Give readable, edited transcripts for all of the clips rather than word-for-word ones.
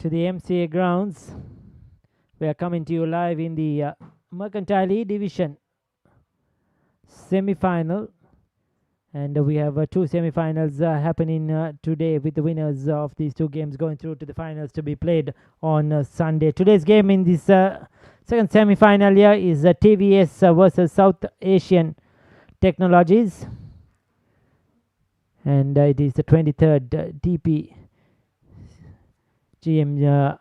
to the MCA grounds. We are coming to you live in the Mercantile E Division semi-final, and we have two semi-finals happening today, with the winners of these two games going through to the finals to be played on Sunday. Today's game in this second semi-final here is TVS versus South Asian Technologies, and it is the 23rd DP GM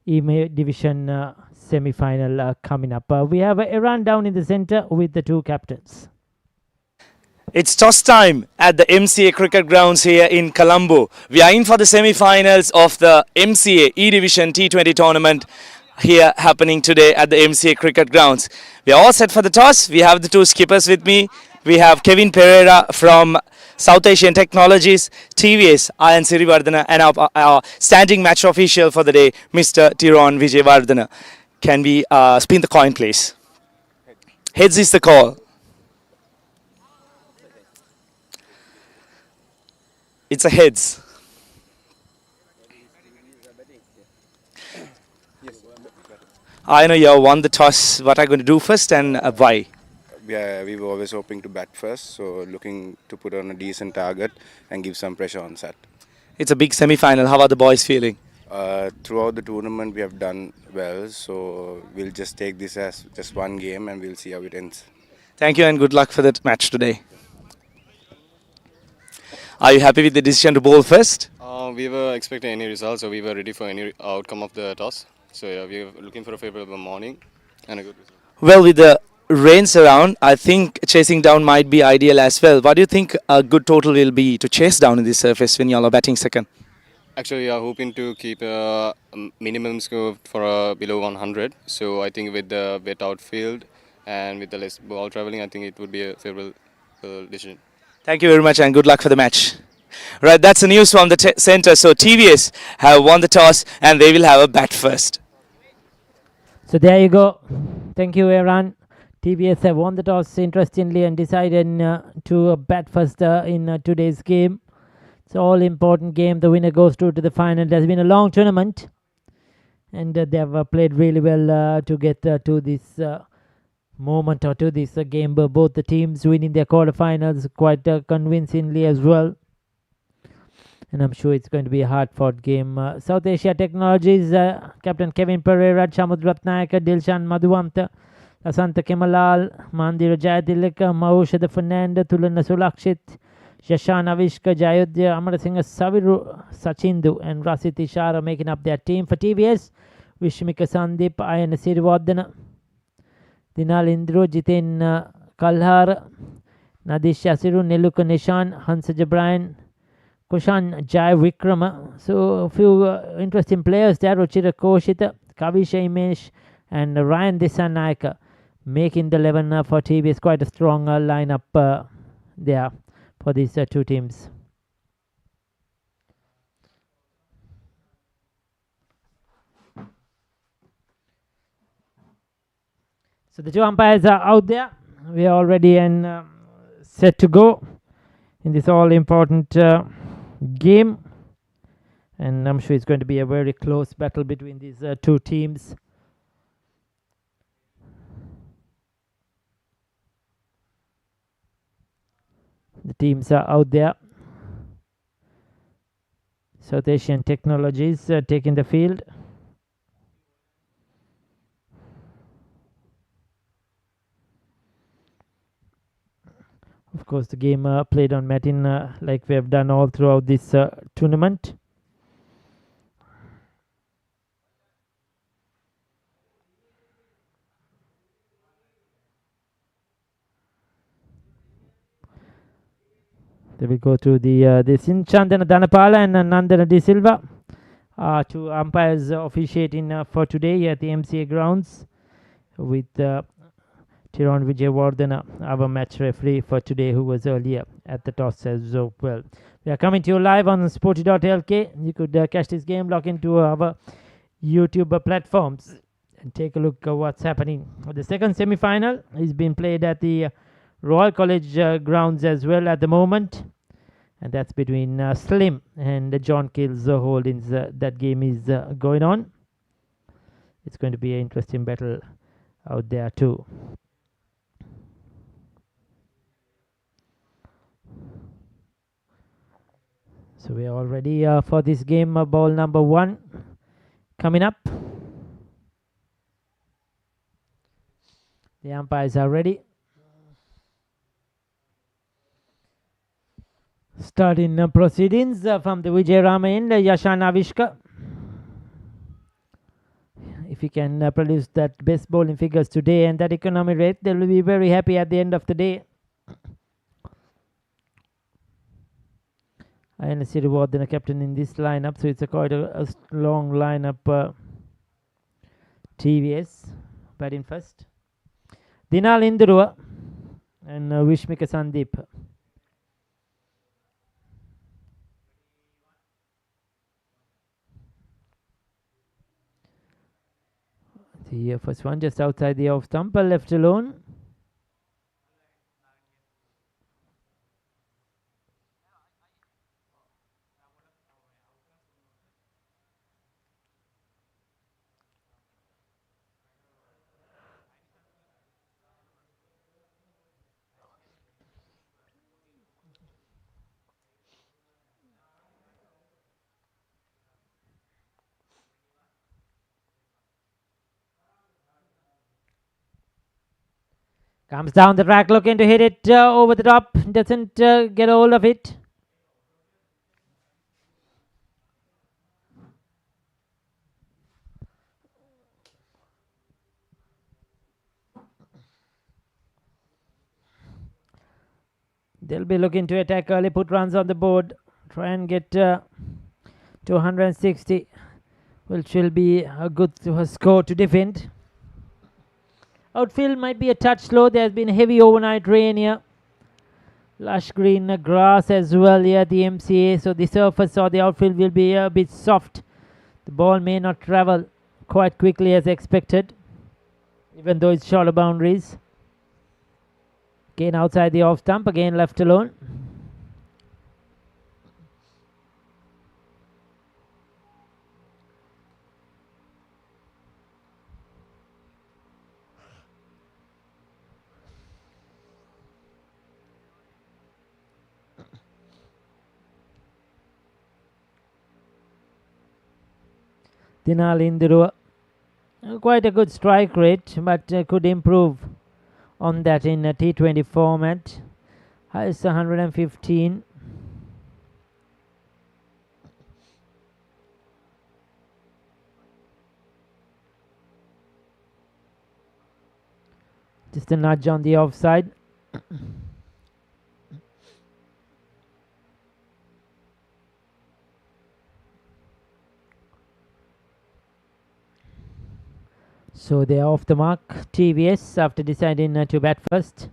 EMA Division semi-final coming up. We have Iran down in the center with the two captains. It's toss time at the MCA cricket grounds here in Colombo. We are in for the semi-finals of the MCA E-Division T20 tournament here happening today at the MCA cricket grounds. We are all set for the toss. We have the two skippers with me. We have Kevin Pereira from South Asian Technologies, TVS, Ayan Sirivardhana, and our standing match official for the day, Mr. Tiron Vijayvardhana. Can we spin the coin, please? Heads is the call. It's a heads. I know you have won the toss. What are you going to do first and why? Yeah, we were always hoping to bat first, so looking to put on a decent target and give some pressure on set. It's a big semi-final. How are the boys feeling? Throughout the tournament, we have done well, so we'll just take this as just one game and we'll see how it ends. Thank you and good luck for that match today. Are you happy with the decision to bowl first? We were expecting any results, so we were ready for any outcome of the toss. So yeah, we were looking for a favourable morning and a good result. Well, with the rains around, I think chasing down might be ideal as well. What do you think a good total will be to chase down in this surface when you are batting second? Actually, we are hoping to keep a minimum score for below 100. So I think with the wet outfield and with the less ball travelling, I think it would be a favourable decision. Thank you very much and good luck for the match. Right, that's the news from the centre. So TVS have won the toss and they will have a bat first. So there you go. Thank you, Iran. TVS have won the toss, interestingly, and decided to bat first in today's game. It's an all-important game. The winner goes through to the final. It has been a long tournament, and they have played really well to get to this moment or to this game. But both the teams winning their quarterfinals quite convincingly as well. And I'm sure it's going to be a hard-fought game. South Asia Technologies, Captain Kevin Pereira, Chamud Ratnayaka, Dilshan Madhuwamta, Lasanta Kemalal, Mandira Jayadilika, Mahushada Fernanda, Tulana Sulakshit, Shashan Avishka, Jayodhya, Amarasingha Saviru, Sachindu, and Rasit Ishara making up their team. For TVS, Vishmika Sandip, Ayan Sirivardhana, Dinal Indru, Jitin Kalhar, Nadish Yasiru, Neluka Nishan, Hansa Jabrayan, Kushan Jai Vikrama. So a few interesting players there. Ruchira Koshita, Kavisha Imesh, and Ryan Disanaika making the 11 for TVS. Quite a strong lineup there for these two teams. So the two umpires are out there. We are already and set to go in this all-important game, and I'm sure it's going to be a very close battle between these two teams. The teams are out there. South Asian Technologies taking the field. Of course, the game played on Matin like we have done all throughout this tournament. They will go to the Sinchandana Dhanapala and Nandana De Silva, two umpires officiating for today at the MCA grounds, with Tiron Vijayvardhana, our match referee for today, who was earlier at the toss as well. We are coming to you live on Sporty.lk. You could catch this game, log into our YouTube platforms and take a look at what's happening. The second semi-final is being played at the Royal College grounds as well at the moment. and that's between Slim and John Kills Holdings. That game is going on. It's going to be an interesting battle out there too. So we are all ready for this game. Ball number 1 coming up. The umpires are ready. Starting proceedings from the Vijay Rama end, Yashan Avishka. If he can produce that best bowling figures today and that economy rate, they will be very happy at the end of the day. I only see reward than a captain in this lineup, so it's quite a long lineup. TVS batting first. Dinal Indruva and Vishmika Sandeep. The first one just outside the off stump, left alone. Comes down the track looking to hit it over the top. Doesn't get a hold of it. They'll be looking to attack early, put runs on the board, try and get to 160, which will be a good score to defend. Outfield might be a touch slow. There's been heavy overnight rain here. Lush green grass as well here at the MCA, so the surface or the outfield will be a bit soft. The ball may not travel quite quickly as expected, even though it's shorter boundaries. Again outside the off stump, again left alone. Dinal Indru, quite a good strike rate, but could improve on that in a T20 format. Highest 115. Just a nudge on the offside. So they are off the mark. TVS after deciding to bat first.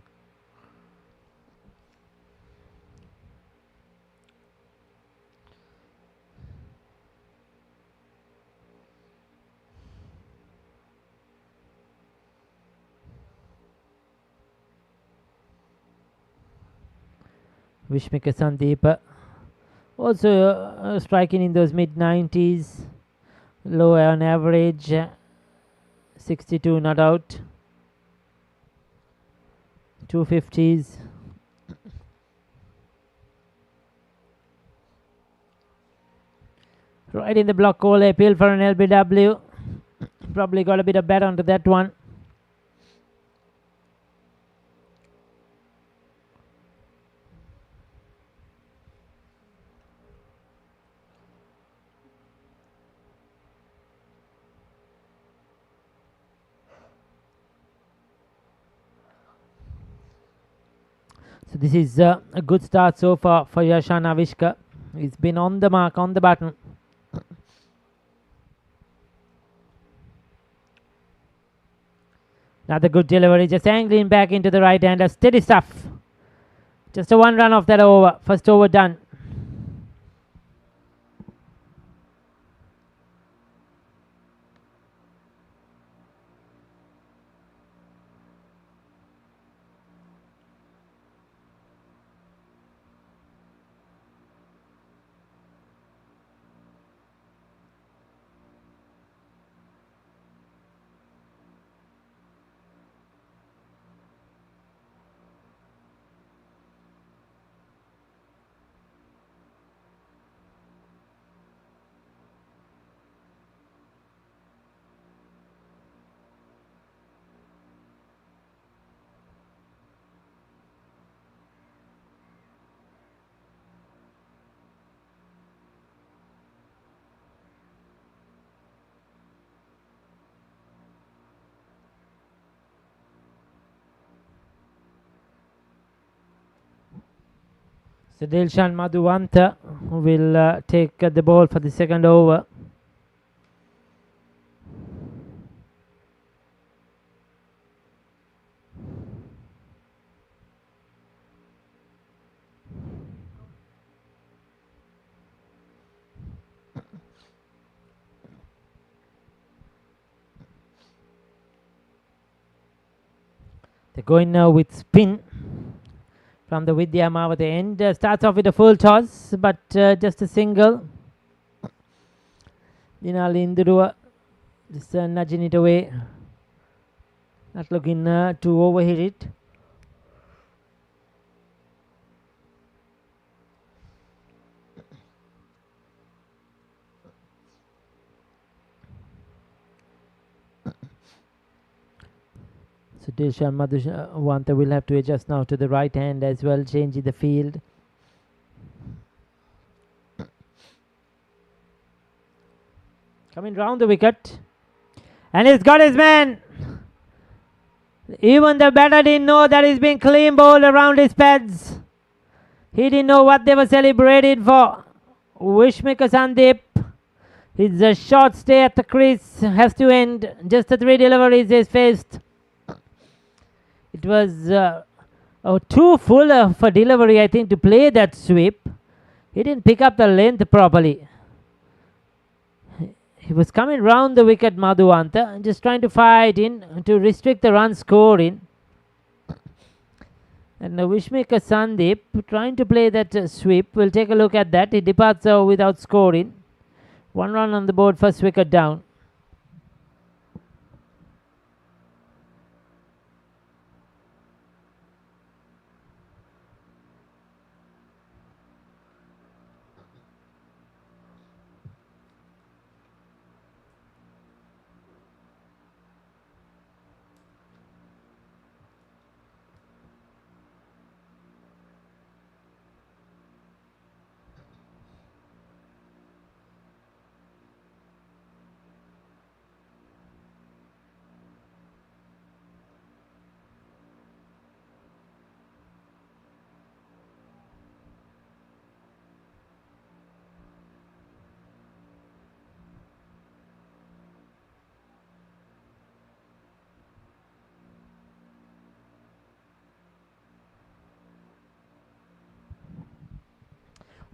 Vishmika Sandeep also striking in those mid 90s, low on average, 62 not out, 250s. Right in the block call, appeal for an LBW. Probably got a bit of bat onto that one. So this is a good start so far for Yashan Avishka. He's been on the mark, on the button. Another good delivery, just angling back into the right hander. Steady stuff. Just a 1 run off that over. First over done. So Dilshan Madhuvanta will take the ball for the second over. They're going now with spin from the Vidya Mavati end. Starts off with a full toss, but just a single. Dinali Indurua just nudging it away. Not looking to overhit it. So Dilshan Madhuvanta will have to adjust now to the right hand as well, changing the field. Coming round the wicket. And he's got his man. Even the batter didn't know that he's been clean bowled around his pads. He didn't know what they were celebrating for. Wishmaker Sandeep. His short stay at the crease has to end. Just the 3 deliveries he's faced. It was too full of a delivery, I think, to play that sweep. He didn't pick up the length properly. He was coming round the wicket, Madhuvanta, just trying to fight in to restrict the run scoring. And Wishmaker Sandeep trying to play that sweep. We'll take a look at that. He departs without scoring. 1 run on the board, first wicket down.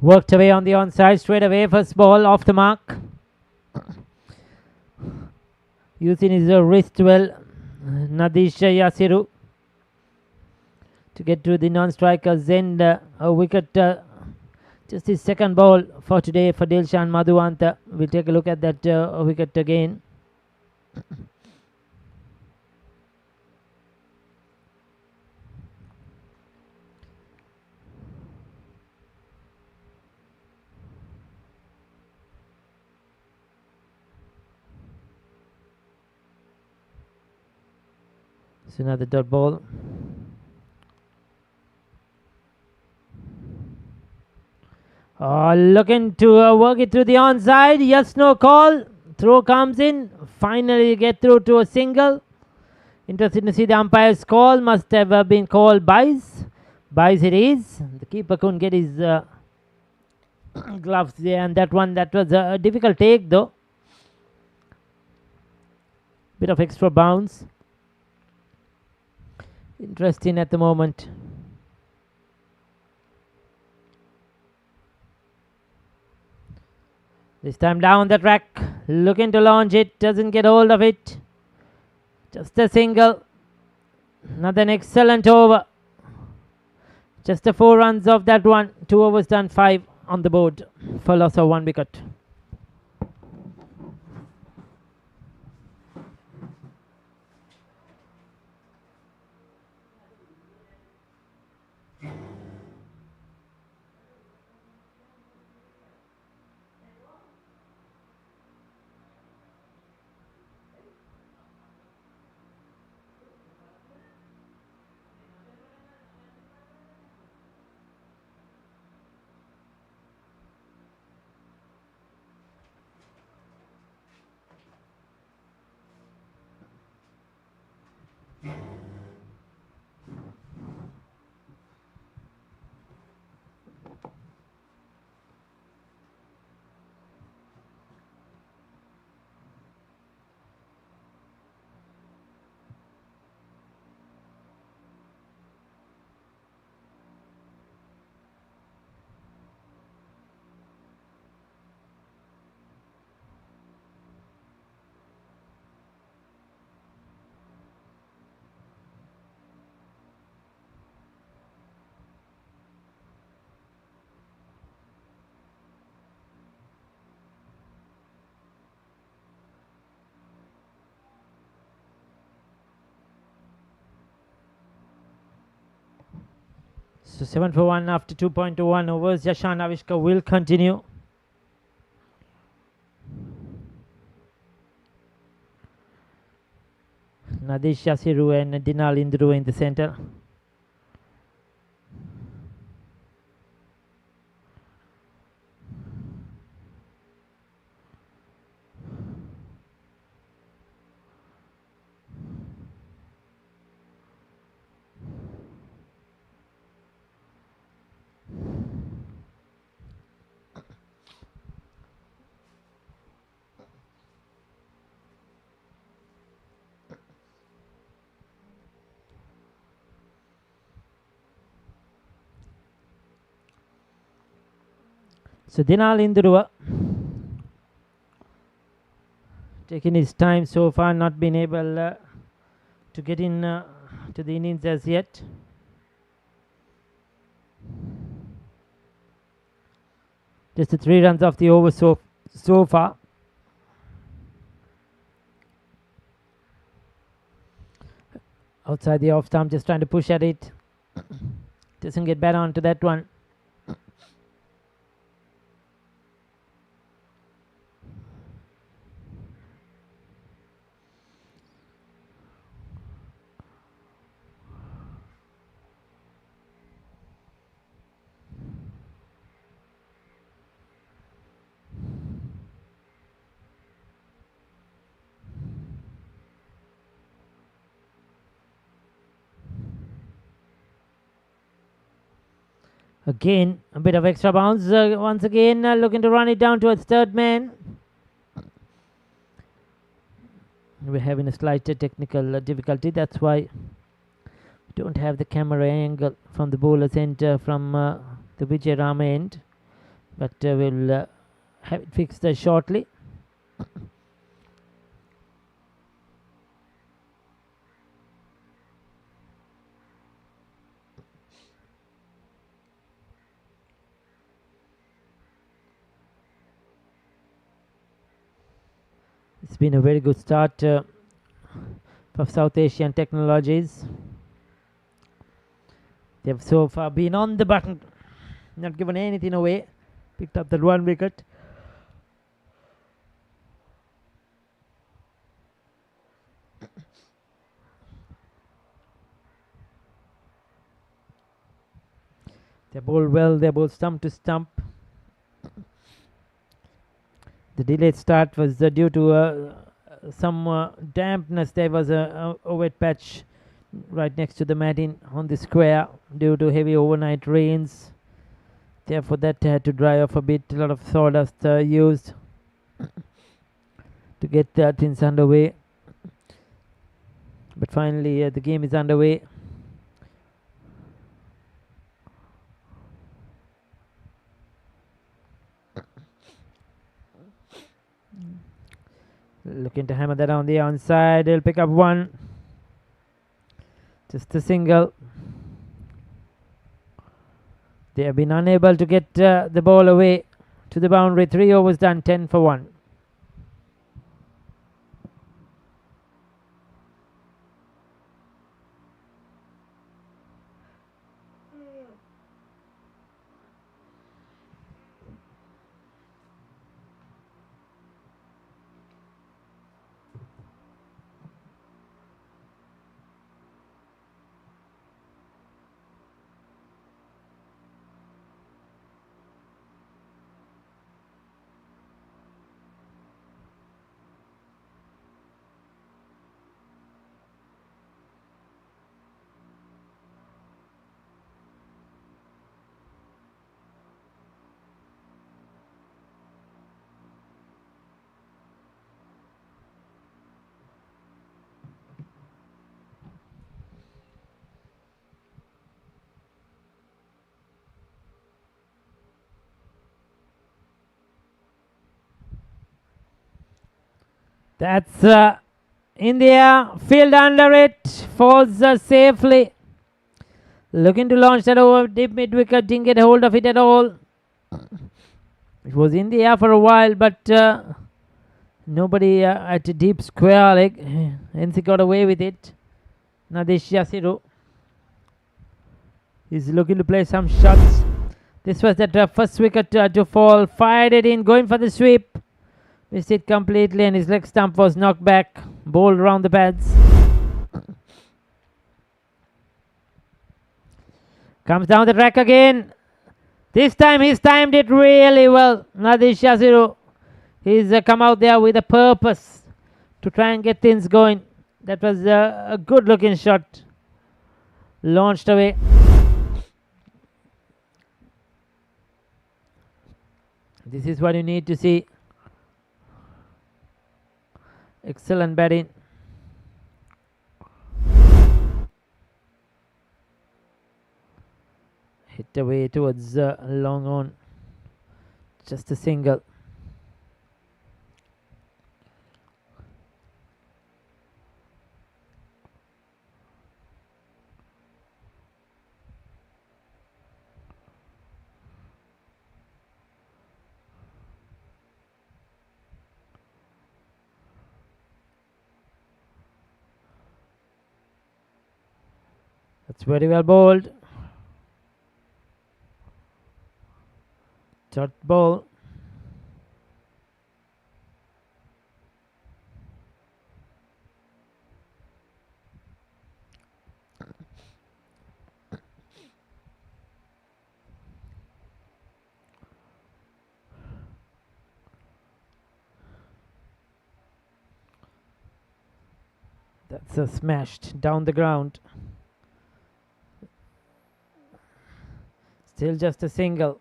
Worked away on the onside, straight away, first ball off the mark. Using his wrist well, Nadish Yasiru to get to the non-striker's end. A wicket, just his second ball for today for Dilshan Madhuvanta. We'll take a look at that wicket again. It's another dot ball. Looking to work it through the onside. Yes, no call. Throw comes in. Finally get through to a single. Interesting to see the umpire's call. Must have been called byes. Byes it is. The keeper couldn't get his gloves there, and that was a difficult take though. Bit of extra bounce. Interesting at the moment. This time down the track, looking to launch it, doesn't get hold of it. Just a single. Not an excellent over. Just the 4 runs of that one. 2 overs done, 5 on the board for loss of 1 wicket. So 7 for 1 after 2.21 overs. Yashan Avishka will continue. Nadesh Yasiru and Dinal Indru in the center. So Dinal Indru taking his time so far, not been able to get in to the innings as yet. Just the 3 runs off the over so far. Outside the off stump, just trying to push at it. Doesn't get back onto that one. Again, a bit of extra bounce. Once again, looking to run it down towards third man. We're having a slight technical difficulty. That's why we don't have the camera angle from the bowler's end, from the Vijay Rama end. But we'll have it fixed shortly. It's been a very good start for South Asian Technologies. They've so far been on the button, not given anything away. Picked up that 1 wicket. They bowl well, they bowl stump to stump. The delayed start was due to some dampness. There was a wet patch right next to the matting on the square due to heavy overnight rains. Therefore, that had to dry off a bit. A lot of sawdust used to get things underway. But finally, the game is underway. Looking to hammer that on the onside. He'll pick up 1. Just a single. They have been unable to get the ball away to the boundary. 3 overs done, 10 for 1. That's in the air, field under it, falls safely. Looking to launch that over deep mid wicket, didn't get hold of it at all. It was in the air for a while, but nobody at a deep square leg. NC got away with it. Nadesh Yasiru He's looking to play some shots. This was the first wicket to fall. Fired it in, going for the sweep. Missed it completely, and his leg stump was knocked back. Bowled around the pads. Comes down the track again. This time he's timed it really well. Nadir Shaziru. He's come out there with a purpose to try and get things going. That was a good looking shot. Launched away. This is what you need to see. Excellent batting. Hit away towards long on. Just a single. That's very well bowled. Dot ball. That's a smashed down the ground. Still just a single.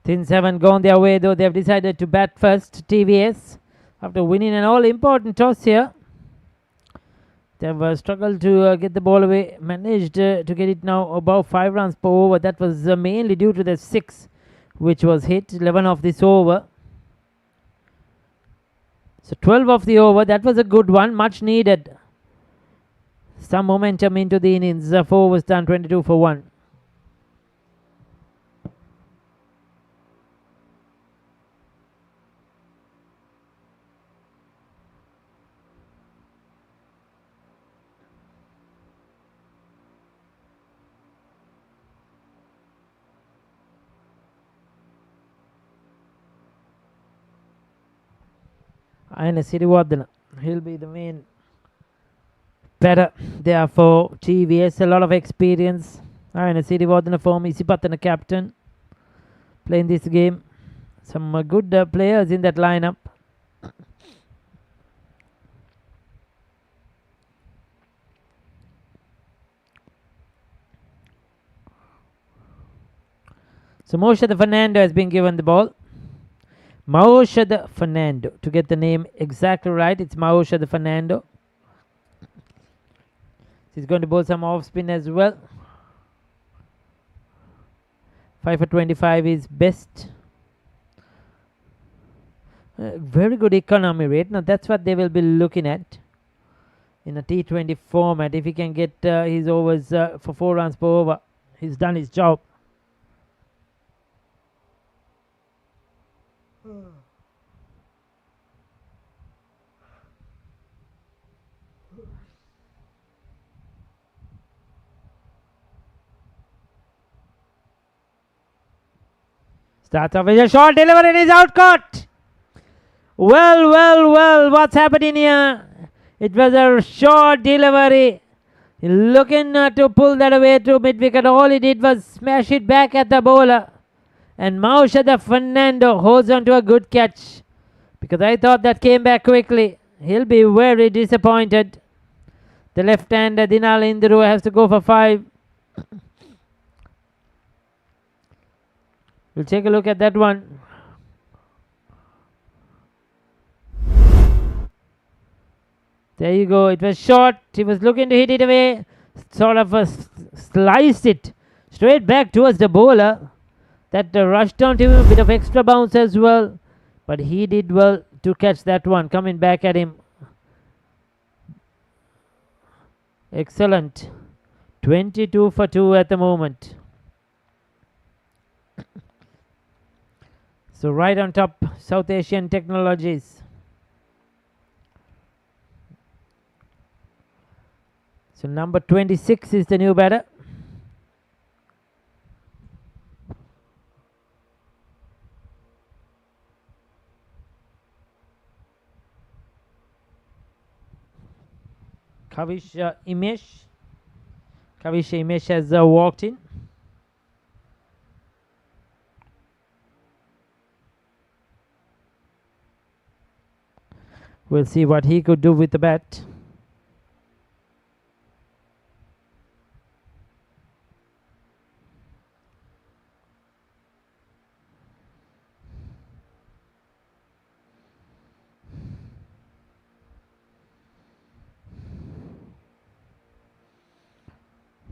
Things haven't gone their way though. They've decided to bat first. TVS, after winning an all-important toss here, they've struggled to get the ball away. Managed to get it now above 5 runs per over. That was mainly due to the 6 which was hit. 11 of this over. So 12 of the over. That was a good one. Much needed. Some momentum into the innings. 4 was done. 22 for 1. And Siriwardana, he'll be the main batter there for TVS. A lot of experience. And Siriwardana form, Isipathana captain, playing this game. Some good players in that lineup. So Moshad Fernando has been given the ball. Moshad Fernando, to get the name exactly right, it's Moshad Fernando. He's going to bowl some off spin as well. 5 for 25 is best. Very good economy rate. Now that's what they will be looking at in a T20 format. If he can get his overs for 4 runs per over, he's done his job. Starts off with a short delivery and is out caught. Well, what's happening here? It was a short delivery. Looking to pull that away to mid-wicket. All he did was smash it back at the bowler. And Moshad Fernando holds on to a good catch. Because I thought that came back quickly. He'll be very disappointed. The left-hander Dinal Indru has to go for 5. We'll take a look at that one. There you go. It was short. He was looking to hit it away. Sort of sliced it straight back towards the bowler. That rushed down to him. A bit of extra bounce as well. But he did well to catch that one. Coming back at him. Excellent. 22 for 2 at the moment. So right on top, South Asian Technologies. So number 26 is the new batter. Kavish Imesh. Kavish Imesh has walked in. We'll see what he could do with the bat.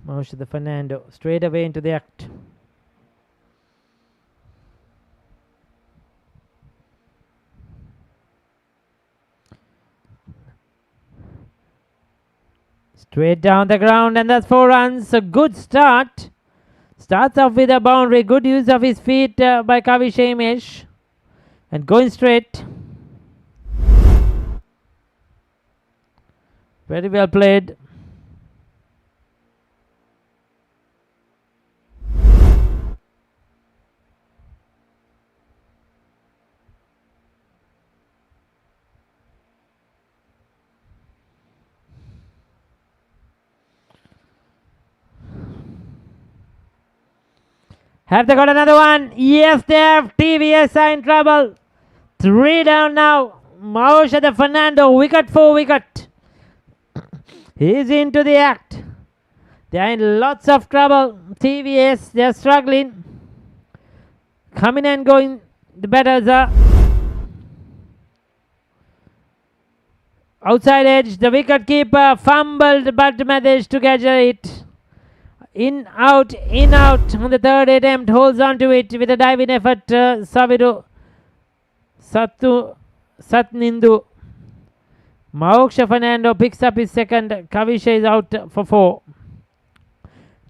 Moshada Fernando straight away into the act. Straight down the ground, and that's 4 runs. A good start. Starts off with a boundary. Good use of his feet by Kavish Imesh. And going straight. Very well played. Have they got another one? Yes, they have. TVS are in trouble. 3 down now. Moshada Fernando, wicket for wicket. He's into the act. They are in lots of trouble. TVS, they are struggling. Coming and going. The batters are outside edge. The wicket keeper fumbled but managed to catch it. In, out on the third attempt. Holds on to it with a diving effort. Saviru Satnindu. Moksha Fernando picks up his second. Kavisha is out for 4.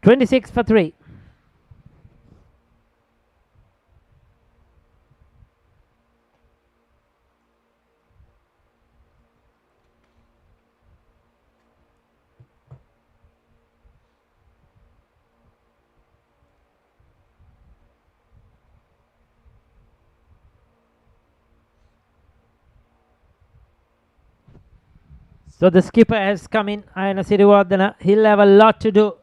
26 for 3. So the skipper has come in, Ayana Siriwardana. He'll have a lot to do.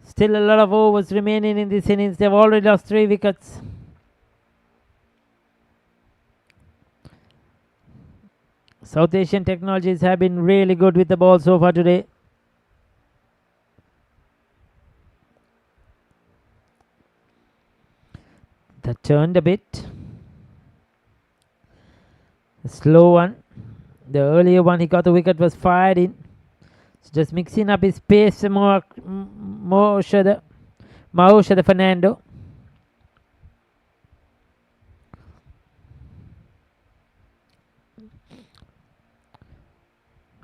Still a lot of overs remaining in this innings. They've already lost 3 wickets. South Asian Technologies have been really good with the ball so far today. That turned a bit. A slow one. The earlier one he got the wicket was fired in. So just mixing up his pace more Moshada Fernando.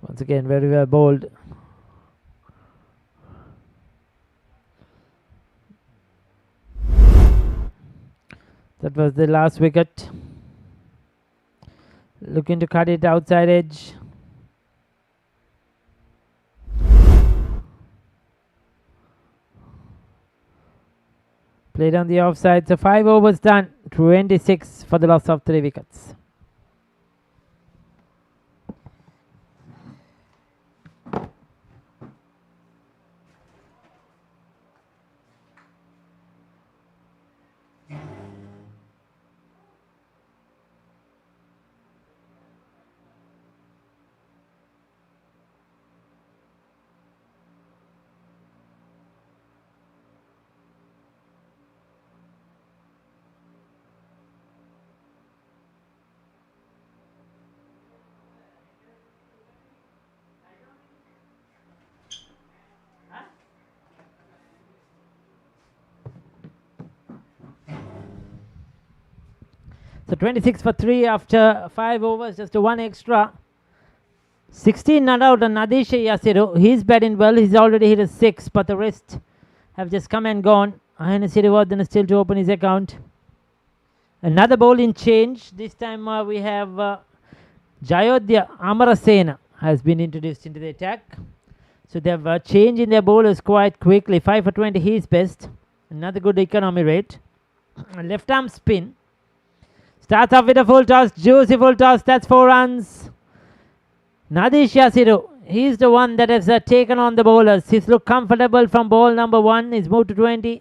Once again, very well bowled. That was the last wicket. Looking to cut it outside edge. Played on the offside. So 5 overs done. 26 for the loss of 3 wickets. So 26 for 3 after 5 overs, just 1 extra. 16 not out on Nadisha Yasiru. He's batting well. He's already hit a 6, but the rest have just come and gone. Ayana Siriwardana still to open his account. Another bowling change. This time we have Jayodhya Amarasena has been introduced into the attack. So they have changed in their bowlers quite quickly. 5 for 20, he is best. Another good economy rate. Left arm spin. Starts off with a full toss, juicy full toss, that's 4 runs. Nadish Yasiru, He's the one that has taken on the bowlers. He's looked comfortable from ball number 1. He's moved to 20.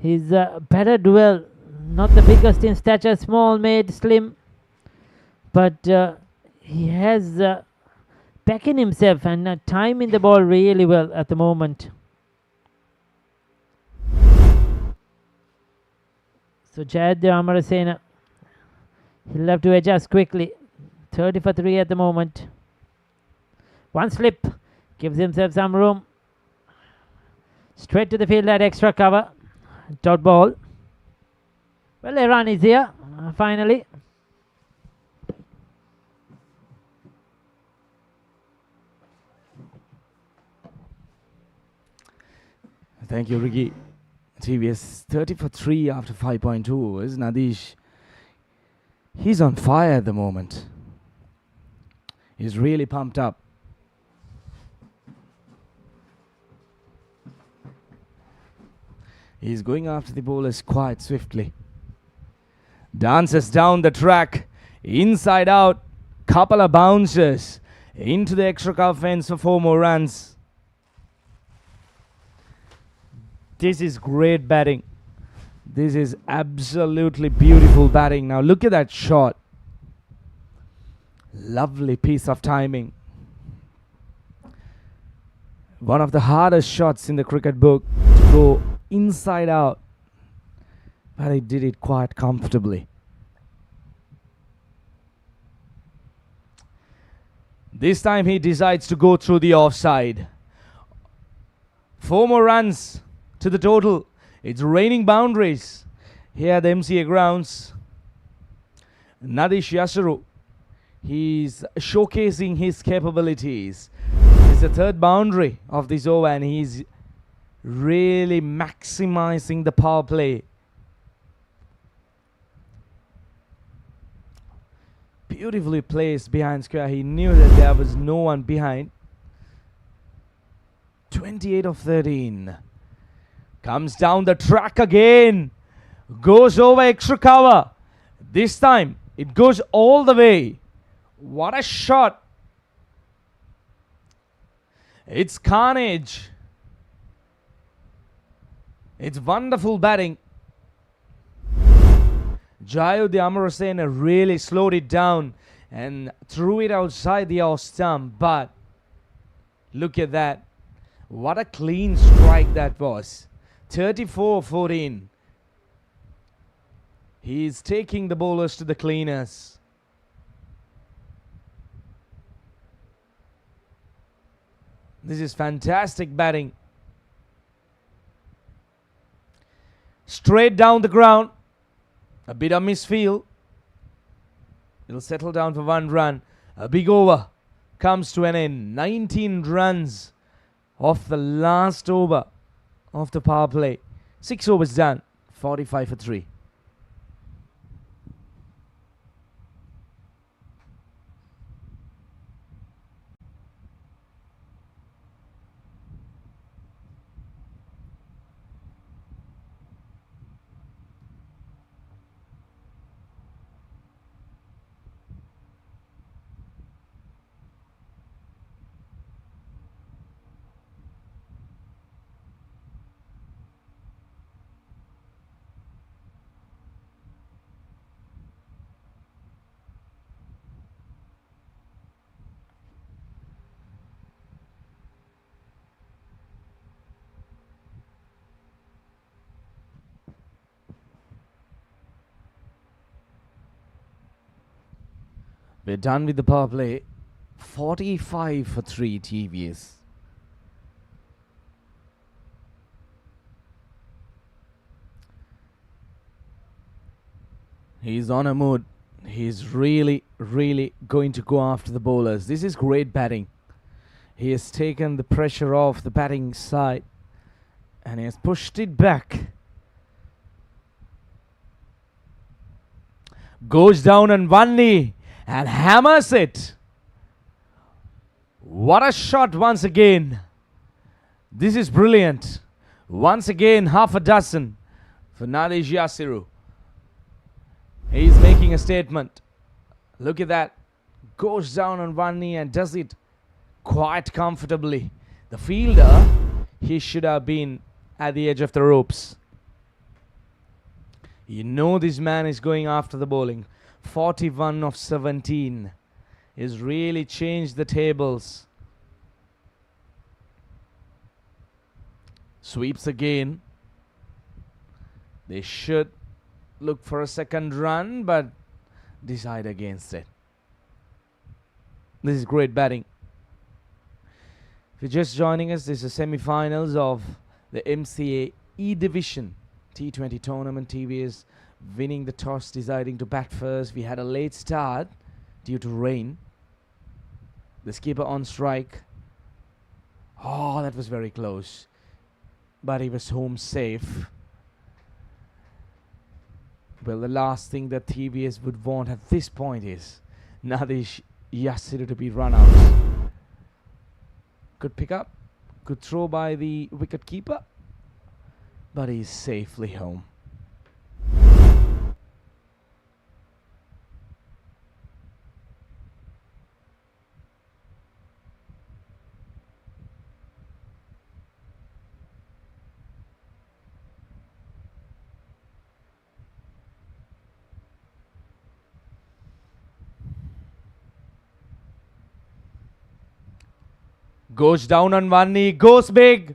He's a better duel. Not the biggest in stature, small, made, slim. But he has back in himself and timing the ball really well at the moment. So Jayad Amarasena, he'll have to adjust quickly. 30 for 3 at the moment. One slip, gives himself some room. Straight to the field at extra cover. Dot ball. Well, a run is here, finally. Thank you, Ricky. TVS 30 for 3 after 5.2 overs. Nadish, he's on fire at the moment. He's really pumped up. He's going after the bowlers quite swiftly. Dances down the track, inside out, couple of bounces into the extra cover fence for 4 more runs. This is great batting. This is absolutely beautiful batting. Now look at that shot. Lovely piece of timing. One of the hardest shots in the cricket book to go inside out. But he did it quite comfortably. This time he decides to go through the offside. 4 more runs to the total. It's raining boundaries here at the MCA grounds. Nadish Yasuru, he's showcasing his capabilities. It's the 3rd boundary of this over and he's really maximizing the power play. Beautifully placed behind square. He knew that there was no one behind. 28 of 13. Comes down the track again. Goes over extra cover. This time it goes all the way. What a shot. It's carnage. It's wonderful batting. Jayud Amarasena really slowed it down and threw it outside the off stump. But look at that. What a clean strike that was. 34-14. He's taking the bowlers to the cleaners. This is fantastic batting. Straight down the ground. A bit of misfield. It'll settle down for 1 run. A big over comes to an end. 19 runs off the last over of the power play. 6 overs done. 45 for 3. We're done with the power play. 45 for 3 TVS. He's on a mood. He's really going to go after the bowlers. This is great batting. He has taken the pressure off the batting side and he has pushed it back. Goes down on one knee and hammers it. What a shot once again. This is brilliant. Once again, half a dozen for Nadish Yasiru. He's making a statement. Look at that. Goes down on one knee and does it quite comfortably. The fielder, he should have been at the edge of the ropes. You know this man is going after the bowling. 41 of 17. He's really changed the tables. Sweeps again. They should look for a second run, but decide against it. This is great batting. If you're just joining us, this is semi-finals of the MCA E Division T20 tournament. TVS winning the toss, deciding to bat first. We had a late start due to rain. The skipper on strike. Oh, that was very close. But he was home safe. Well, the last thing that TVS would want at this point is Nadish Yasiru to be run out. Good pick up. Good throw by the wicket keeper. But he's safely home. Goes down on one knee, goes big.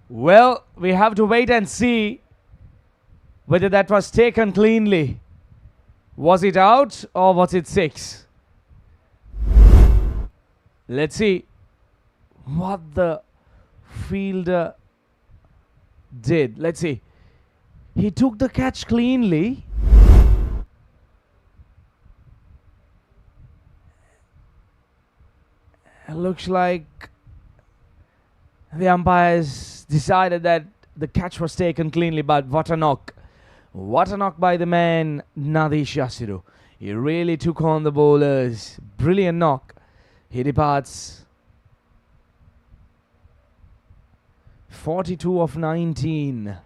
Well, we have to wait and see whether that was taken cleanly. Was it out or was it six? Let's see what the fielder did. Let's see. He took the catch cleanly. It looks like the umpires decided that the catch was taken cleanly, but what a knock. What a knock by the man, Nadish Yasiru. He really took on the bowlers. Brilliant knock. He departs. 42 of 19.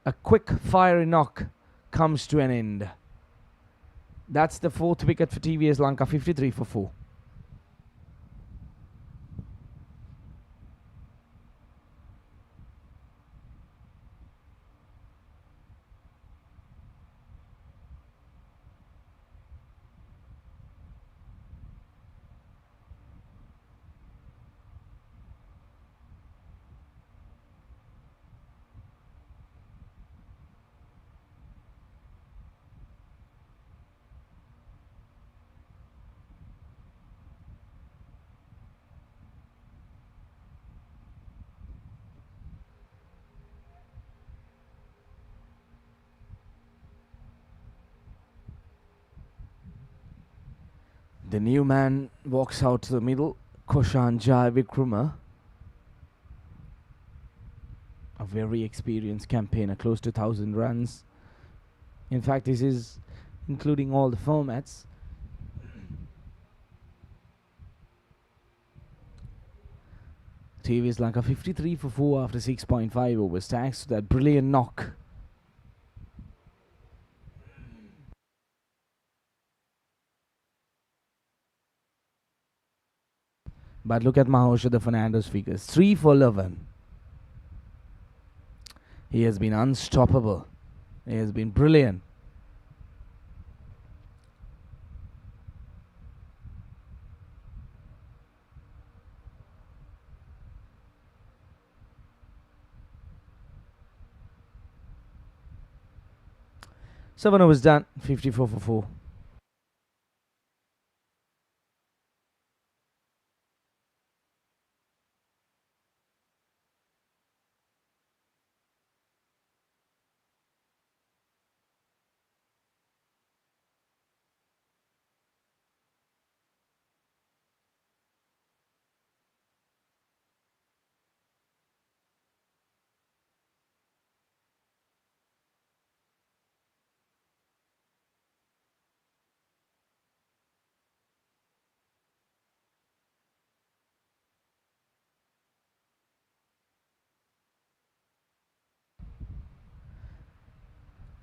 A quick fiery knock comes to an end. That's the fourth wicket for TVS Lanka, 53 for 4. The new man walks out to the middle. Koshan Jai Vikrama. A very experienced campaigner, close to 1,000 runs. In fact, this is including all the formats. TVS Lanka 53 for 4 after 6.5 overs. Thanks to that brilliant knock. But look at Mahaushadha Fernando's figures. 3 for 11. He has been unstoppable. He has been brilliant. Seven overs done. 54 for 4.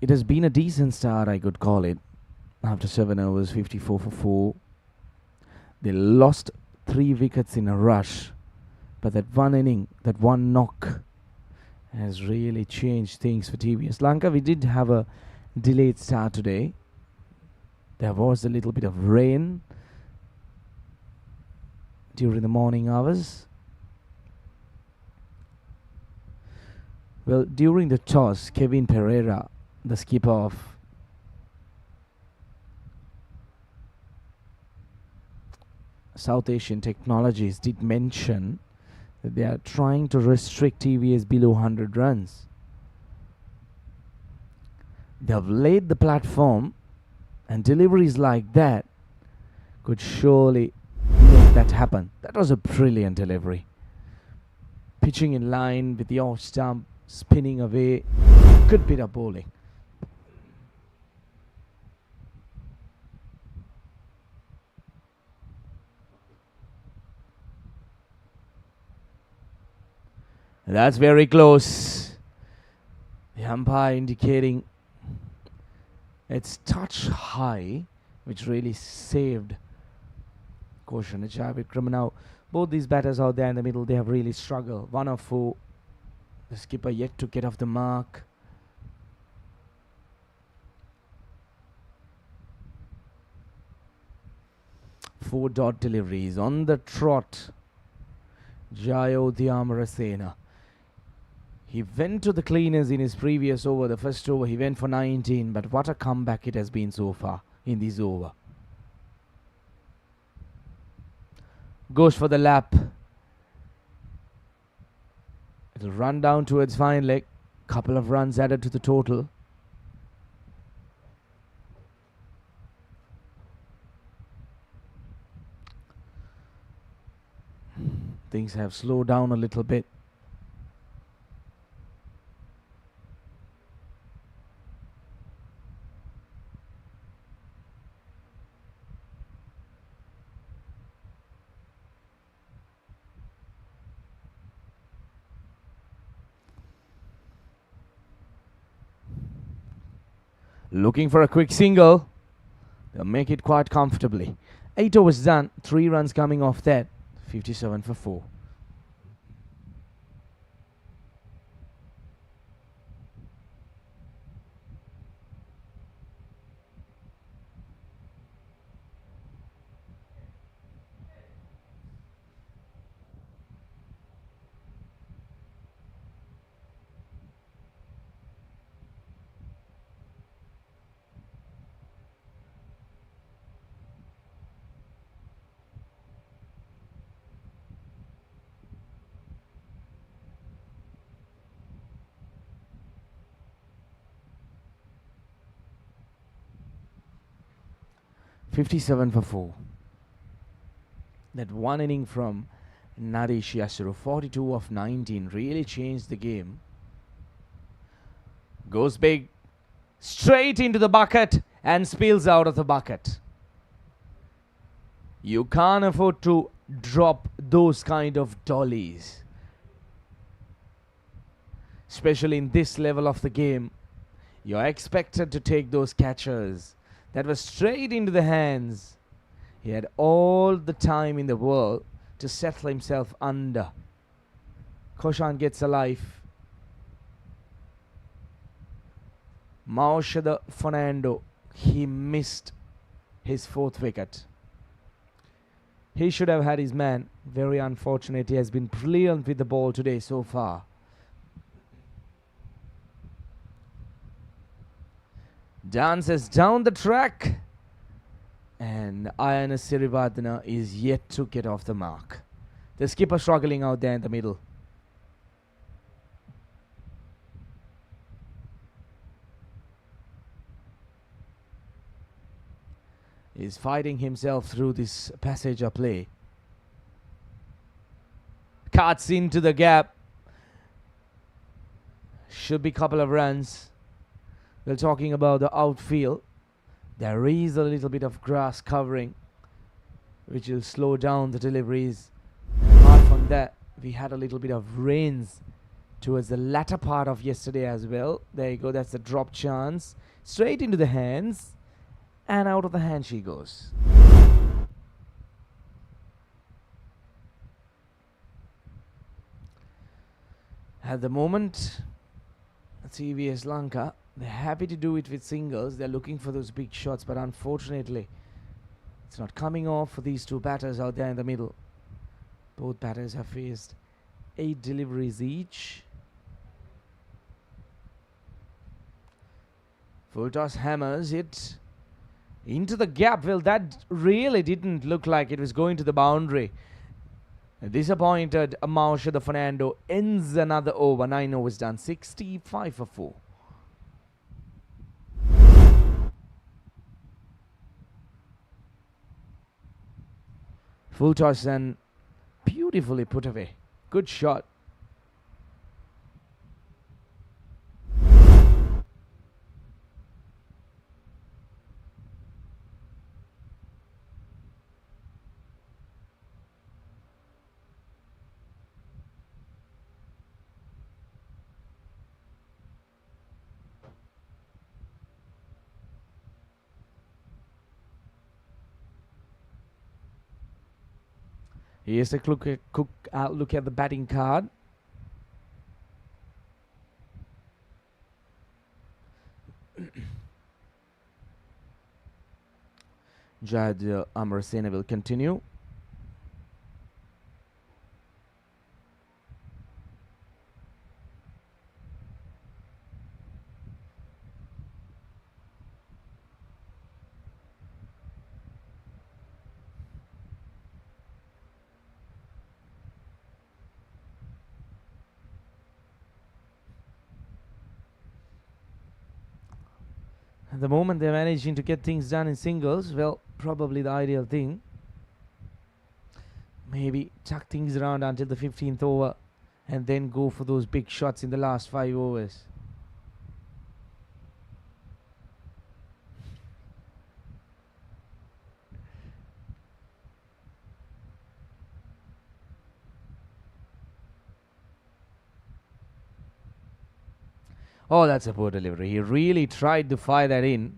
It has been a decent start, I could call it. After 7 overs, 54 for 4. They lost 3 wickets in a rush. But that one inning, that one knock, has really changed things for TVS. Lanka, we did have a delayed start today. There was a little bit of rain during the morning hours. Well, during the toss, Kevin Pereira, the skipper of South Asian Technologies, did mention that they are trying to restrict TVS below 100 runs. They have laid the platform, and deliveries like that could surely make that happen. That was a brilliant delivery. Pitching in line with the off stump, spinning away. Good bit of bowling. That's very close. The umpire indicating it's touch high, which really saved caution. Now, both these batters out there in the middle, they have really struggled. 1 of 4. The skipper yet to get off the mark. Four dot deliveries on the trot. Jayo Amarasena. He went to the cleaners in his previous over. The first over he went for 19, but what a comeback it has been so far in this over. Goes for the lap. It'll run down towards fine leg. Couple of runs added to the total. Things have slowed down a little bit. Looking for a quick single. They'll make it quite comfortably. 8 overs done. 3 runs coming off that. 57 for 4. $57 for 4. That one inning from Naresh Yasuru, 42 of 19, really changed the game. Goes big, straight into the bucket and spills out of the bucket. You can't afford to drop those kind of dollies, especially in this level of the game. You're expected to take those catchers. That was straight into the hands. He had all the time in the world to settle himself under. Koshan gets a life. Maushada Fernando, he missed his 4th wicket. He should have had his man. Very unfortunate. He has been brilliant with the ball today so far. Dances down the track, and Ayana Sirivardhana is yet to get off the mark. The skipper struggling out there in the middle. He's fighting himself through this passage of play. Cuts into the gap. Should be a couple of runs. We're talking about the outfield. There is a little bit of grass covering, which will slow down the deliveries. Apart from that, we had a little bit of rains towards the latter part of yesterday as well. There you go. That's the drop chance. Straight into the hands. And out of the hand she goes. At the moment, TVS Lanka, they're happy to do it with singles. They're looking for those big shots, but unfortunately, it's not coming off for these two batters out there in the middle. Both batters have faced 8 deliveries each. Full toss hammers it into the gap. Well, that really didn't look like it was going to the boundary. A disappointed Mausha Fernando ends another over. 9 overs done. 65 for 4. Full toss and beautifully put away. Good shot. Here's a look at the batting card. Jad Amarasena will continue. At the moment they're managing to get things done in singles. Well, probably the ideal thing. Maybe tuck things around until the 15th over and then go for those big shots in the last 5 overs. Oh, that's a poor delivery. He really tried to fire that in.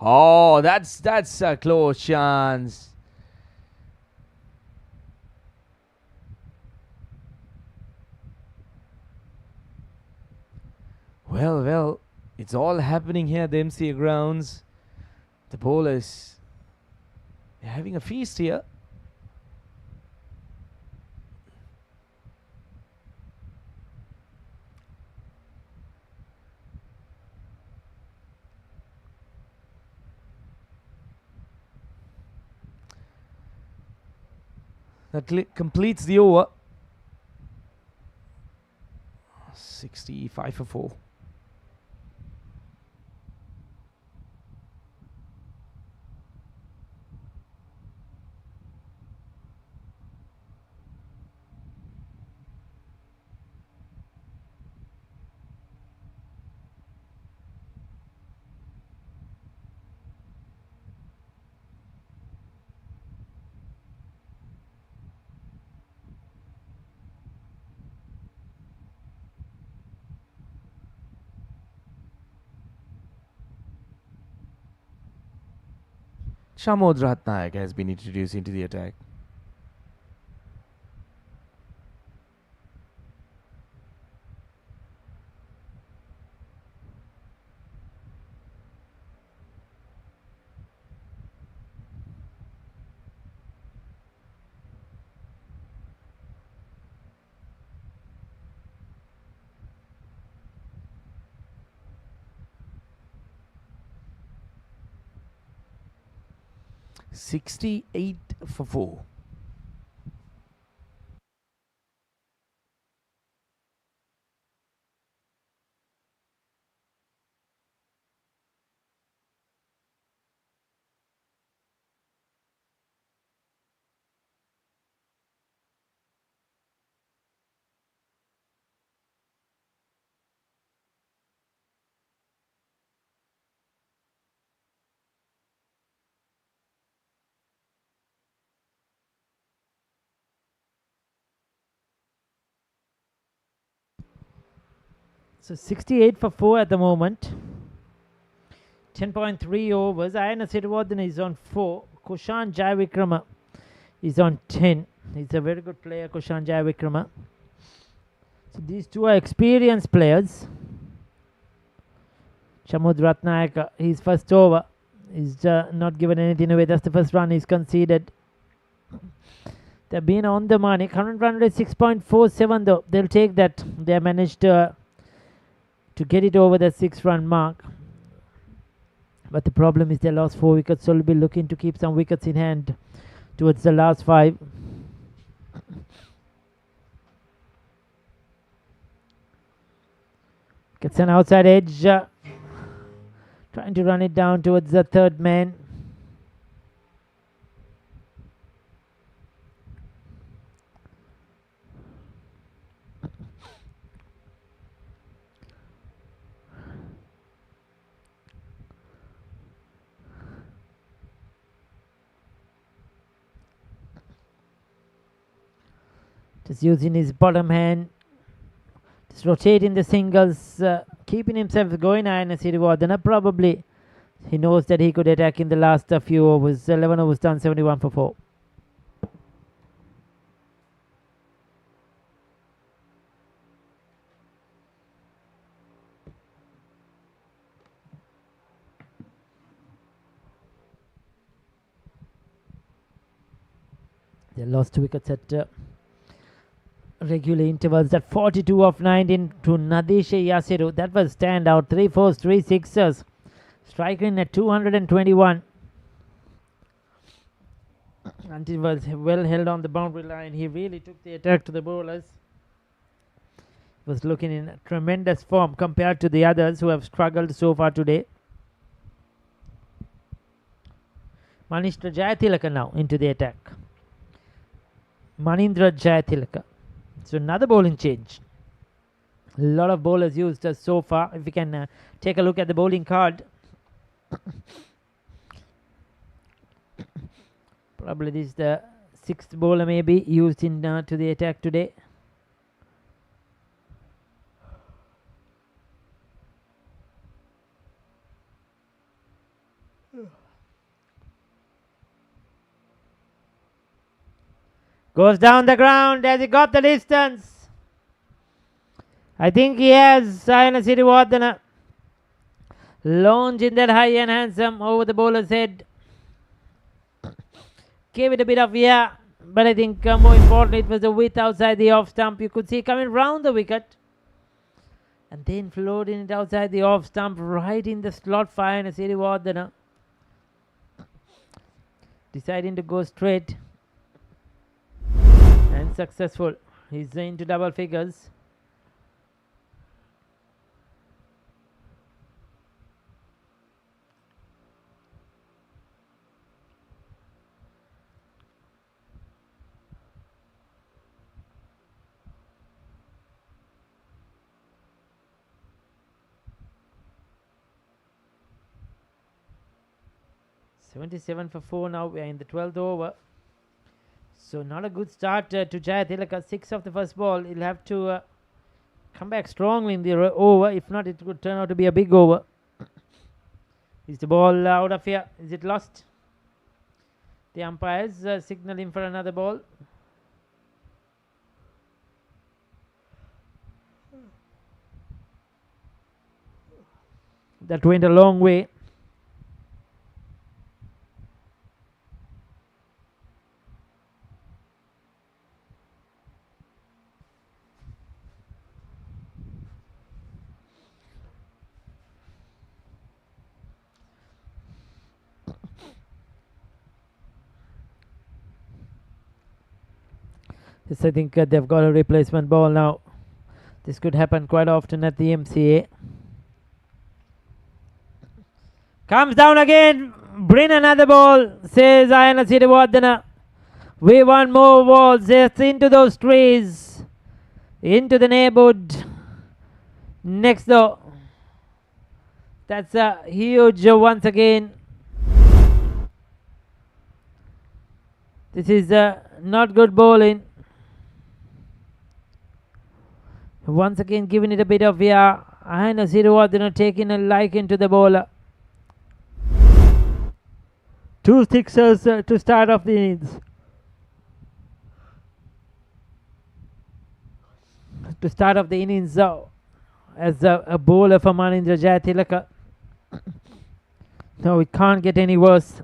Oh, that's a close chance. Well, it's all happening here at the MCA grounds. The bowlers, they're having a feast here. That completes the over. 65 for 4. Shamod Ratnayak has been introduced into the attack. $68 for 4. So 68 for 4 at the moment. 10.3 overs. Ayana Sirivardhana is on 4. Kushan Jayavikrama is on 10. He's a very good player, Kushan Jayavikrama. So these two are experienced players. Shamud Ratnayaka, his first over. He's not given anything away. That's the first run he's conceded. They've been on the money. Current run rate 6.47 though. They'll take that. They managed to get it over the 6-run mark. But the problem is they lost 4 wickets, so we'll be looking to keep some wickets in hand towards the last 5. Gets an outside edge. Trying to run it down towards the third man. Just using his bottom hand. Just rotating the singles. Keeping himself going. Ayana Sirivardhana probably. He knows that he could attack in the last few overs. 11 overs done, 71 for 4. They lost 2 wickets at regular intervals. At 42 of 19 to Nadesha Yasiru. That was standout. 3 fours, 3 sixes. Striking at 221. And it was well held on the boundary line. He really took the attack to the bowlers. Was looking in tremendous form compared to the others who have struggled so far today. Manishra Jayatilaka now into the attack. Manindra Jayatilaka. So another bowling change. A lot of bowlers used so far. If we can take a look at the bowling card. Probably this is the 6th bowler maybe used in to the attack today. Goes down the ground. Has he got the distance? I think he has. Ayana Sirivardhana. Launching that high and handsome over the bowler's head. Gave it a bit of but I think more importantly it was the width outside the off stump. You could see coming round the wicket. And then floating it outside the off stump right in the slot for Ayana Sirivardhana. Deciding to go straight. And successful. He's into double figures. .77 for 4 now. We are in the 12th over. So not a good start to Jayatilaka. 6 of the first ball. He'll have to come back strongly in the over. If not, it could turn out to be a big over. Is the ball out of here? Is it lost? The umpires signaling for another ball. That went a long way. Yes, I think they've got a replacement ball now. This could happen quite often at the MCA. Comes down again. Bring another ball, says Ayana Sirivardhana. We want more balls. Yes, into those trees. Into the neighborhood. Next though. That's a huge once again. This is not good bowling. Once again giving it a bit of Aina Sirivardhana taking a liking to the bowler. 2 sixers to start off the innings. To start off the innings as a bowler for Manindra Jayatilaka. No, it can't get any worse.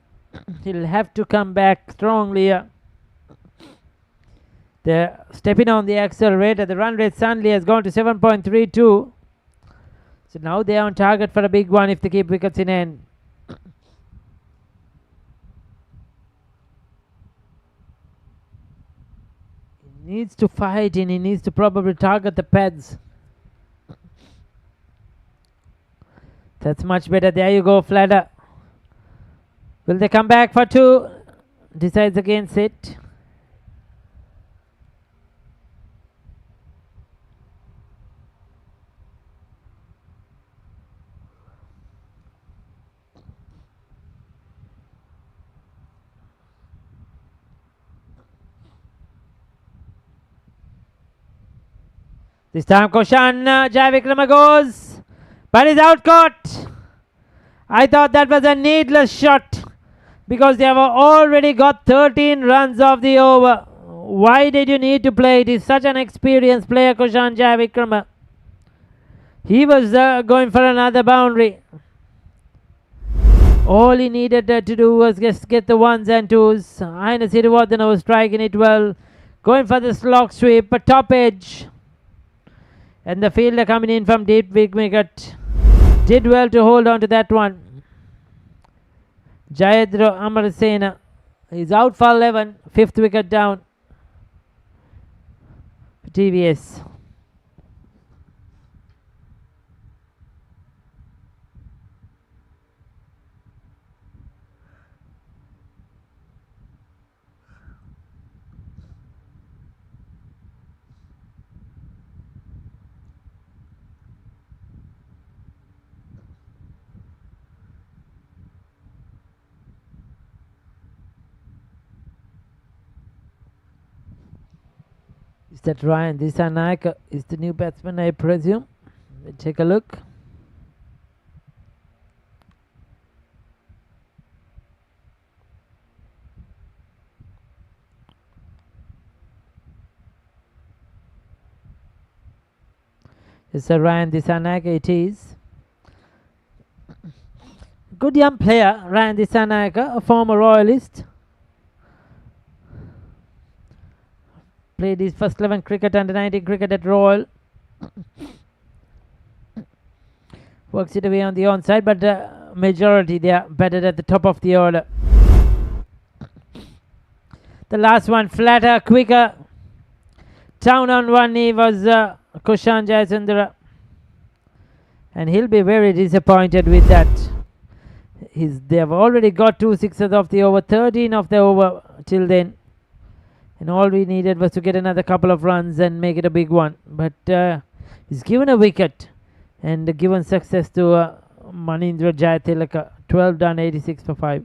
He'll have to come back strongly. They're stepping on the accelerator. The run rate suddenly has gone to 7.32. So now they are on target for a big one if they keep wickets in hand. He needs to fight and he needs to probably target the pads. That's much better. There you go, Flatter. Will they come back for 2? Decides against it. This time Koshan Jayavikrama goes, but is out caught. I thought that was a needless shot because they have already got 13 runs off the over. Why did you need to play it? He's such an experienced player, Koshan Jayavikrama. He was going for another boundary. All he needed to do was just get the 1s and 2s. Aina Sirivardhana was striking it well. Going for the slog sweep, a top edge. And the fielder coming in from deep wicket did well to hold on to that one. Jayendra Amarasena is out for 11, 5th wicket down for TVS. Is that Ryan Dissanayake is the new batsman, I presume? Let's take a look. It's a Ryan Dissanayake, it is. Good young player, Ryan Dissanayake, a former Royalist. Played his first 11 cricket under 19 cricket at Royal. Works it away on the onside, but majority they are batted at the top of the order. The last one, flatter, quicker. Down on one knee was Koshan Jayasundara. And he'll be very disappointed with that. They have already got 2 sixes off the over, 13 of the over till then. And all we needed was to get another couple of runs and make it a big one. But he's given a wicket and given success to Manindra Jayatilaka. 12 done, 86 for 5.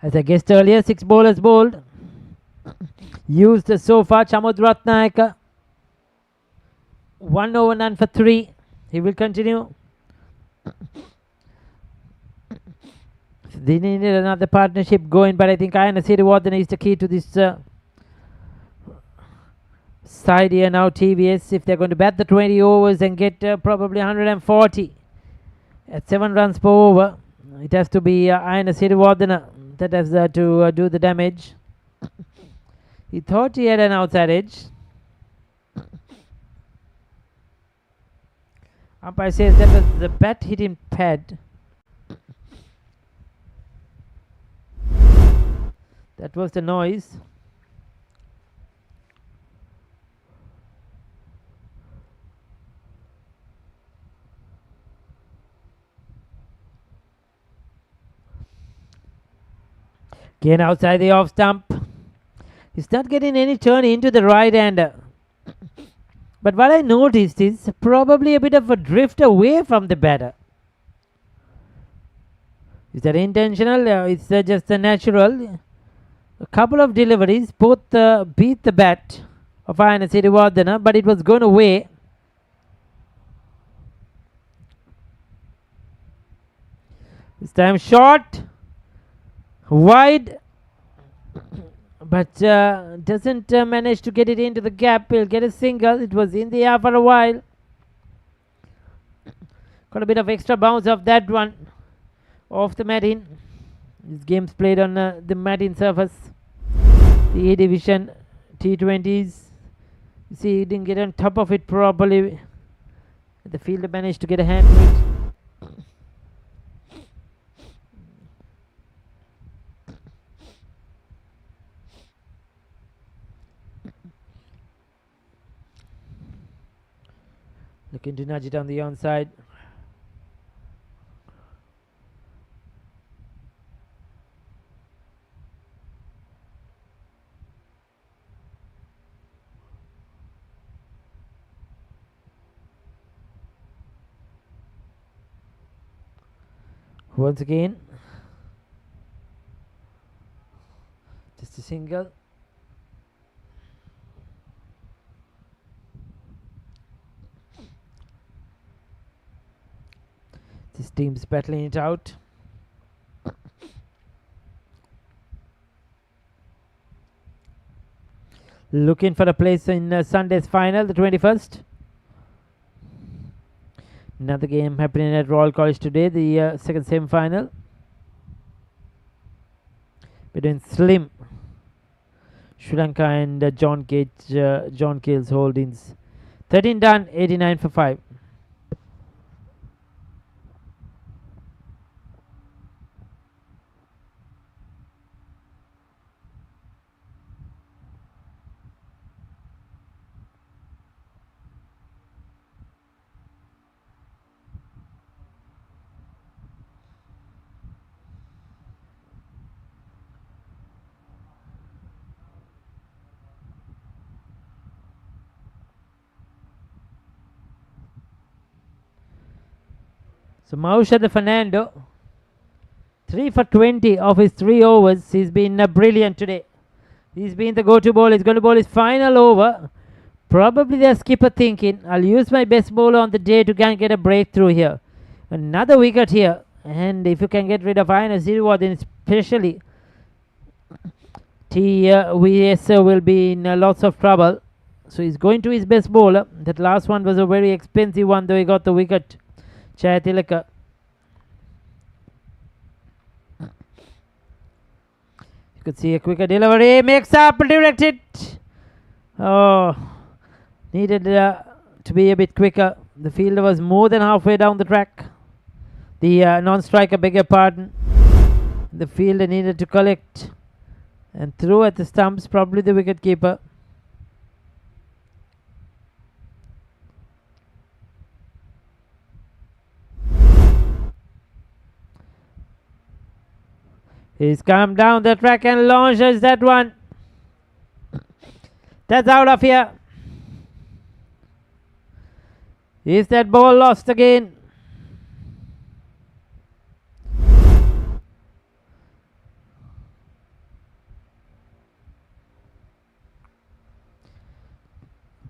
As I guessed earlier, 6 bowlers bowled. Used so far, Chamud Ratnayaka. 1 over none for 3. He will continue. They needed another partnership going, but I think Aina Sirivardhana is the key to this side here now. TVS, if they're going to bat the 20 overs and get probably 140 at 7 runs per over, it has to be Aina Sirivardhana that has to do the damage. He thought he had an outside edge. Umpire says that was the bat hit him pad. That was the noise. Again outside the off stump. He's not getting any turn into the right-hander. But what I noticed is probably a bit of a drift away from the batter. Is that intentional? It's just natural. A couple of deliveries, both beat the bat of Ayana Sirivardhana, but it was gone away. This time short, wide, but doesn't manage to get it into the gap. He'll get a single. It was in the air for a while. Got a bit of extra bounce of that one off the matting. This game's played on the matting surface. The A division T20s. You see, he didn't get on top of it properly. The fielder managed to get a hand to it. Looking to nudge it on the onside. Once again, just a single. This team's battling it out. Looking for a place in Sunday's final, the 21st. Another game happening at Royal College today, the second semi-final between Slim, Sri Lanka, and John Cale's Holdings. 13 done, 89 for 5. So Maushad Fernando, 3 for 20 of his 3 overs. He's been brilliant today. He's been the go-to bowler. He's going to bowl his final over. Probably the skipper thinking, I'll use my best bowler on the day to get a breakthrough here. Another wicket here. And if you can get rid of Ayana Sirivardhana, especially, TVS will be in lots of trouble. So he's going to his best bowler. That last one was a very expensive one, though he got the wicket. Chayatilaka. You could see a quicker delivery. Makes up, direct it. Oh, needed to be a bit quicker. The fielder was more than halfway down the track. The non-striker, beg your pardon. The fielder needed to collect and throw at the stumps, probably the wicket keeper. He's come down the track and launches that one. That's out of here. Is that ball lost again?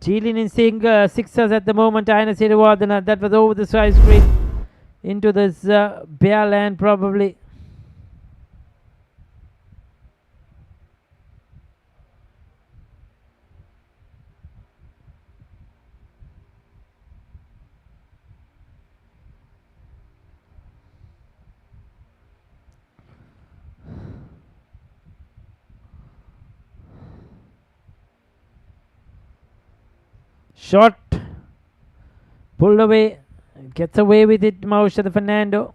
Jilin is seeing sixers at the moment. Ayana Sirivardhana, that was over the side screen into this bare land probably. Shot, pulled away, gets away with it, Maushad Fernando.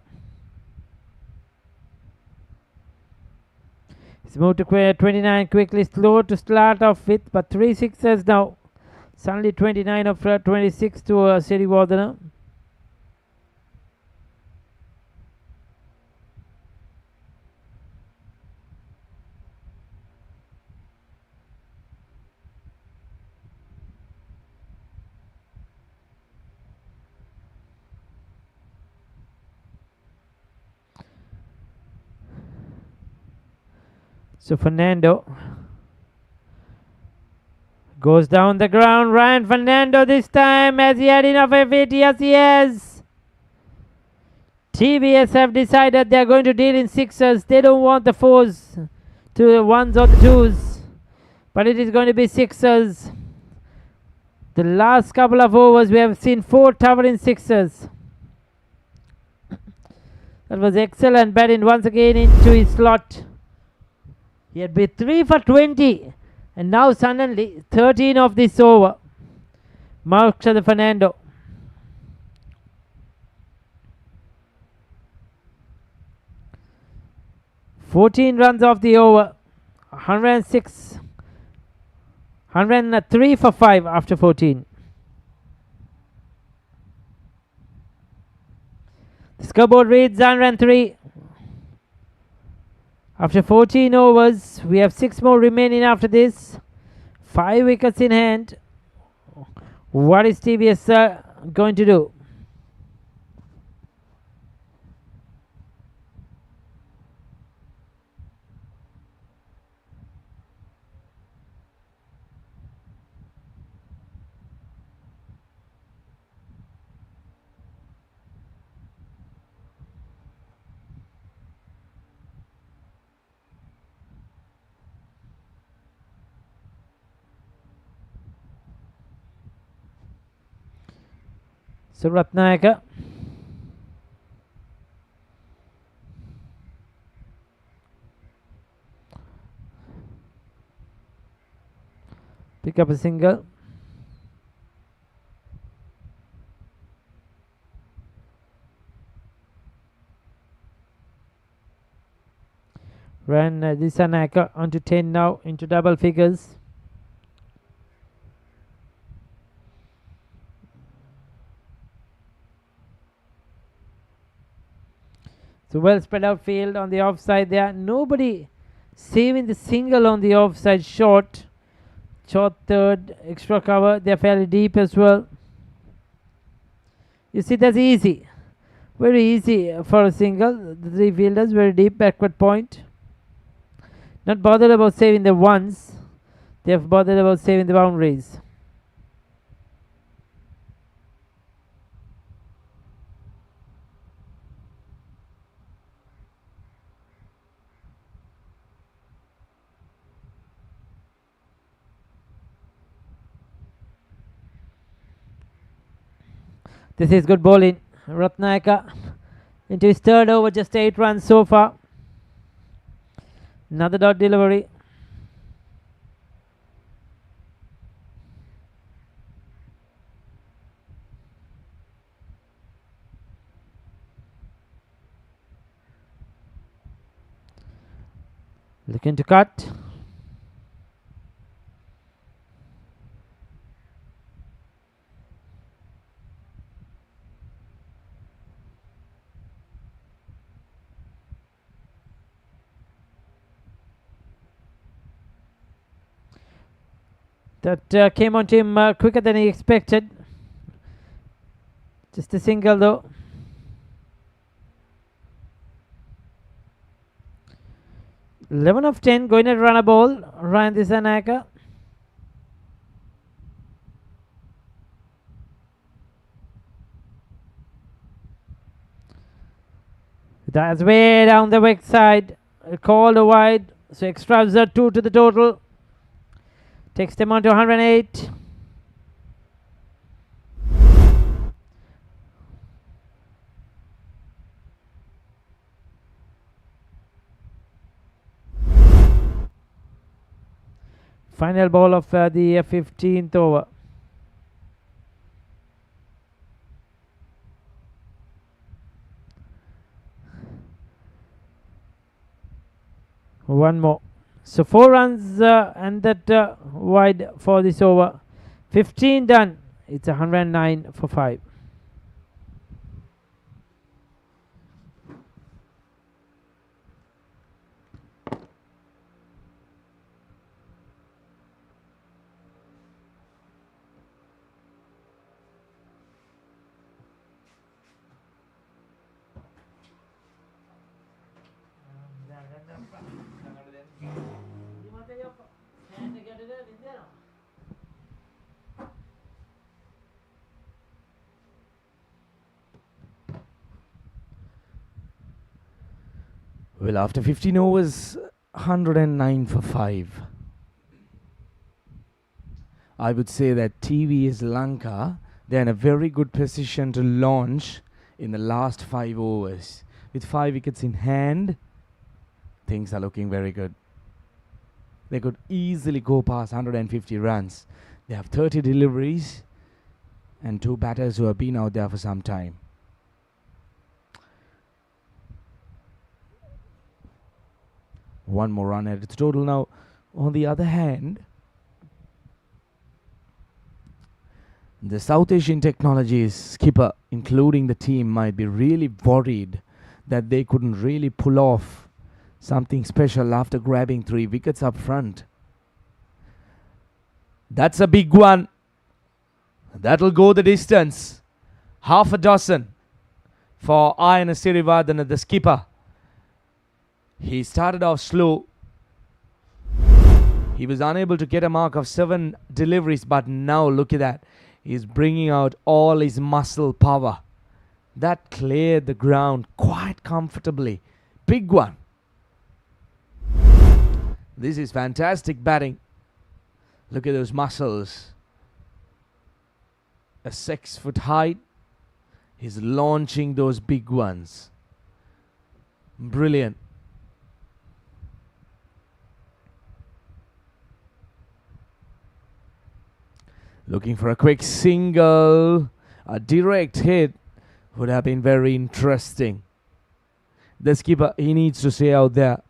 He's moved to 29 quickly, slow to start off with, but 3 sixes now. Suddenly 29 of 26 to Sirivardhana. So Fernando goes down the ground. Ryan Fernando this time. Has he had enough of it? Yes, he has. TVS have decided they are going to deal in sixes. They don't want the fours to the ones or the twos, but it is going to be sixes. The last couple of overs we have seen 4 towering sixes. That was excellent batting once again into his slot. He had been 3 for 20, and now suddenly 13 of this over. Marks to the Fernando. $14 runs off the over. 106. 103 for 5 after 14. The scoreboard reads 103. After 14 overs, we have 6 more remaining after this. 5 wickets in hand. What is TVS going to do? So Ratnayaka pick up a single. Ran Disanaka onto 10 now into double figures. So well spread out field on the offside there. Nobody saving the single on the offside short. Short third, extra cover. They're fairly deep as well. You see, that's easy. Very easy for a single. The 3 fielders, very deep backward point. Not bothered about saving the ones. They're bothered about saving the boundaries. This is good bowling. Ratnayaka into his third over, just 8 runs so far. Another dot delivery. Looking to cut. That came onto him quicker than he expected. Just a single though. Eleven of 10 going to run a ball. Ryan Disanaka. That's way down the wicket side. Called wide. So extras are 2 to the total. Takes them on to 108. Final ball of the 15th over. One more. So 4 runs and that wide for this over. 15 done. It's 109 for 5. Well, after 15 overs, 109 for 5. I would say that TVS Lanka, they're in a very good position to launch in the last 5 overs. With 5 wickets in hand, things are looking very good. They could easily go past 150 runs. They have 30 deliveries and 2 batters who have been out there for some time. One more run at its total now. On the other hand, the South Asian Technologies skipper, including the team, might be really worried that they couldn't really pull off something special after grabbing 3 wickets up front. That's a big one. That'll go the distance. Half a dozen for Ayana Sirivardhana, the skipper. He started off slow. He was unable to get a mark of 7 deliveries, but now look at that. He's bringing out all his muscle power. That cleared the ground quite comfortably. Big one. This is fantastic batting. Look at those muscles. A 6-foot height. He's launching those big ones. Brilliant. Looking for a quick single. A direct hit would have been very interesting. The skipper, he needs to stay out there.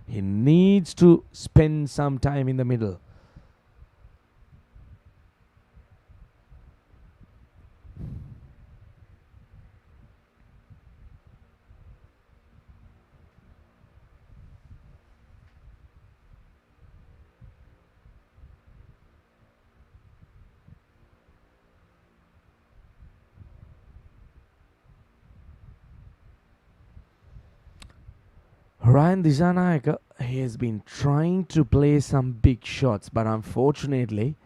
He needs to spend some time in the middle. Ryan Dissanayake, he has been trying to play some big shots, but unfortunately,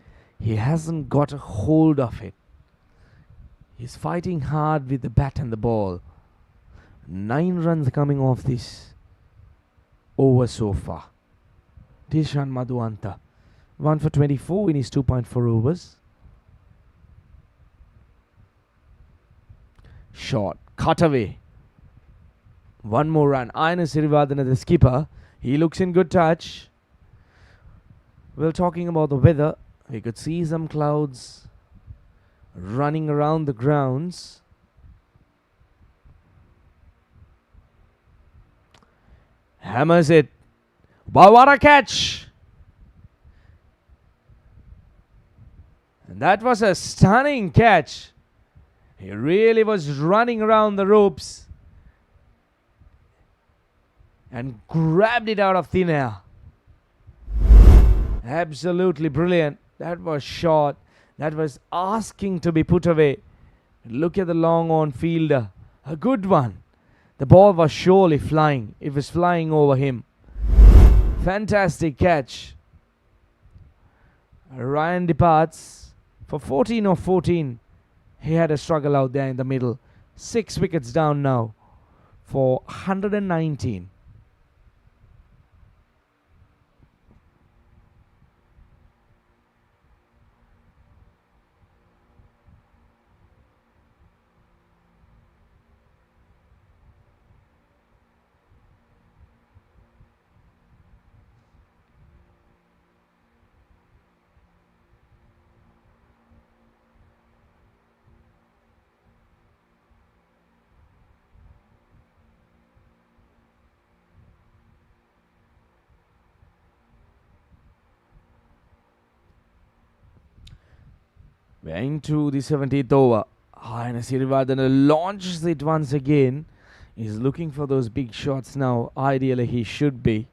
he hasn't got a hold of it. He's fighting hard with the bat and the ball. 9 runs coming off this over so far. Dishan Madhuanta, 1 for 24 in his 2.4 overs. Shot, cut away. 1 more run. Ayana Sirivardhana, the skipper, he looks in good touch. Well, talking about the weather, we could see some clouds running around the grounds. Hammers it. Wow, what a catch! And that was a stunning catch. He really was running around the ropes and grabbed it out of thin air. Absolutely brilliant. That was short. That was asking to be put away. Look at the long on fielder. A good one. The ball was surely flying. It was flying over him. Fantastic catch. Ryan departs for 14 of 14. He had a struggle out there in the middle. 6 wickets down now for 119. We're into the 17th over. And Sirivardhana launches it once again. He's looking for those big shots now. Ideally, he should be.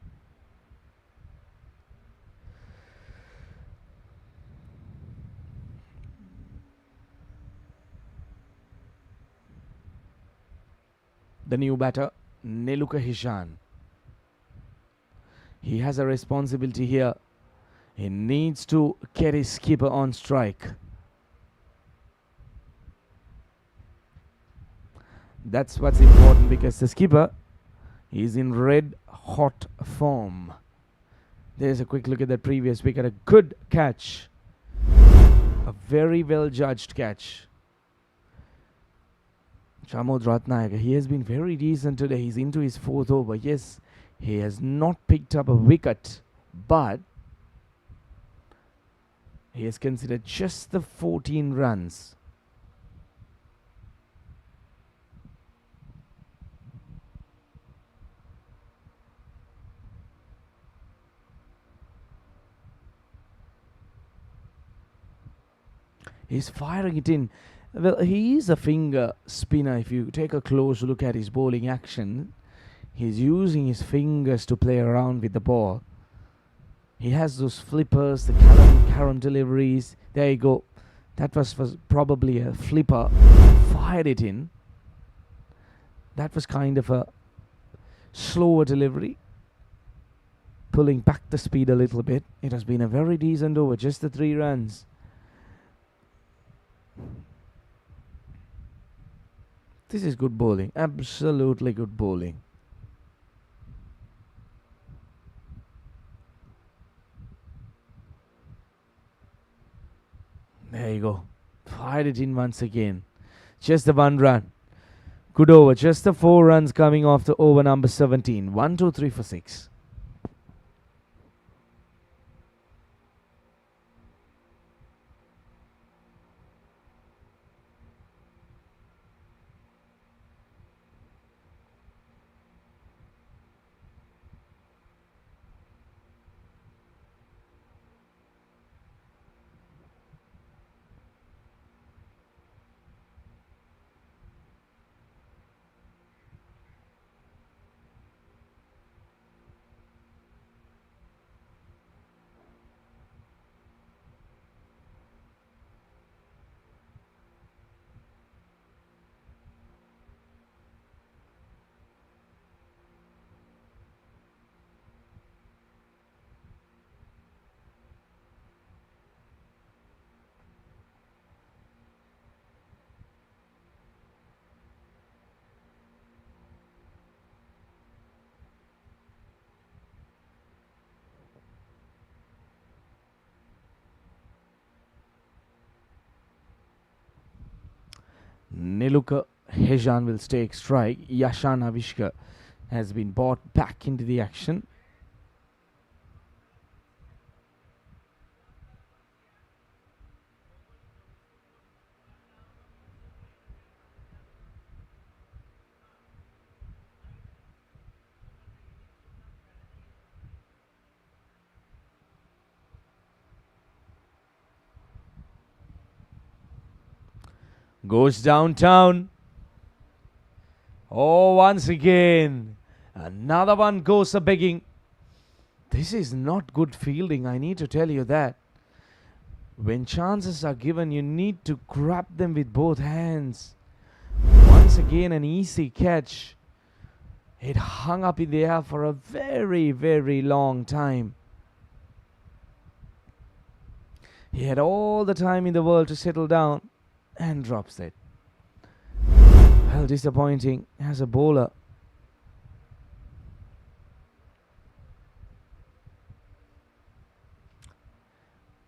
The new batter, Neluka Hishan. He has a responsibility here. He needs to get his skipper on strike. That's what's important, because the skipper is in red hot form. There's a quick look at that previous wicket. A good catch. A very well judged catch. Chamod Ratnayaka, he has been very decent today. He's into his 4th over. Yes, he has not picked up a wicket, but he has considered just the 14 runs. He's firing it in. Well, he is a finger spinner. If you take a close look at his bowling action, he's using his fingers to play around with the ball. He has those flippers, the carom deliveries. There you go. That was probably a flipper. Fired it in. That was kind of a slower delivery, pulling back the speed a little bit. It has been a very decent over, just the 3 runs. This is good bowling. Absolutely good bowling. There you go. Fired it in once again. Just the 1 run. Good over. Just the 4 runs coming off the over number 17. 1, 2, 3 for 6. Niluka Hejan will take strike. Yashan Avishka has been brought back into the action. Goes downtown. Oh, once again. Another one goes a begging. This is not good fielding, I need to tell you that. When chances are given, you need to grab them with both hands. Once again, an easy catch. It hung up in the air for a very, very long time. He had all the time in the world to settle down, and drops it. Well, disappointing as a bowler.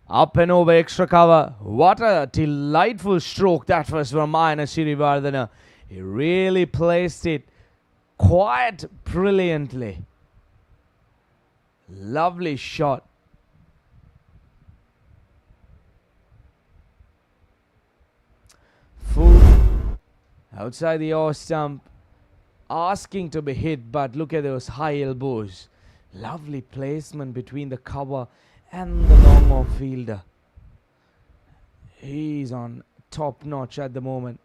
Up and over, extra cover. What a delightful stroke that was from Ayana Sirivardhana. He really placed it quite brilliantly. Lovely shot. Full outside the off stump, asking to be hit, but look at those high elbows. Lovely placement between the cover and the long off fielder. He's on top notch at the moment.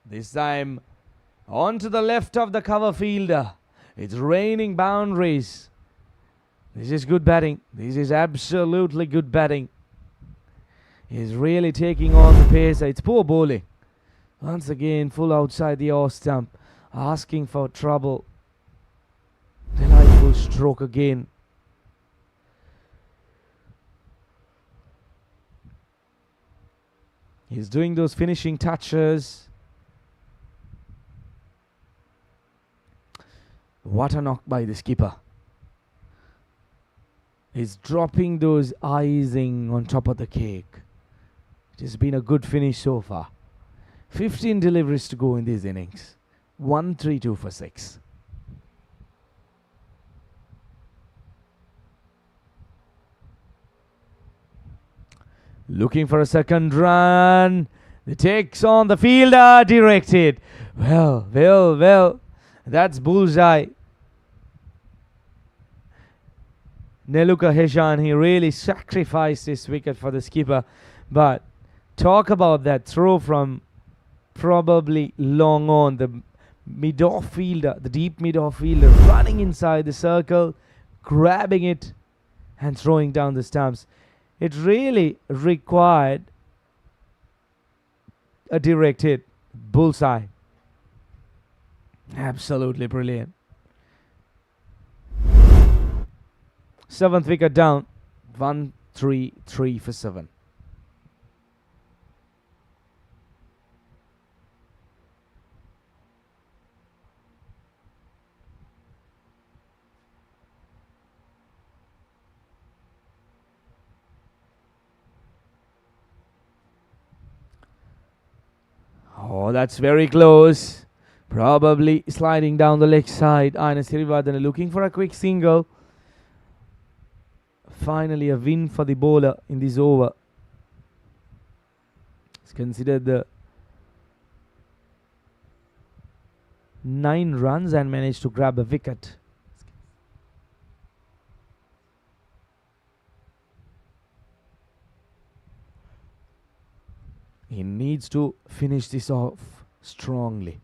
This time on to the left of the cover fielder. It's raining boundaries. This is good batting. This is absolutely good batting. He's really taking on the pace. It's poor bowling. Once again, full outside the off stump, asking for trouble. Delightful stroke again. He's doing those finishing touches. What a knock by the skipper. He's dropping those icing on top of the cake. It has been a good finish so far. 15 deliveries to go in these innings. 1-3-2 for 6. Looking for a second run. The takes on the fielder, directed. Well. That's bullseye. Neluka Heshan, he really sacrificed his wicket for the skipper. But talk about that throw from probably long on. The mid-off fielder, the deep mid-off fielder, running inside the circle, grabbing it and throwing down the stumps. It really required a direct hit. Bullseye. Absolutely brilliant. 7th wicket down. 1-3-3 for 7. Oh, that's very close. Probably sliding down the leg side. Aina Sirivardhana looking for a quick single. Finally a win for the bowler in this over. It's considered the 9 runs and managed to grab a wicket. He needs to finish this off strongly.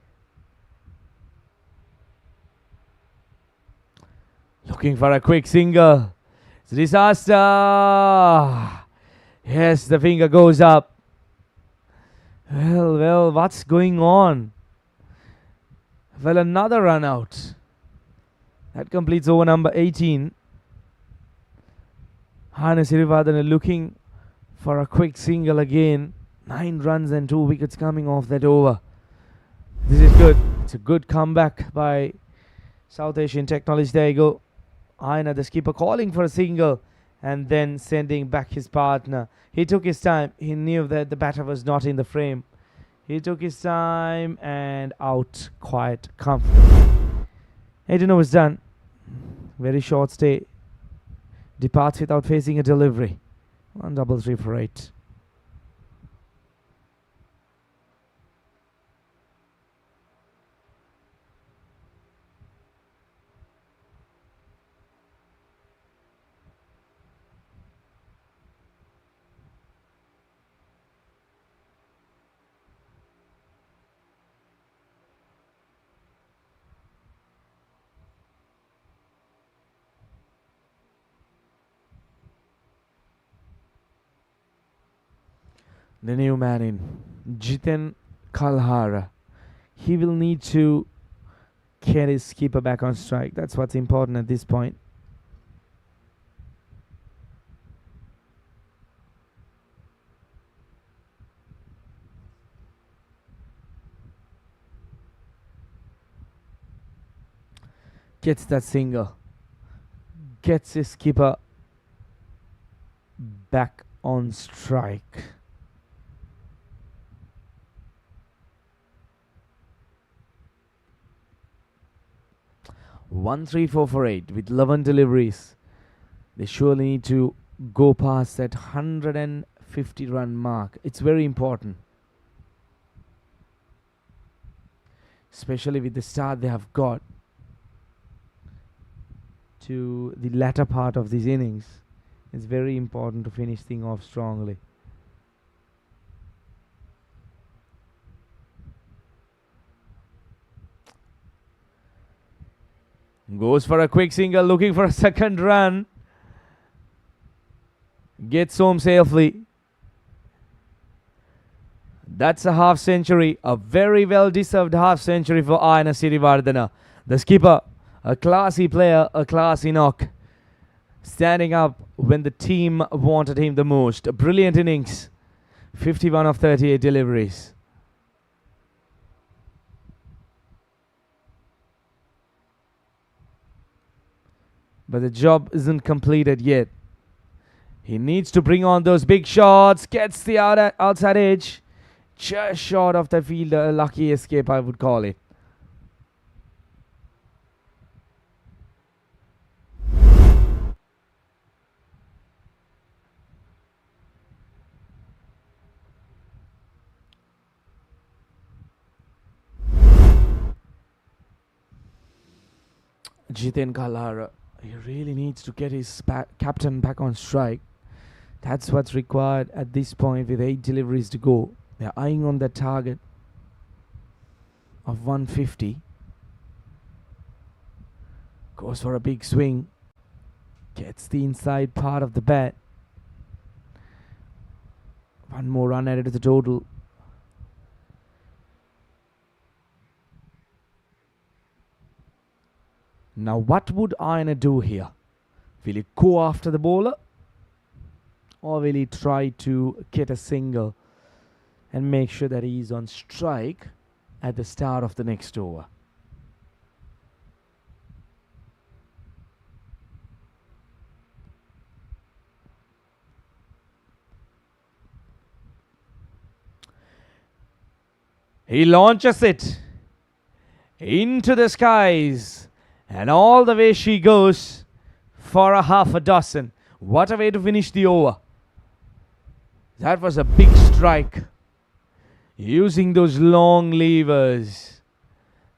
Looking for a quick single. It's a disaster. Yes, the finger goes up. Well, what's going on? Well, another run out. That completes over number 18. Hana Sirivardhana looking for a quick single again. 9 runs and 2 wickets coming off that over. This is good. It's a good comeback by South Asian Technology. There you go. Aina, the skipper, calling for a single and then sending back his partner. He took his time. He knew that the batter was not in the frame. He took his time and out quite comfortably. 18 overs done. Very short stay. Departs without facing a delivery. 1-3-3 for 8. The new man in, Jiten Kalhara. He will need to get his skipper back on strike. That's what's important at this point. Gets that single. Gets his skipper back on strike. One, 3, 4 for 8 with 11 deliveries. They surely need to go past that 150 run mark. It's very important, especially with the start they have got to the latter part of these innings. It's very important to finish things off strongly. Goes for a quick single, looking for a second run. Gets home safely. That's a half century. A very well deserved half century for Aina Sirivardhana. The skipper, a classy player, a classy knock. Standing up when the team wanted him the most. A brilliant innings 51 of 38 deliveries. But the job isn't completed yet. He needs to bring on those big shots. Gets the outside edge. Just short of the fielder. A lucky escape, I would call it. Jiten Kalara, he really needs to get his captain back on strike. That's what's required at this point with 8 deliveries to go. They're eyeing on the target of 150. Goes for a big swing. Gets the inside part of the bat. One more run added to the total. Now what would Aina do here? Will he go after the bowler? Or will he try to get a single and make sure that he is on strike at the start of the next over? He launches it into the skies. And all the way she goes for a half a dozen. What a way to finish the over. That was a big strike. Using those long levers.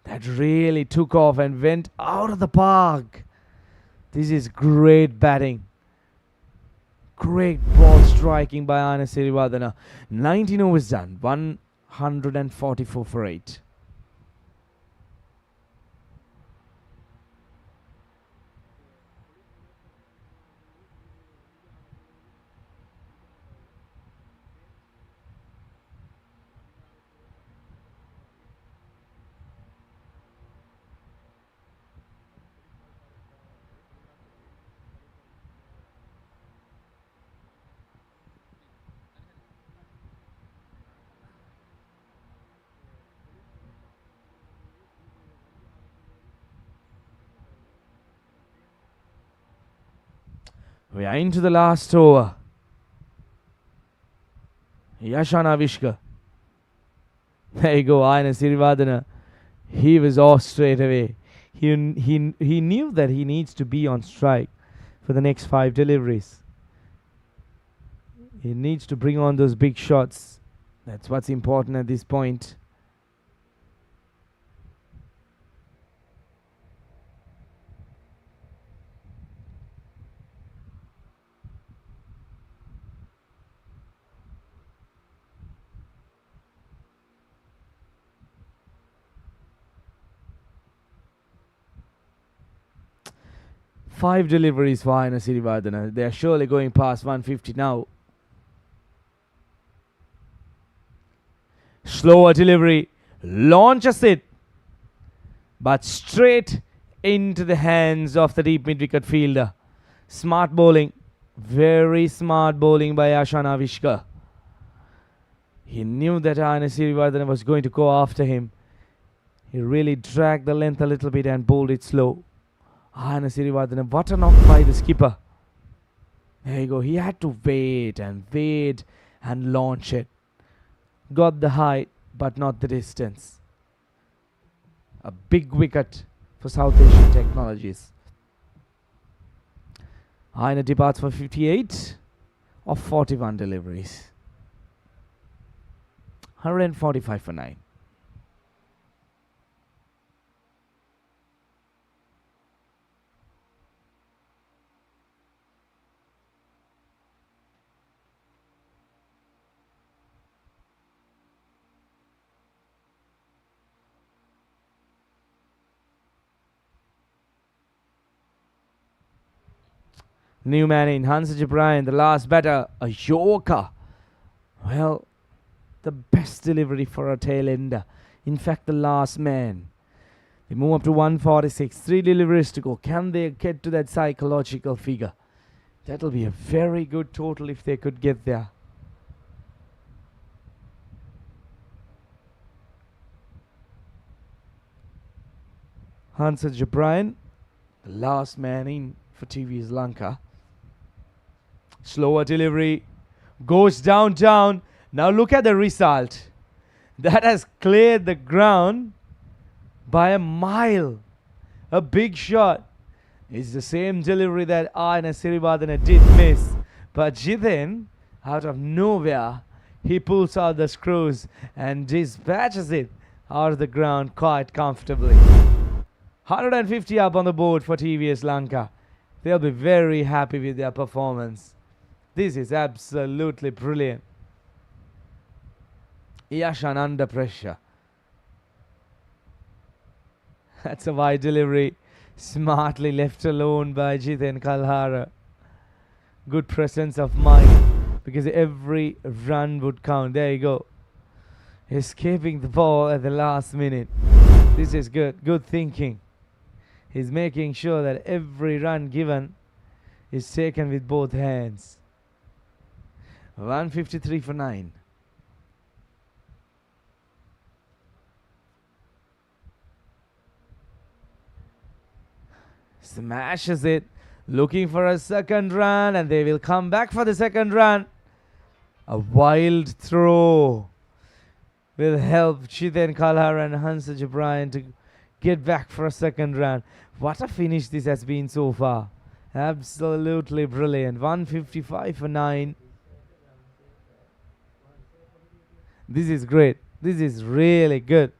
That really took off and went out of the park. This is great batting. Great ball striking by Aina Sirivadana. 19 overs done. 144 for 8. We are into the last over. Yashana Vishka. There you go, Aina Sirivadana. He was off straight away. He knew that he needs to be on strike for the next 5 deliveries. He needs to bring on those big shots. That's what's important at this point. Five deliveries for Aina Sirivadana. They are surely going past 150 now. Slower delivery. Launches it. But straight into the hands of the deep mid-wicket fielder. Smart bowling. Very smart bowling by Ashana Vishka. He knew that Aina Sirivadana was going to go after him. He really dragged the length a little bit and bowled it slow. Aina Sirivadana, what a knock by the skipper. There you go. He had to wait and launch it. Got the height, but not the distance. A big wicket for South Asian Technologies. Aina departs for 58 of 41 deliveries. 145 for 9. New man in, Hansa Jibryan, the last batter, a Yorker. Well, the best delivery for a tail ender. In fact, the last man. They move up to 146, 3 deliveries to go. Can they get to that psychological figure? That'll be a very good total if they could get there. Hansa Jabryan, the last man in for TVS Lanka. Slower delivery, goes down. Now look at the result. That has cleared the ground by a mile. A big shot. It's the same delivery that Aina Sirivardhana did miss. But Jiten, out of nowhere, he pulls out the screws and dispatches it out of the ground quite comfortably. 150 up on the board for TVS Lanka. They'll be very happy with their performance. This is absolutely brilliant. Yashan under pressure. That's a wide delivery. Smartly left alone by Jiten Kalhara. Good presence of mind, because every run would count. There you go. Escaping the ball at the last minute. This is good. Good thinking. He's making sure that every run given is taken with both hands. 153 for 9. Smashes it, looking for a second run, and they will come back for the second run. A wild throw will help Jiten Kalhara and Hansa Jabryan to get back for a second run. What a finish this has been so far. Absolutely brilliant. 155 for 9. This is great. This is really good.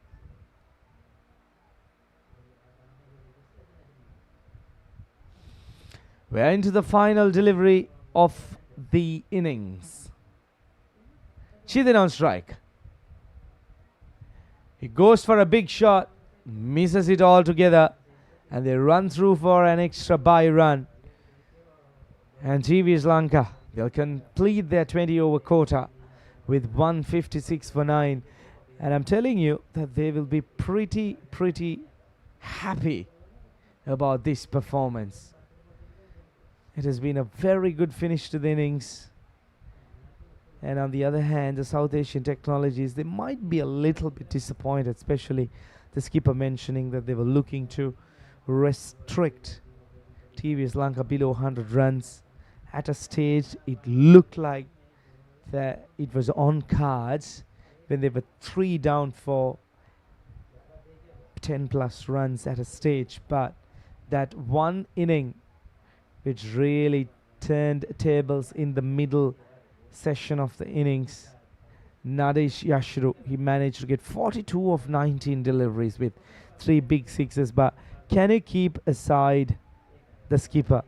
We are into the final delivery of the innings. Jiten on strike. He goes for a big shot, misses it altogether, and they run through for an extra bye run. And TVS Lanka, they'll complete their 20 over quota with 156 for 9. And I'm telling you that they will be pretty happy about this performance. It has been a very good finish to the innings. And on the other hand, the South Asian Technologies, they might be a little bit disappointed, especially the skipper mentioning that they were looking to restrict TVS Lanka below 100 runs. At a stage, it looked like that it was on cards when they were 3 down for 10 plus runs at a stage. But that one inning which really turned tables in the middle session of the innings. Nadesh Yashru, he managed to get 42 of 19 deliveries with 3 big sixes. But can you keep aside the skipper?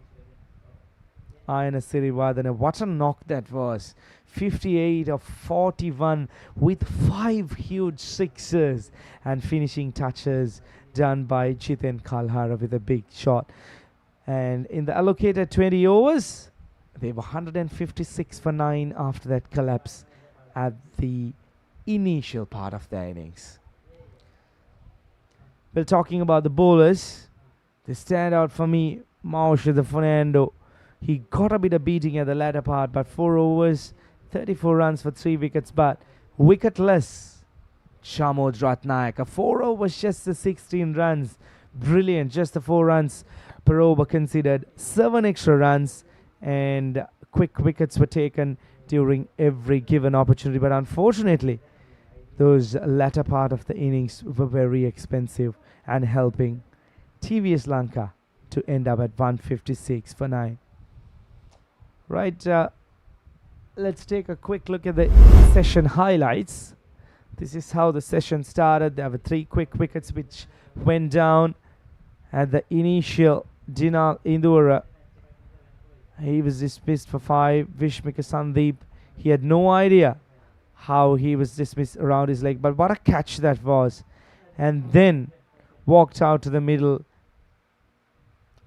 Aina Sirivardhana, what a knock that was. 58 of 41 with 5 huge sixes and finishing touches done by Jiten Kalhara with a big shot. And in the allocated 20 overs, they were 156 for 9 after that collapse at the initial part of the innings. Well, talking about the bowlers, they stand out for me. Mausha Fernando, he got a bit of beating at the latter part, but 4 overs, 34 runs for 3 wickets, but wicketless. Shamod Ratnayaka, 4 overs, just the 16 runs. Brilliant, just the 4 runs per over considered, 7 extra runs, and quick wickets were taken during every given opportunity. But unfortunately, those latter part of the innings were very expensive and helping TVS Lanka to end up at 156 for 9. Right, let's take a quick look at the session highlights. This is how the session started. There were 3 quick wickets which went down at the initial. Dinal Indura, he was dismissed for 5. Vishmika Sandeep, he had no idea how he was dismissed around his leg, but what a catch that was. And then walked out to the middle.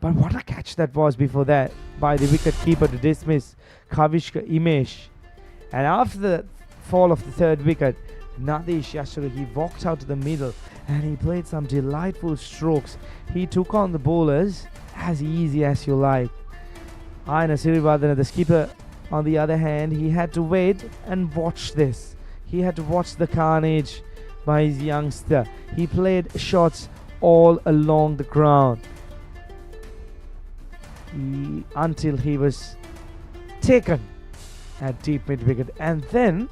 But what a catch that was before that by the wicket keeper to dismiss Kavishka Imesh. And after the fall of the 3rd wicket, Nadesh Yashara, he walked out to the middle and he played some delightful strokes. He took on the bowlers as easy as you like. Aina Sirivardhana, the skipper, on the other hand, he had to wait and watch this. He had to watch the carnage by his youngster. He played shots all along the ground until he was taken at deep mid wicket. And then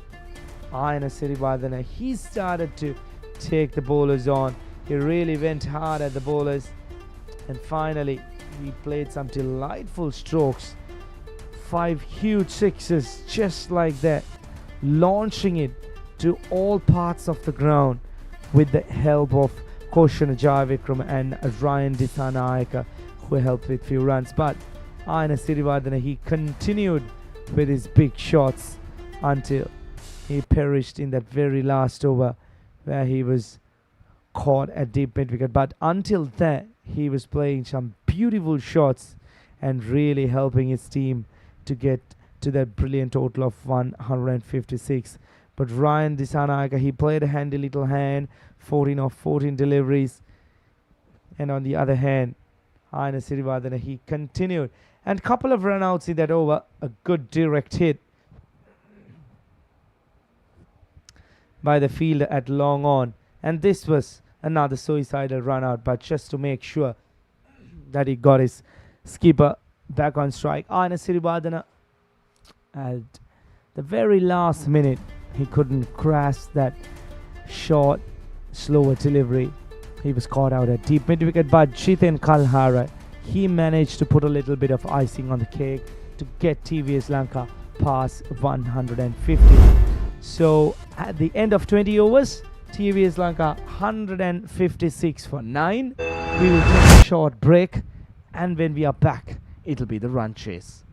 Ayana Sirivardhana, he started to take the bowlers on. He really went hard at the bowlers, and finally he played some delightful strokes. 5 huge sixes just like that, launching it to all parts of the ground with the help of Koshan Jaivikram and Ryan Disanayaka, who helped with few runs. But Ayana Sirivardhana, he continued with his big shots until he perished in that very last over where he was caught at deep mid wicket. But until then, he was playing some beautiful shots and really helping his team to get to that brilliant total of 156. But Ryan Disanayaka, he played a handy little hand, 14 of 14 deliveries. And on the other hand, Ayana Sirivardhana, he continued. And couple of run-outs in that over, a good direct hit by the fielder at long on. And this was another suicidal run-out, but just to make sure that he got his skipper back on strike. Ayana Sirivardhana, at the very last minute, he couldn't crash that short, slower delivery. He was caught out at deep mid wicket, but Jiten Kalhara, he managed to put a little bit of icing on the cake to get TVS Lanka past 150. So at the end of 20 overs, TVS Lanka 156 for 9. We will take a short break, and when we are back, it'll be the run chase.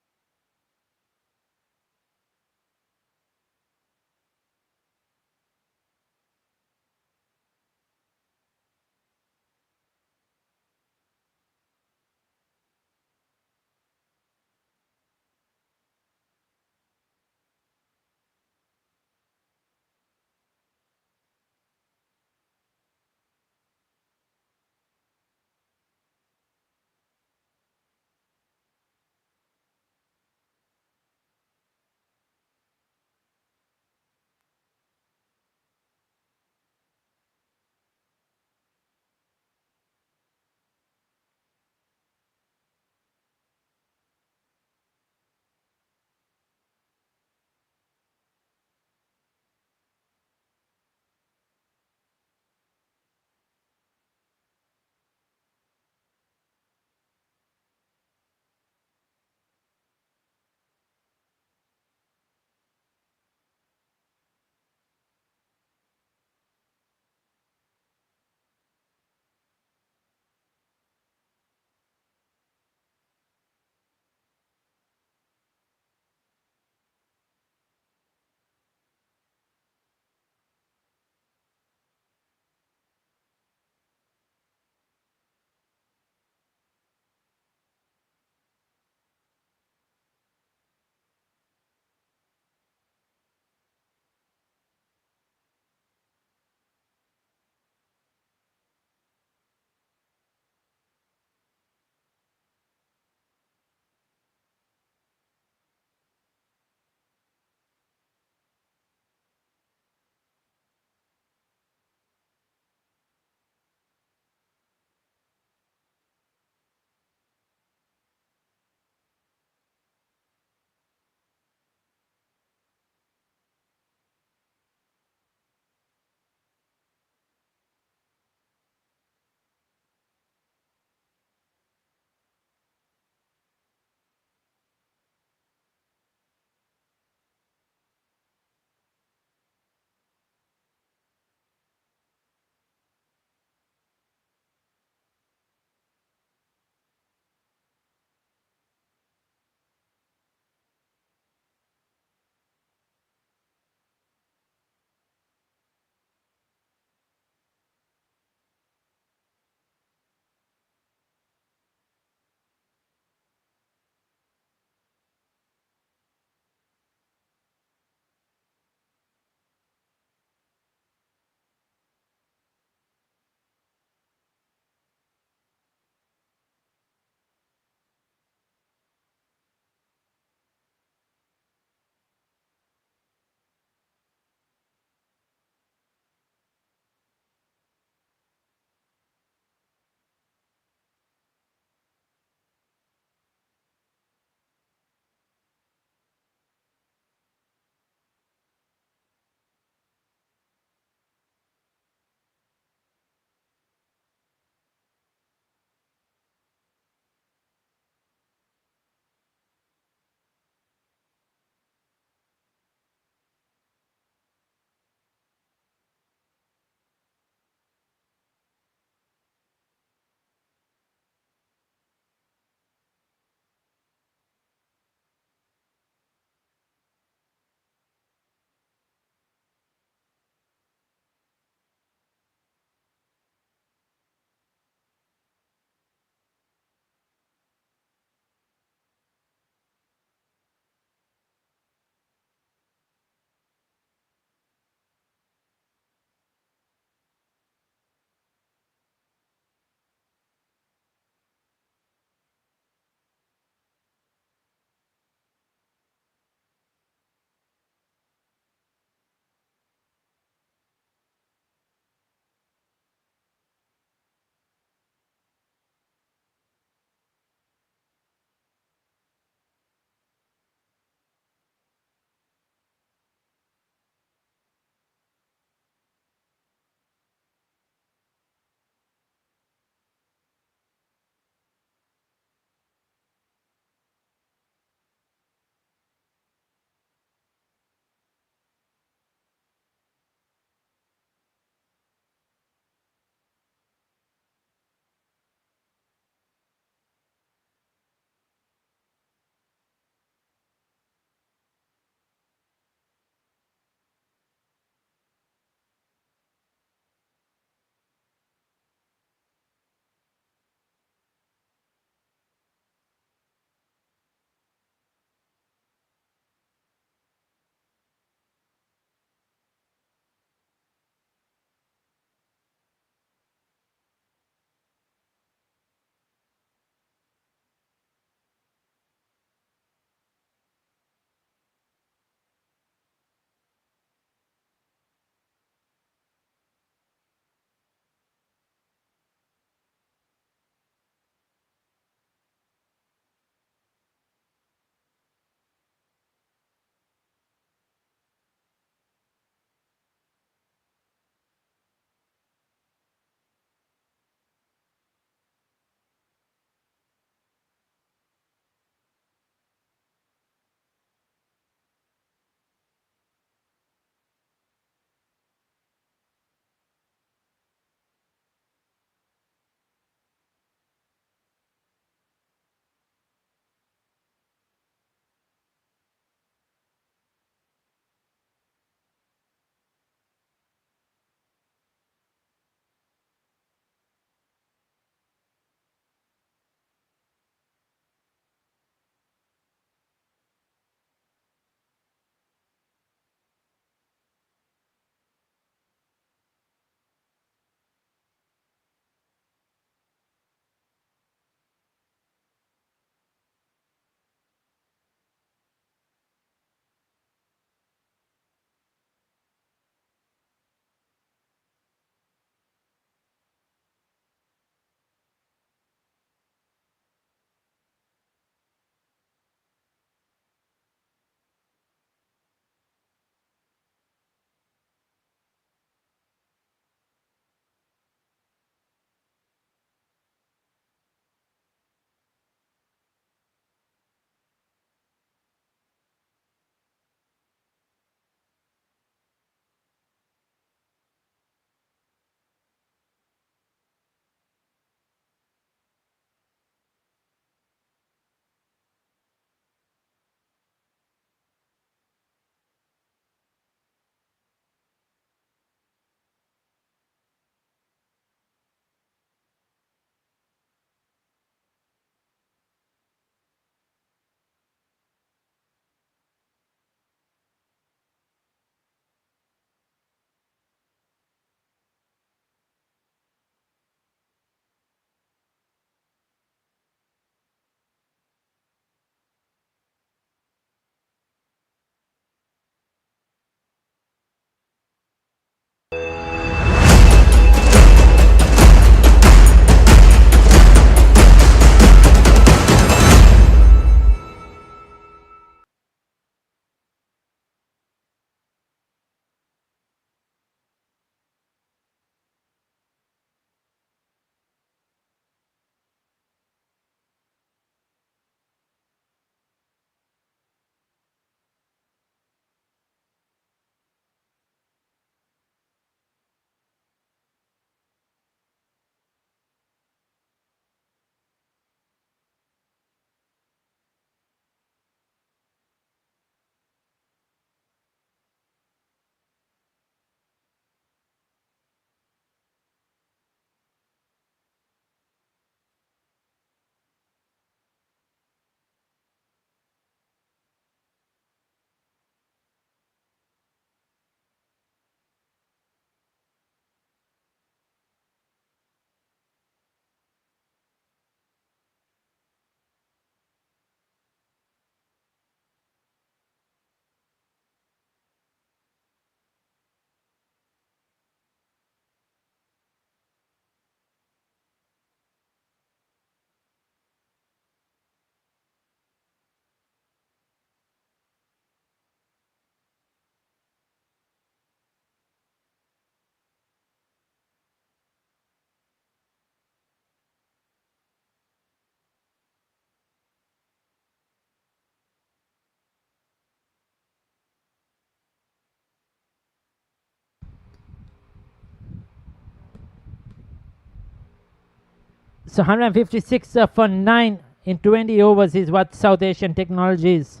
So 156 for 9 in 20 overs is what South Asian Technologies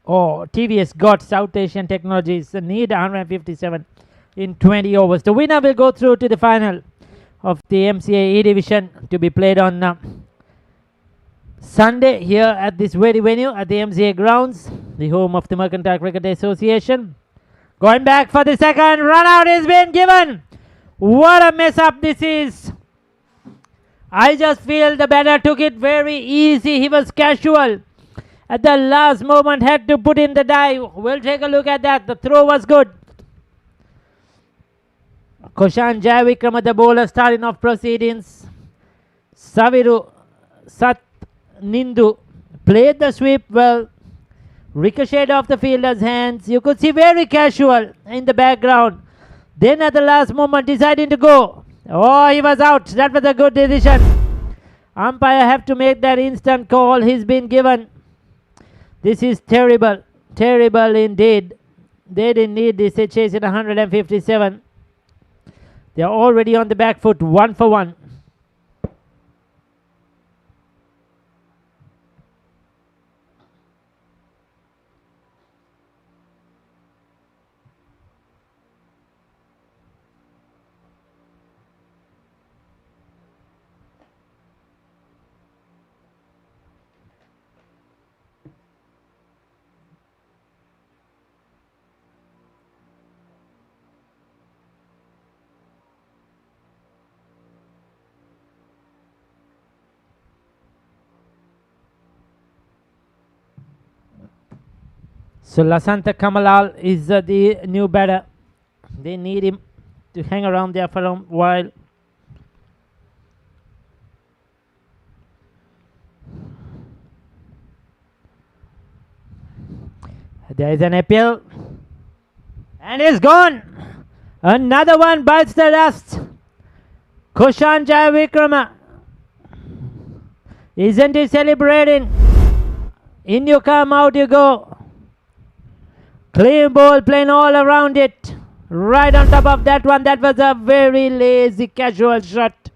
or TVS got. South Asian Technologies need 157 in 20 overs. The winner will go through to the final of the MCA E Division to be played on Sunday here at this very venue at the MCA grounds, the home of the Mercantile Cricket Association. Going back for the second, run out is being given. What a mess up this is. I just feel the batter took it very easy. He was casual. At the last moment had to put in the dive. We'll take a look at that. The throw was good. Koshan Jayavikrama, the bowler, starting off proceedings. Saviru Sat Nindu played the sweep well. Ricocheted off the fielder's hands. You could see very casual in the background. Then at the last moment deciding to go. Oh, he was out. That was a good decision. Umpire have to make that instant call. He's been given. This is terrible. Terrible indeed. They didn't need this. They chased it 157. They're already on the back foot, 1 for 1. So Lasantha Kamalal is the new batter. They need him to hang around there for a while. There is an appeal. And it's gone. Another one bites the dust. Koshan Jayavikrama. Isn't he celebrating? In you come, out you go. Clean ball, playing all around it. Right on top of that one. That was a very lazy, casual shot.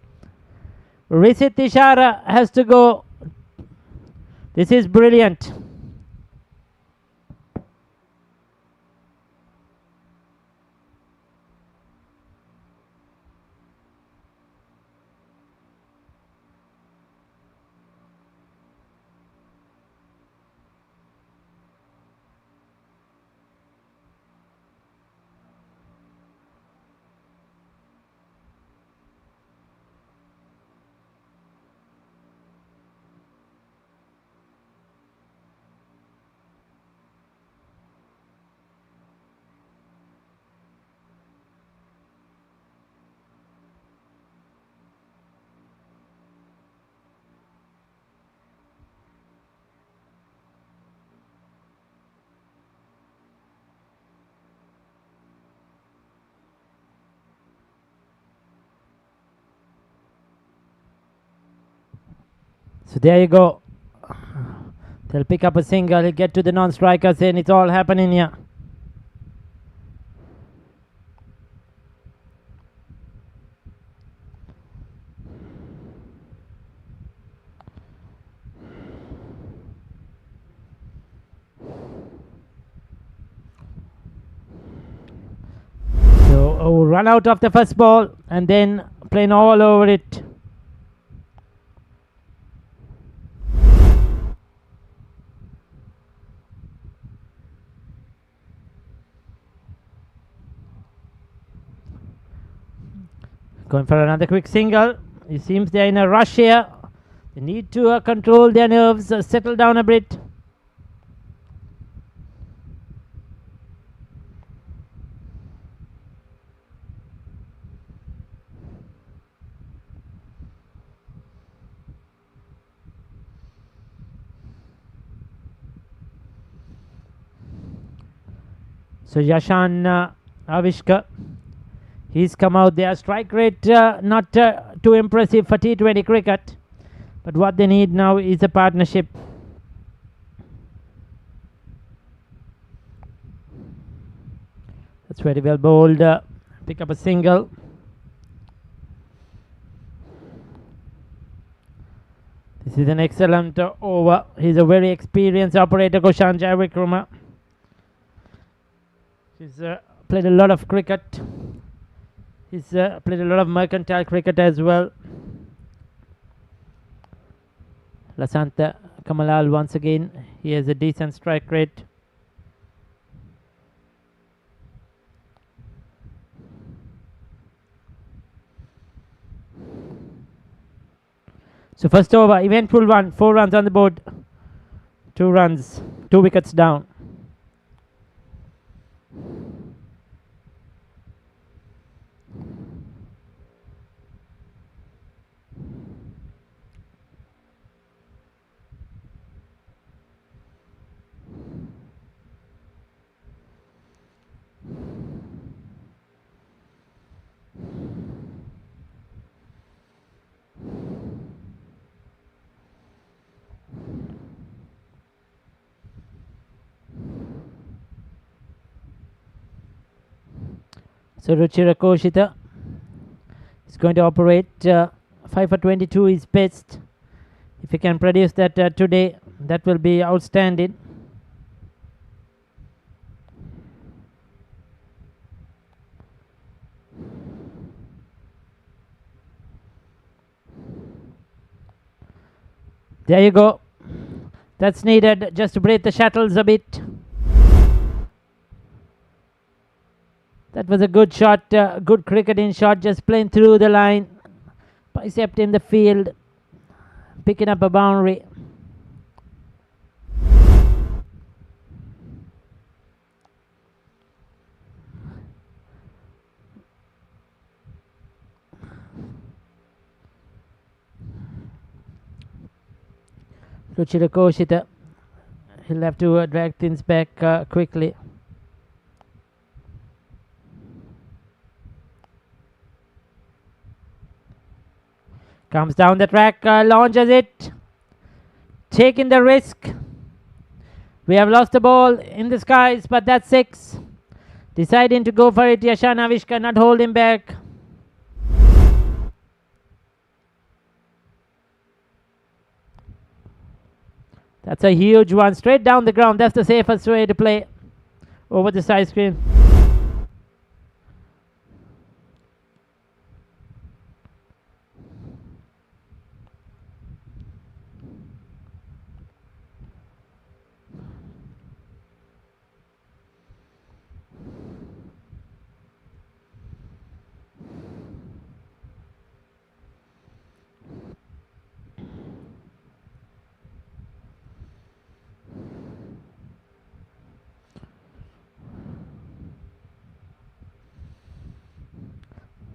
Risit Tishara has to go. This is brilliant. So there you go. They'll pick up a single. He'll get to the non-strikers and it's all happening here. So run out of the first ball and then playing all over it. Going for another quick single. It seems they're in a rush here. They need to control their nerves, settle down a bit. So Yashan Avishka, he's come out there. Strike rate not too impressive for T20 cricket. But what they need now is a partnership. That's very well bowled. Pick up a single. This is an excellent over. He's a very experienced operator, Kushan Jayavikrama. He's played a lot of cricket. He's played a lot of mercantile cricket as well. Lasanta Kamalal once again. He has a decent strike rate. So first over, eventful one. 4 runs on the board. 2 runs. 2 wickets down. So Ruchira Koshita is going to operate 5 for 22 is best. If he can produce that today, that will be outstanding. There you go. That's needed just to break the shuttles a bit. That was a good shot, good cricketing shot, just playing through the line, bicep in the field, picking up a boundary. Ruchira Koshita, he'll have to drag things back quickly. Comes down the track, launches it, taking the risk. We have lost the ball in the skies, but that's 6. Deciding to go for it, Yashan Avishka not holding back. That's a huge one, straight down the ground. That's the safest way to play over the side screen.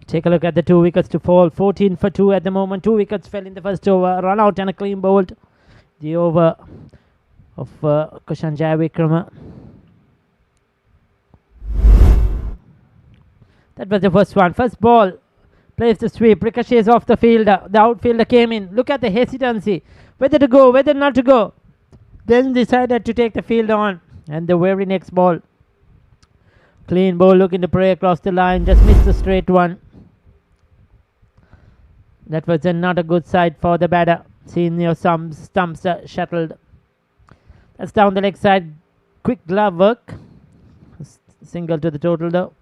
Take a look at the 2 wickets to fall. 14 for 2 at the moment. 2 wickets fell in the first over. Run out and a clean bowled. The over of Kushan Jayavikrama. That was the first one. First ball. Plays the sweep. Ricochets off the fielder. The outfielder came in. Look at the hesitancy. Whether to go, whether not to go. Then decided to take the field on. And the very next ball. Clean ball looking to play across the line. Just missed the straight one. That was not a good side for the batter. Seeing your stumps shuttled. That's down the leg side. Quick glove work. Single to the total though.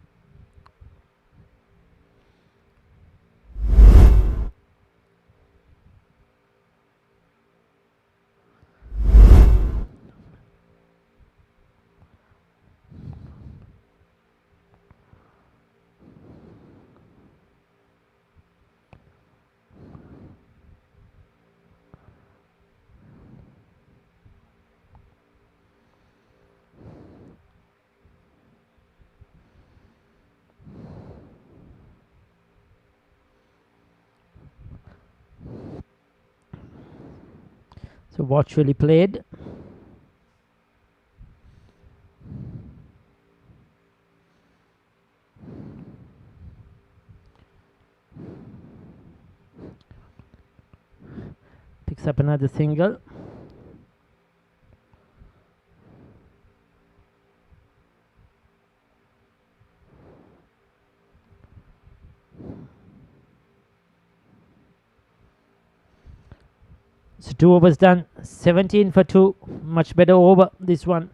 So watchfully played. Picks up another single. So 2 overs done. 17 for 2. Much better over this one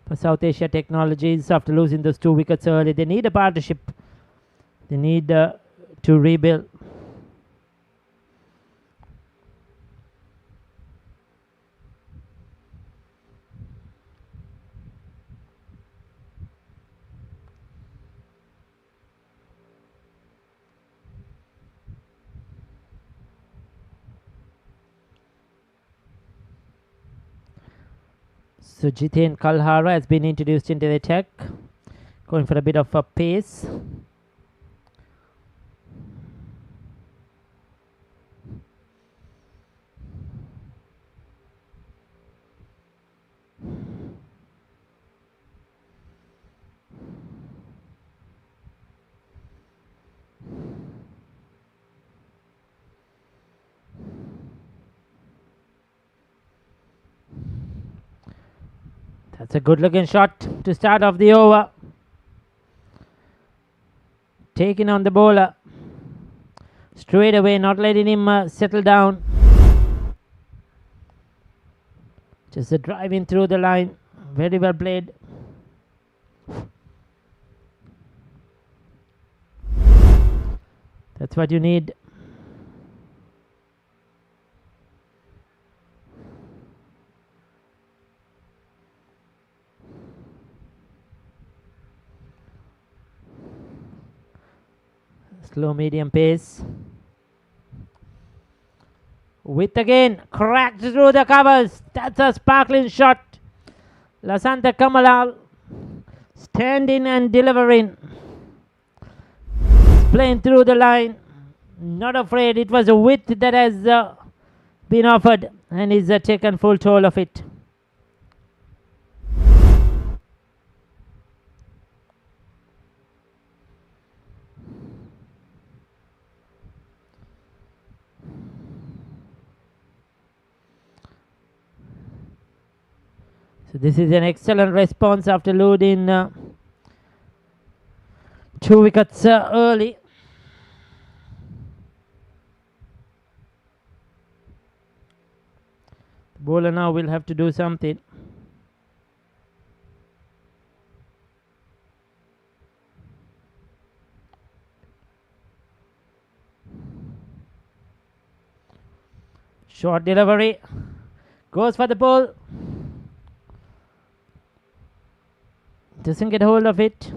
for South Asia Technologies after losing those 2 wickets early. They need a partnership. They need to rebuild. So Jiten Kalhara has been introduced into the attack, going for a bit of a pace. That's a good looking shot to start off the over. Taking on the bowler straight away, not letting him settle down. Just a driving through the line. Very well played. That's what you need. Slow medium pace. With again, cracked through the covers. That's a sparkling shot. Lasantha Kamalal standing and delivering. Playing through the line. Not afraid. It was a width that has been offered, and he's taken full toll of it. So this is an excellent response after loading 2 wickets early. The bowler now will have to do something. Short delivery. Goes for the ball. Doesn't get hold of it.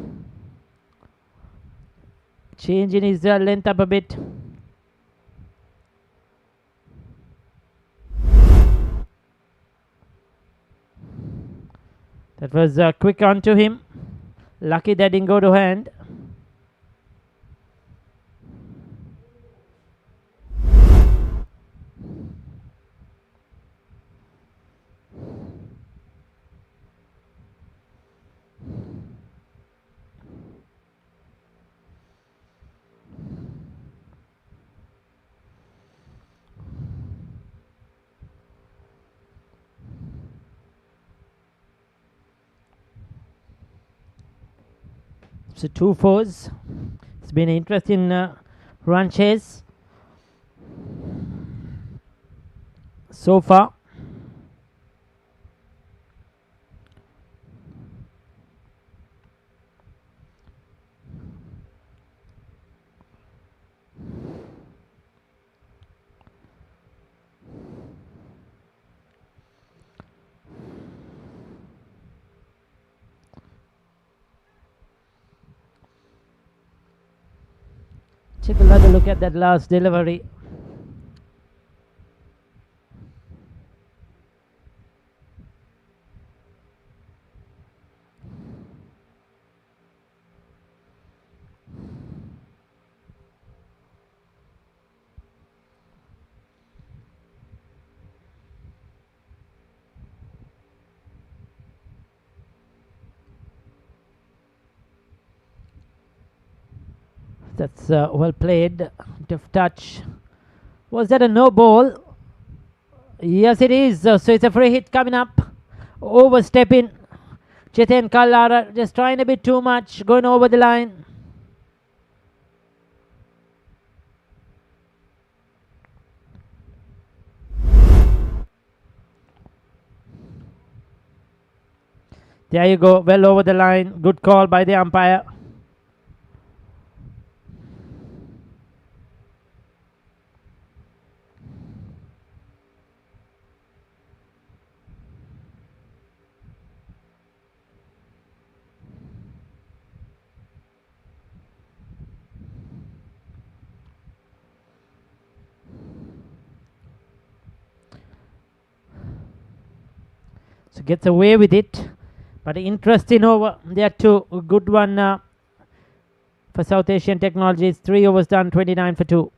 Changing his length up a bit. That was quick onto him. Lucky that didn't go to hand. So 2 fours. It's been an interesting run chase so far. Take another look at that last delivery. That's well played. Deft touch. Was that a no ball? Yes, it is. So it's a free hit coming up. Overstepping. Jiten Kallara just trying a bit too much. Going over the line. There you go. Well over the line. Good call by the umpire. So gets away with it. But interesting over there too. A good one for South Asian Technologies. 3 overs done, 29 for 2.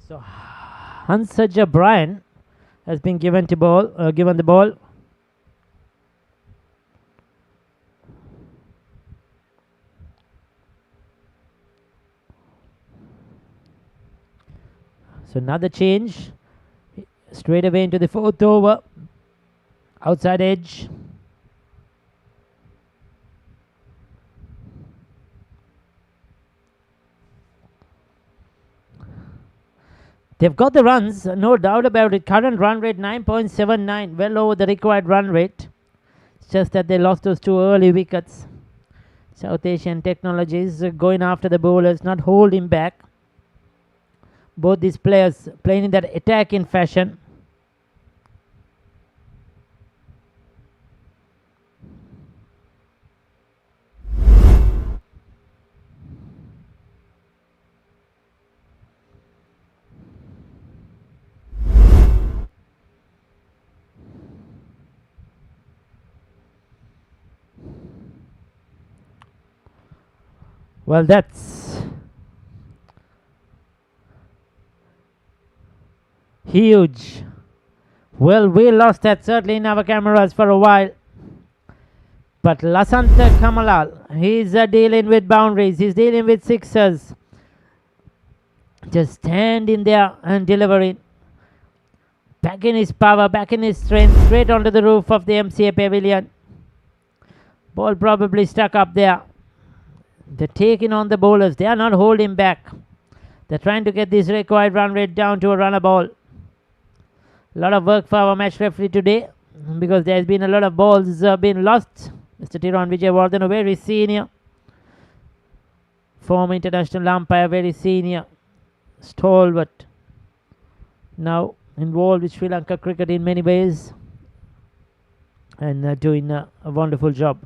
So Hansaja Brian has been given the ball. So another change. Straight away into the 4th over. Outside edge. They've got the runs, no doubt about it. Current run rate 9.79, well over the required run rate. It's just that they lost those 2 early wickets. South Asian Technologies going after the bowlers, not holding back. Both these players playing in that attacking fashion. Well, that's huge. Well, we lost that certainly in our cameras for a while. But Lasanta Kamalal, he's dealing with boundaries. He's dealing with sixers. Just standing there and delivering. Back in his power, back in his strength, straight onto the roof of the MCA pavilion. Ball probably stuck up there. They're taking on the bowlers. They are not holding back. They're trying to get this required run rate down to a runner ball. A lot of work for our match referee today because there's been a lot of balls being lost. Mr. Tiron Vijayawardhan, a very senior former international umpire, very senior, stalwart, now involved with Sri Lanka cricket in many ways and doing a wonderful job.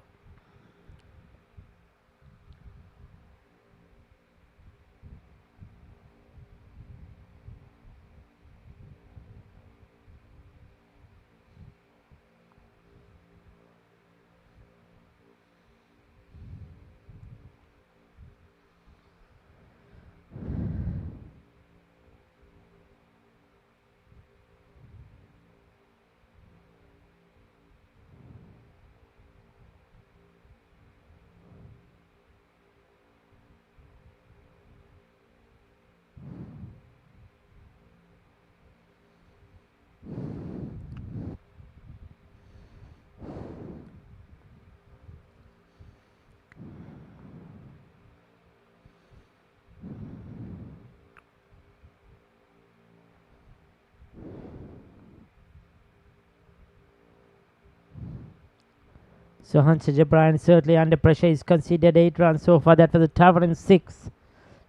So Hansaja Brian certainly under pressure. He's conceded 8 runs so far. That was a towering 6.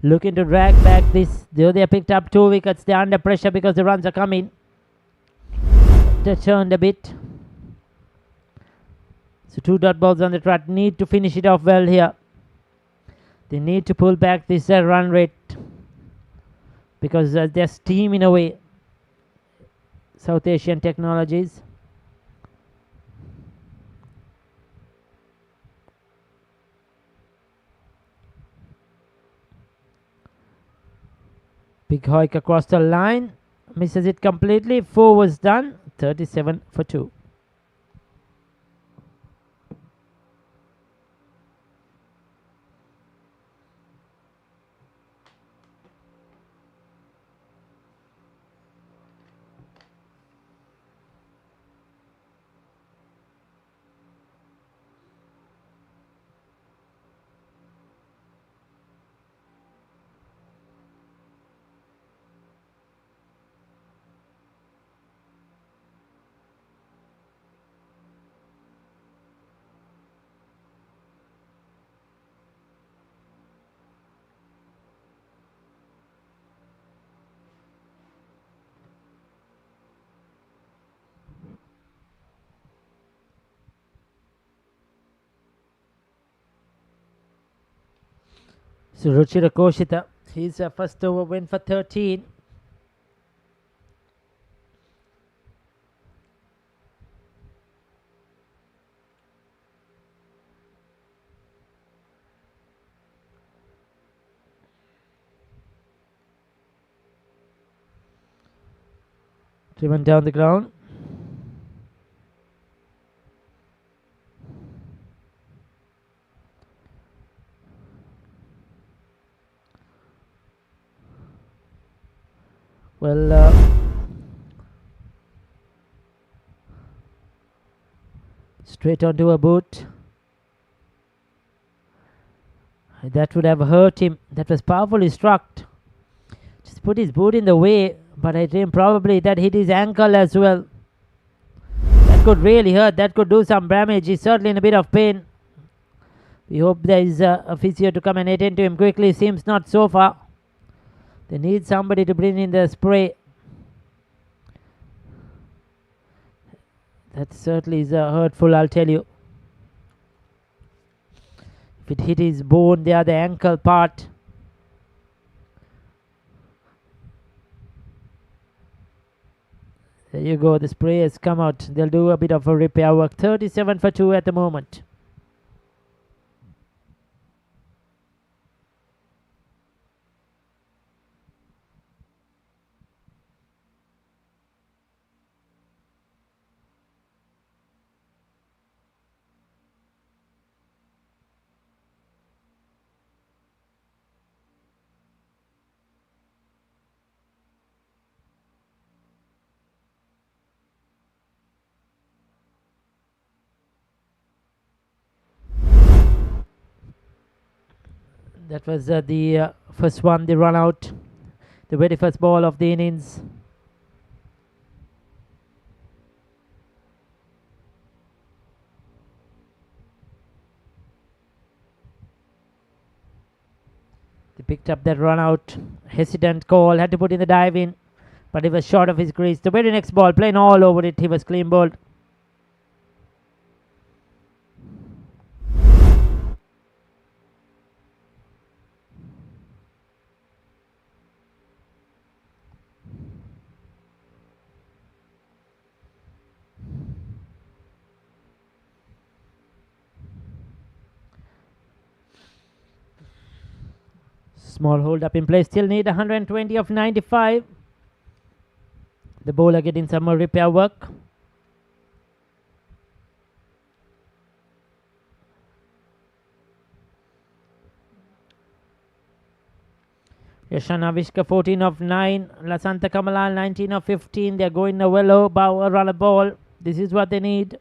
Looking to drag back this. Though they picked up 2 wickets, they're under pressure because the runs are coming. They turned a bit. So 2 dot balls on the trot. Need to finish it off well here. They need to pull back this run rate because they're steaming away. South Asian Technologies. Big hike across the line. Misses it completely. 4 was done. 37 for 2. So Ruchira Koshita, his first over win for 13. Driven down the ground. Well, straight onto a boot. That would have hurt him. That was powerfully struck. Just put his boot in the way, but I think probably that hit his ankle as well. That could really hurt. That could do some damage. He's certainly in a bit of pain. We hope there is a physio to come and attend to him quickly. Seems not so far. They need somebody to bring in the spray. That certainly is hurtful, I'll tell you. If it hit his bone there, the ankle part. There you go, the spray has come out. They'll do a bit of a repair work. 37 for 2 at the moment. That was the first one, the run out. The very first ball of the innings. They picked up that run out. Hesitant call, had to put in the dive in, but he was short of his crease. The very next ball, playing all over it, he was clean bowled. Small hold up in place. Still need 120 of 95. The bowler getting some more repair work. Yashana Vishka 14 of 9. Lasanta Kamalal 19 of 15. They're going well over a run a ball. This is what they need.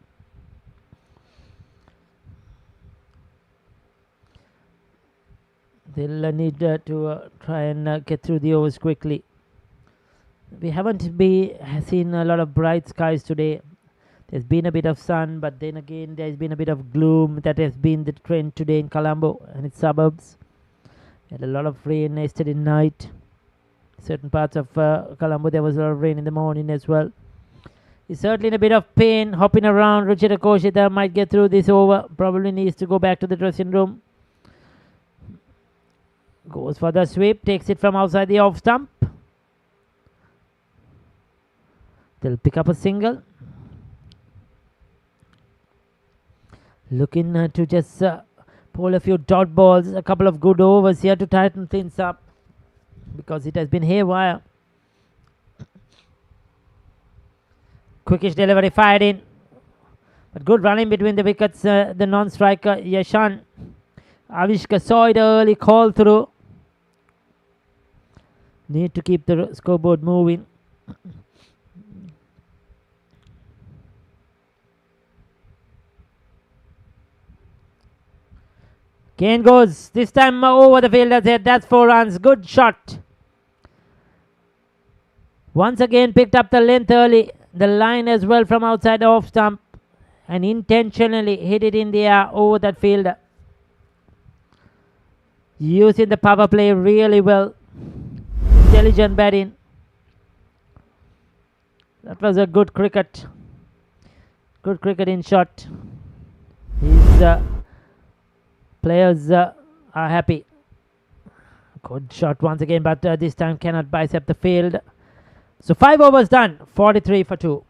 They'll need to try and get through the overs quickly. We haven't seen a lot of bright skies today. There's been a bit of sun, but then again there's been a bit of gloom. That has been the trend today in Colombo and its suburbs. We had a lot of rain yesterday night. Certain parts of Colombo there was a lot of rain in the morning as well. He's certainly in a bit of pain, hopping around. Ruchira Koshita might get through this over. Probably needs to go back to the dressing room. Goes for the sweep, takes it from outside the off stump. They'll pick up a single. Looking to just pull a few dot balls, a couple of good overs here to tighten things up. because it has been haywire. Quickish delivery fired in. But good running between the wickets. The non-striker Yashan Avishka saw it early, call through. Need to keep the scoreboard moving. Kane goes this time over the fielder's head. That's 4 runs. Good shot. Once again picked up the length early. The line as well from outside the off stump. And intentionally hit it in the air over that fielder. Using the power play really well. Intelligent batting. That was a good cricket. Good cricket in shot. His players are happy. Good shot once again, but this time cannot bicep the field. So 5 overs done. 43 for 2.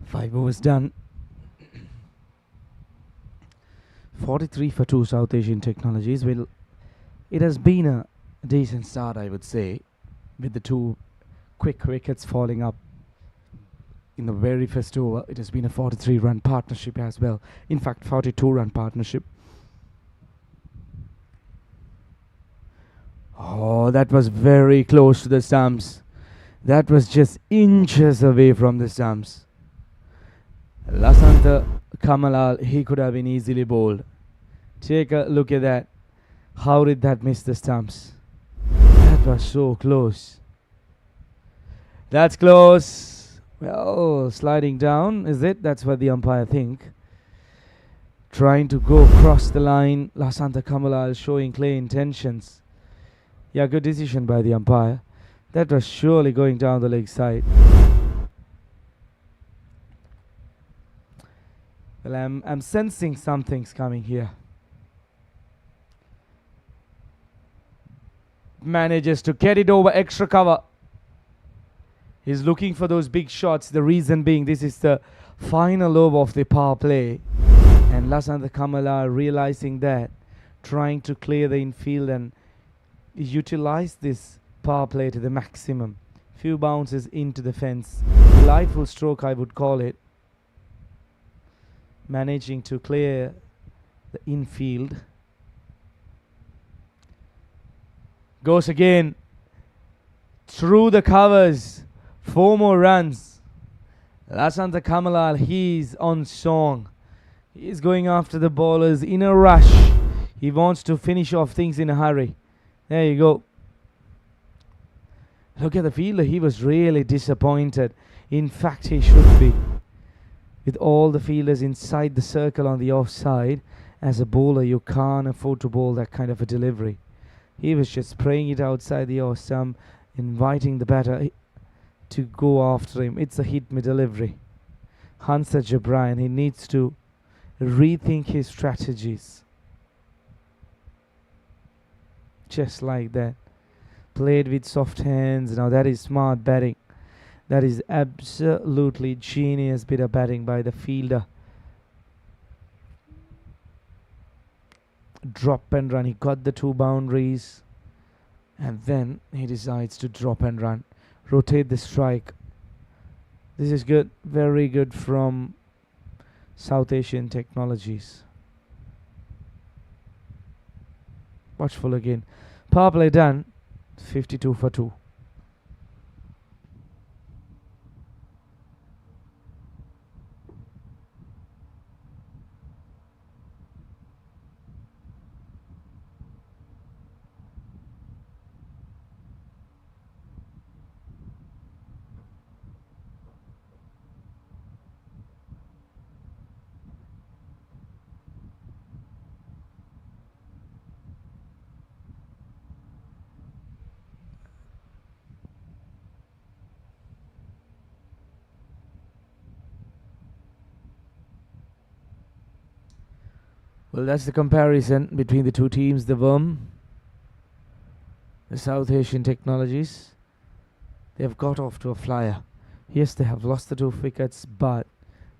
Five overs done. 43 for 2 South Asian Technologies. Well, it has been a decent start, I would say, with the 2 quick wickets falling up in the very first over. It has been a 43-run partnership as well. In fact, 42-run partnership. Oh, that was very close to the stumps. That was just inches away from the stumps. Lasantha Kamalal, he could have been easily bowled. Take a look at that. How did that miss the stumps? That was so close. That's close. Well, sliding down, is it? That's what the umpire think. Trying to go across the line. Lasantha Kamalal showing clear intentions. Yeah, good decision by the umpire. That was surely going down the leg side. Well, I'm sensing something's coming here. Manages to get it over extra cover. He's looking for those big shots. The reason being, this is the final over of the power play. And Lasantha Kamala realizing that, trying to clear the infield and utilize this power play to the maximum. Few bounces into the fence. Delightful stroke, I would call it. Managing to clear the infield. Goes again through the covers. 4 more runs. Lasantha Kamalal, he's on song. He's going after the bowlers in a rush. He wants to finish off things in a hurry. There you go. Look at the fielder. He was really disappointed. In fact, he should be. With all the fielders inside the circle on the offside, as a bowler, you can't afford to bowl that kind of a delivery. He was just spraying it outside the off stump, inviting the batter to go after him. It's a hit me delivery. Hansa Jabryan, he needs to rethink his strategies. Just like that. Played with soft hands. Now that is smart batting. That is absolutely genius bit of batting by the fielder. Drop and run. He got the 2 boundaries. And then he decides to drop and run. Rotate the strike. This is good. Very good from South Asian Technologies. Watchful again. Power play done. 52 for 2. Well, that's the comparison between the two teams. The Worm, the South Asian Technologies, they have got off to a flyer. Yes, they have lost the 2 wickets, but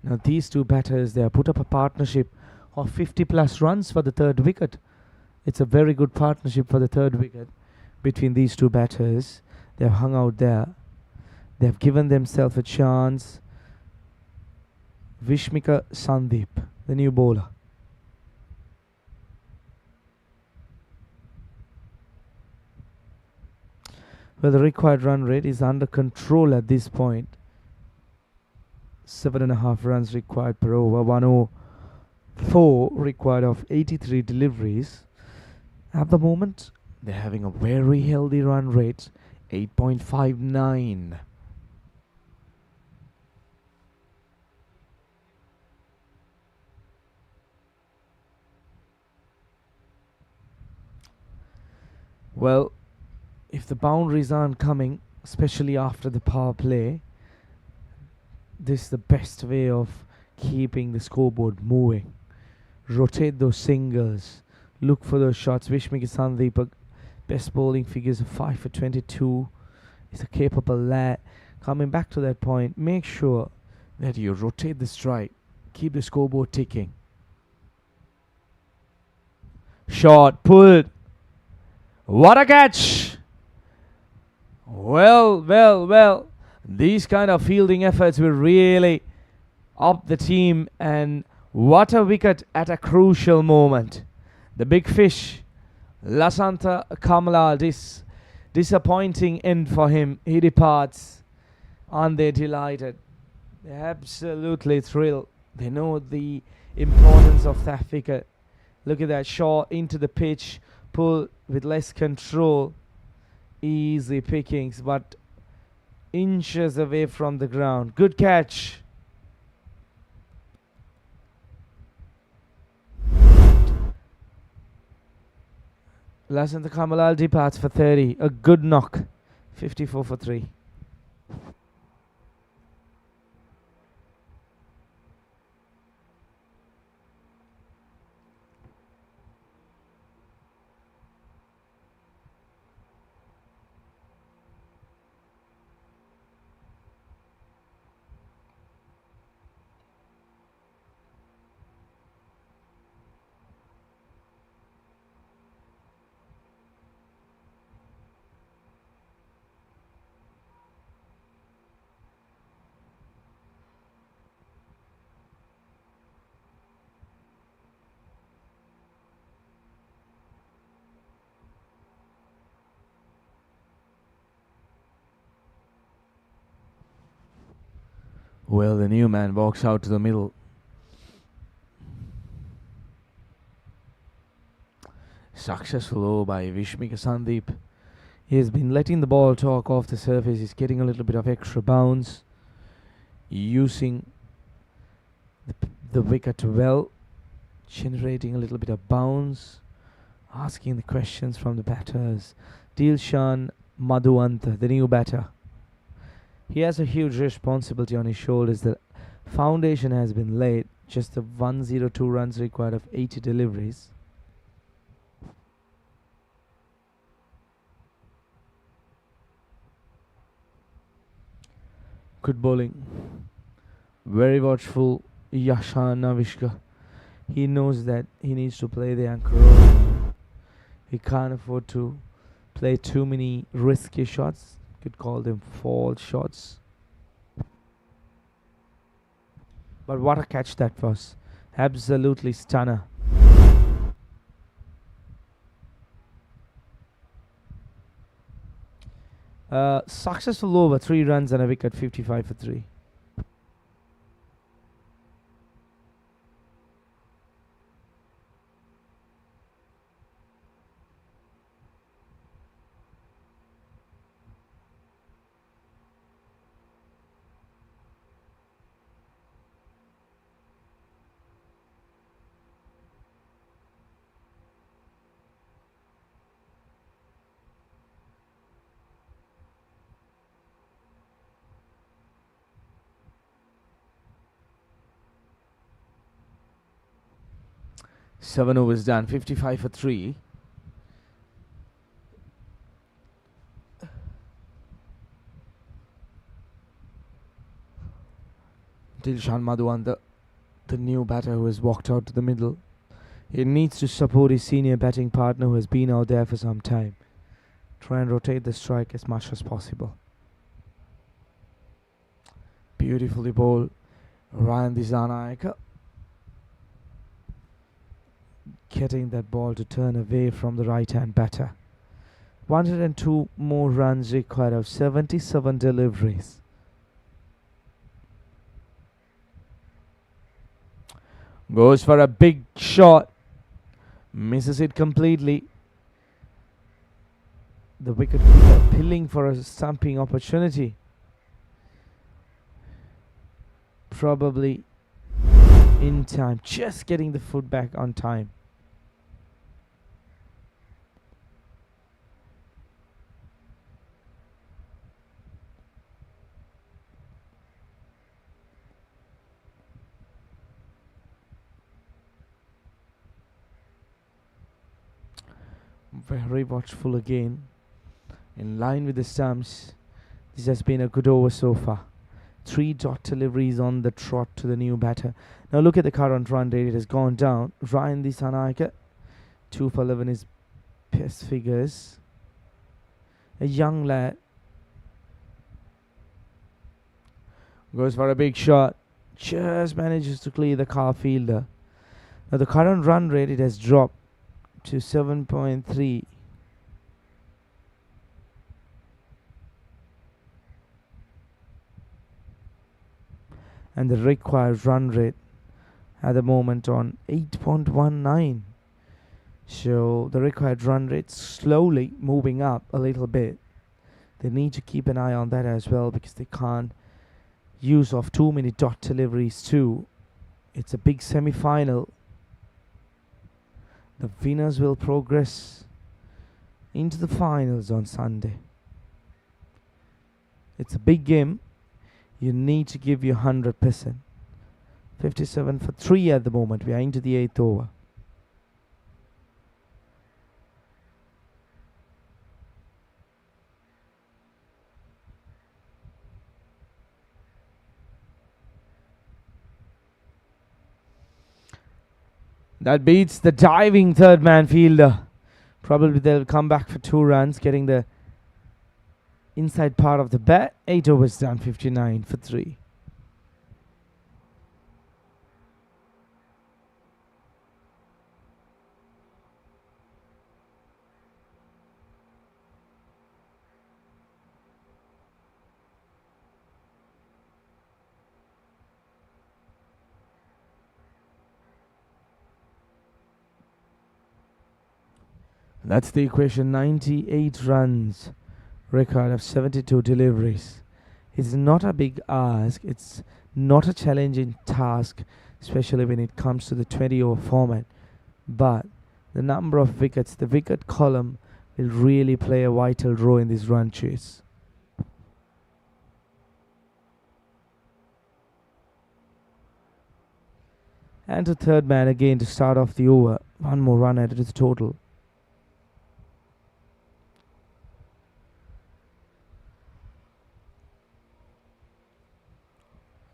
now these two batters, they have put up a partnership of 50 plus runs for the 3rd wicket. It's a very good partnership for the 3rd wicket between these two batters. They have hung out there. They have given themselves a chance. Vishmika Sandeep, the new bowler. Well, the required run rate is under control at this point. 7.5 runs required per over. 104 required of 83 deliveries. At the moment, they're having a very healthy run rate, 8.59. Well, if the boundaries aren't coming, especially after the power play, this is the best way of keeping the scoreboard moving. Rotate those singles. Look for those shots. Vishmika Sandeep, best bowling figures of 5 for 22. He's a capable lad. Coming back to that point, make sure that you rotate the strike. Keep the scoreboard ticking. Shot, pulled. What a catch! Well. These kind of fielding efforts will really up the team, and what a wicket at a crucial moment. The big fish, Lasantha Kamala, this disappointing end for him. He departs. Aren't they delighted? They're absolutely thrilled. They know the importance of that wicket. Look at that shot into the pitch, pull with less control. Easy pickings, but inches away from the ground. Good catch. Lasantha Kamalal departs for 30. A good knock. 54 for 3. Well, the new man walks out to the middle. Successful over by Vishmika Sandeep. He has been letting the ball talk off the surface. He's getting a little bit of extra bounce. Using the wicket well. Generating a little bit of bounce. Asking the questions from the batters. Dilshan Madhuanta, the new batter. He has a huge responsibility on his shoulders. The foundation has been laid. Just the 102 runs required of 80 deliveries. Good bowling. Very watchful. Yashan Navishka. He knows that he needs to play the anchor role. He can't afford to play too many risky shots. Could call them false shots. But what a catch that was. Absolutely stunner. Successful over, 3 runs and a wicket, 55 for 3. 7 overs done, 55 for 3. Dilshan Madhuan, the new batter who has walked out to the middle. He needs to support his senior batting partner who has been out there for some time. Try and rotate the strike as much as possible. Beautifully bowled. Ryan Dissanayake getting that ball to turn away from the right-hand batter. 102 more runs required of 77 deliveries. Goes for a big shot. Misses it completely. The wicketkeeper pilling for a stumping opportunity. Probably in time. Just getting the foot back on time. Very watchful again. In line with the stumps. This has been a good over so far. 3 dot deliveries on the trot to the new batter. Now look at the current run rate. It has gone down. Ryan Dissanayake, 2 for 11 is best figures. A young lad. Goes for a big shot. Just manages to clear the car fielder. Now the current run rate, it has dropped to 7.3. And the required run rate at the moment on 8.19. So the required run rate slowly moving up a little bit. They need to keep an eye on that as well, because they can't use of too many dot deliveries too. It's a big semi-final. The winners will progress into the finals on Sunday. It's a big game. You need to give your 100%. 57 for 3 at the moment. We are into the 8th over. That beats the diving third man fielder. Probably they'll come back for 2 runs, getting the inside part of the bat. 8 overs done, 59 for 3. That's the equation. 98 runs. Record of 72 deliveries. It's not a big ask. It's not a challenging task, especially when it comes to the 20 over format. But the number of wickets, the wicket column, will really play a vital role in this run chase. And to third man again to start off the over. 1 more run added to the total.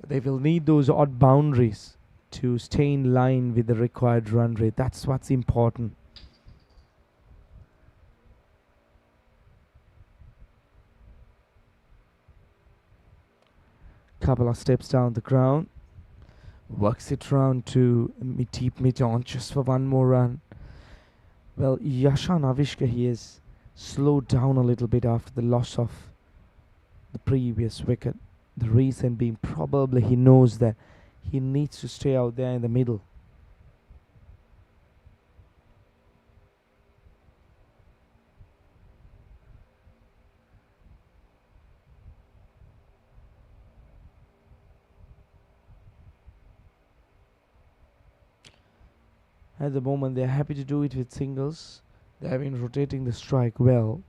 They will need those odd boundaries to stay in line with the required run rate. That's what's important. Couple of steps down the ground. Works it round to deep mid-on just for 1 more run. Well, Yashan Avishka, he has slowed down a little bit after the loss of the previous wicket. The reason being probably he knows that he needs to stay out there in the middle. At the moment they are happy to do it with singles. They have been rotating the strike well.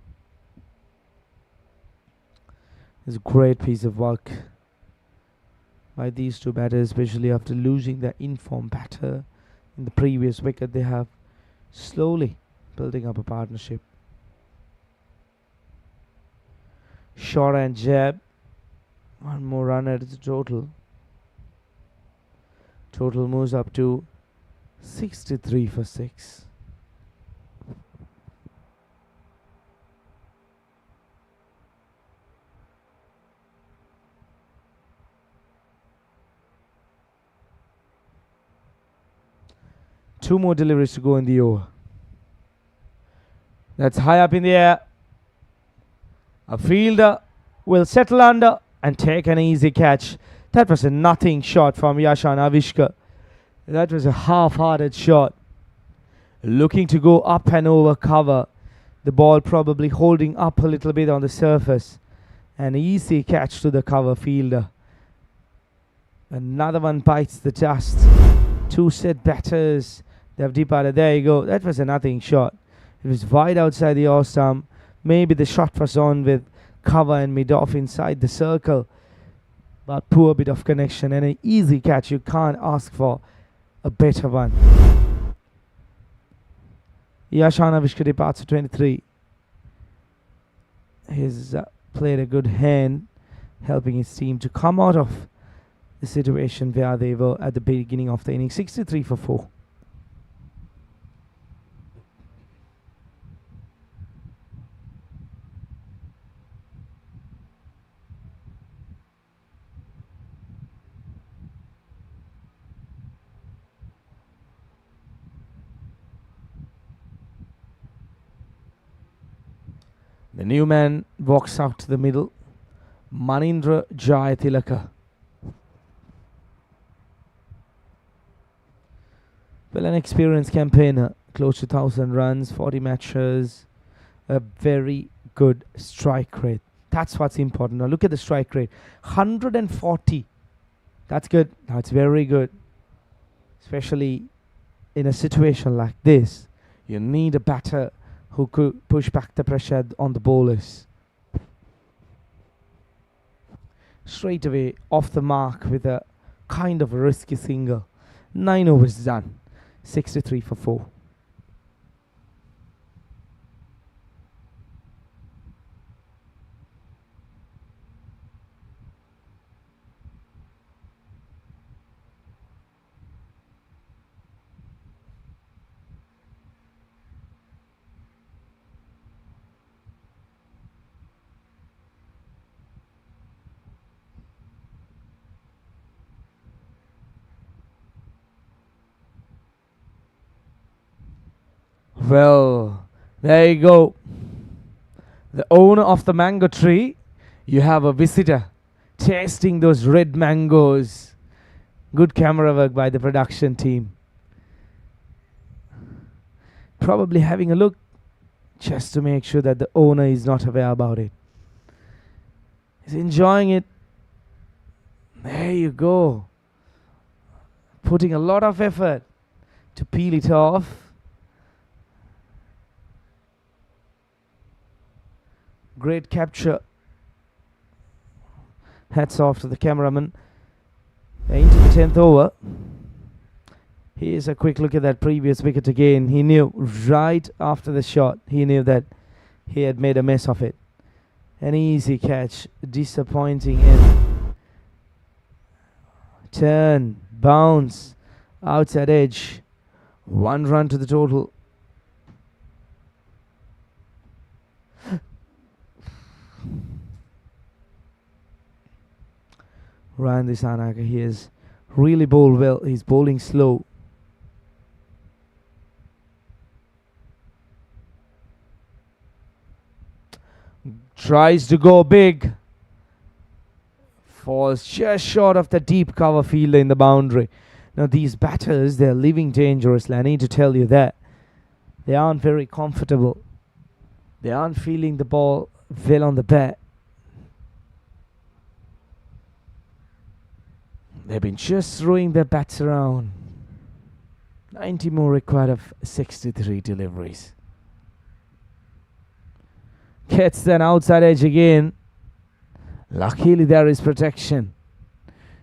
It's a great piece of work by these 2 batters, especially after losing their informed batter In the previous wicket, they have slowly building up a partnership. Short and jab. One more run at the total. Total moves up to 63 for 6. Two more deliveries to go in the over. That's high up in the air. A fielder will settle under and take an easy catch. That was a nothing shot from Yashan Avishka. That was a half-hearted shot. Looking to go up and over cover. The ball probably holding up a little bit on the surface. An easy catch to the cover fielder. Another one bites the dust. Two set batters. They've departed. There you go. That was a nothing shot. It was wide outside the off stump. Maybe the shot was on with cover and mid-off inside the circle. But poor bit of connection and an easy catch. You can't ask for a better one. Yashana Vishka departs at 23. He's played a good hand, helping his team to come out of the situation where they were at the beginning of the inning. 63 for 4. The new man walks out to the middle. Manindra Jayatilaka. Well, an experienced campaigner. Close to 1,000 runs, 40 matches. A very good strike rate. That's what's important. Now look at the strike rate. 140. That's good. That's very good. Especially in a situation like this. You need a batter who could push back the pressure on the bowlers. Straight away off the mark with a kind of a risky single. 9 overs done. 63 for 4. Well, there you go. The owner of the mango tree, you have a visitor tasting those red mangoes. Good camera work by the production team. Probably having a look just to make sure that the owner is not aware about it. He's enjoying it. There you go. Putting a lot of effort to peel it off. Great capture. Hats off to the cameraman. Into the 10th over. Here's a quick look at that previous wicket again. He knew right after the shot, he knew that he had made a mess of it. An easy catch. Disappointing end. Turn. Bounce. Outside edge. 1 run to the total. Ryan Disanaka, he has really bowled well. He's bowling slow. Tries to go big. Falls just short of the deep cover fielder in the boundary. Now these batters, they're living dangerously. I need to tell you that. They aren't very comfortable. They aren't feeling the ball well on the bat. They've been just throwing their bats around. 90 more required of 63 deliveries. Gets an outside edge again. Luckily there is protection.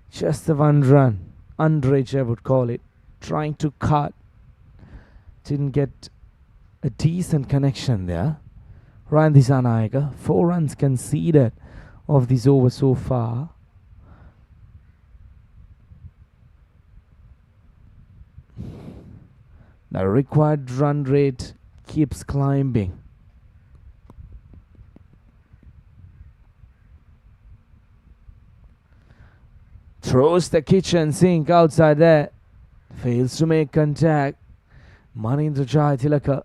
Just the 1 run. Underage I would call it. Trying to cut Didn't get a decent connection there. Ryan Disanayaka, 4 runs conceded of this over so far. The required run rate keeps climbing. Throws the kitchen sink outside there. Fails to make contact. Manindra Jayatilaka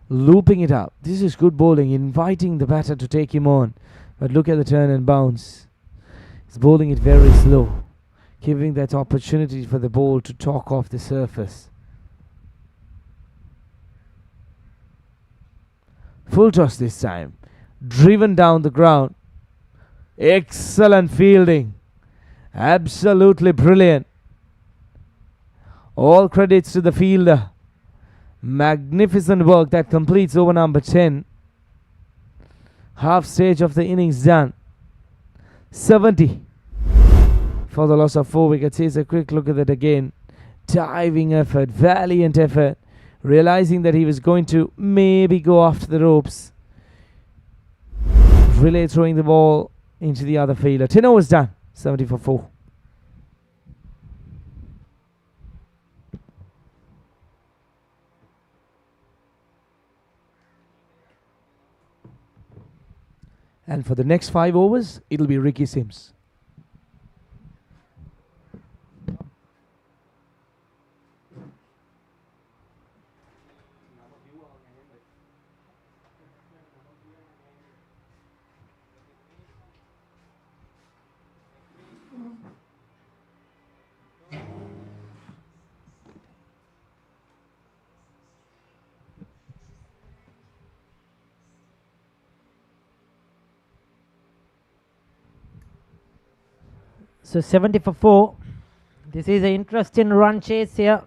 looping it up. This is good bowling, inviting the batter to take him on. But look at the turn and bounce. He's bowling it very slow, giving that opportunity for the ball to talk off the surface. Full toss this time. Driven down the ground. Excellent fielding. Absolutely brilliant. All credits to the fielder. Magnificent work that completes over number 10. Half stage of the innings done. 70 for the loss of 4 wickets. Here's a quick look at it again. Diving effort, valiant effort. Realizing that he was going to maybe go after the ropes. Really throwing the ball into the other fielder. 10 overs done. 70 for 4. And for the next 5 overs, it'll be Ricky Sims. So 70 for 4. This is an interesting run chase here.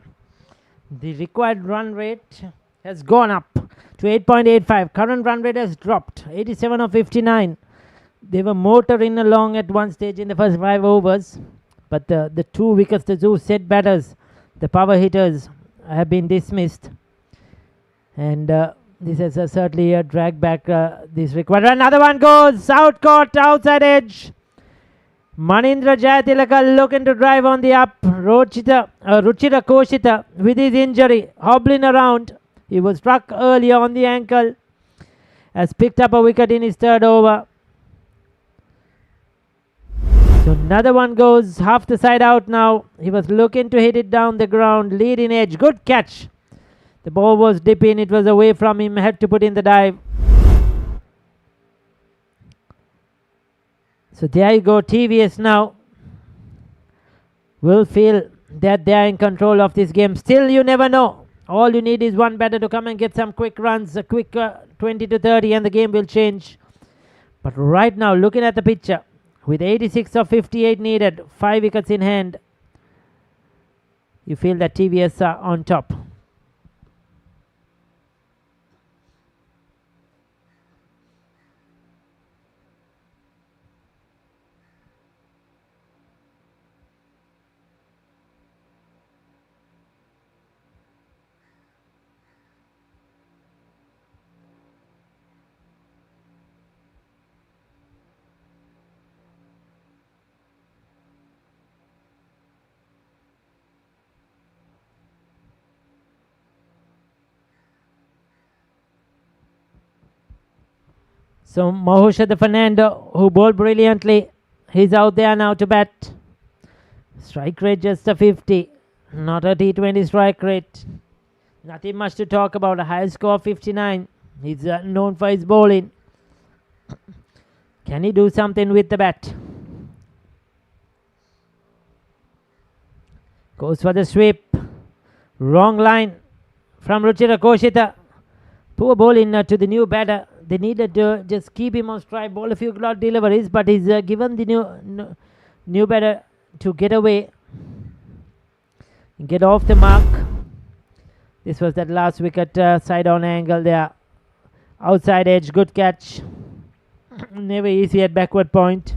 The required run rate has gone up to 8.85. Current run rate has dropped 87 of 59. They were motoring along at one stage in the first 5 overs. But the 2 wickets, the 2 set batters, the power hitters have been dismissed. And this has certainly dragged back this required. Another one goes out court, outside edge. Manindra Jayatilaka looking to drive on the up. Ruchira Koshita with his injury hobbling around. He was struck earlier on the ankle. Has picked up a wicket in his 3rd over. So another one goes half the side out now. He was looking to hit it down the ground. Leading edge. Good catch. The ball was dipping. It was away from him. Had to put in the dive. So there you go, TVS now will feel that they are in control of this game. Still, you never know. All you need is one batter to come and get some quick runs, a quick 20 to 30, and the game will change. But right now, looking at the picture, with 86 of 58 needed, 5 wickets in hand, you feel that TVS are on top. So Mahushada Fernando, who bowled brilliantly, he's out there now to bat. Strike rate just a 50, not a T20 strike rate. Nothing much to talk about. A high score of 59. He's known for his bowling. Can he do something with the bat? Goes for the sweep. Wrong line from Ruchira Koshita. Poor bowling to the new batter. They needed to just keep him on strike, bowl a few glove deliveries, but he's given the new batter to get away, get off the mark. This was that last wicket side on angle there. Outside edge, good catch. Never easy at backward point.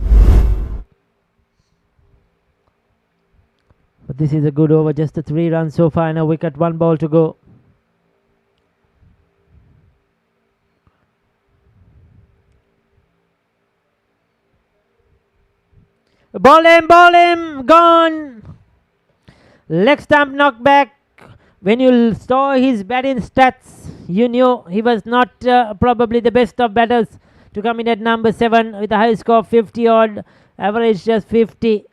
But this is a good over, just a 3 runs so far and a wicket, 1 ball to go. Ball him, gone. Leg stump knocked back. When you saw his batting stats, you knew he was not probably the best of batters to come in at number 7 with a high score of 50 odd, average just 50.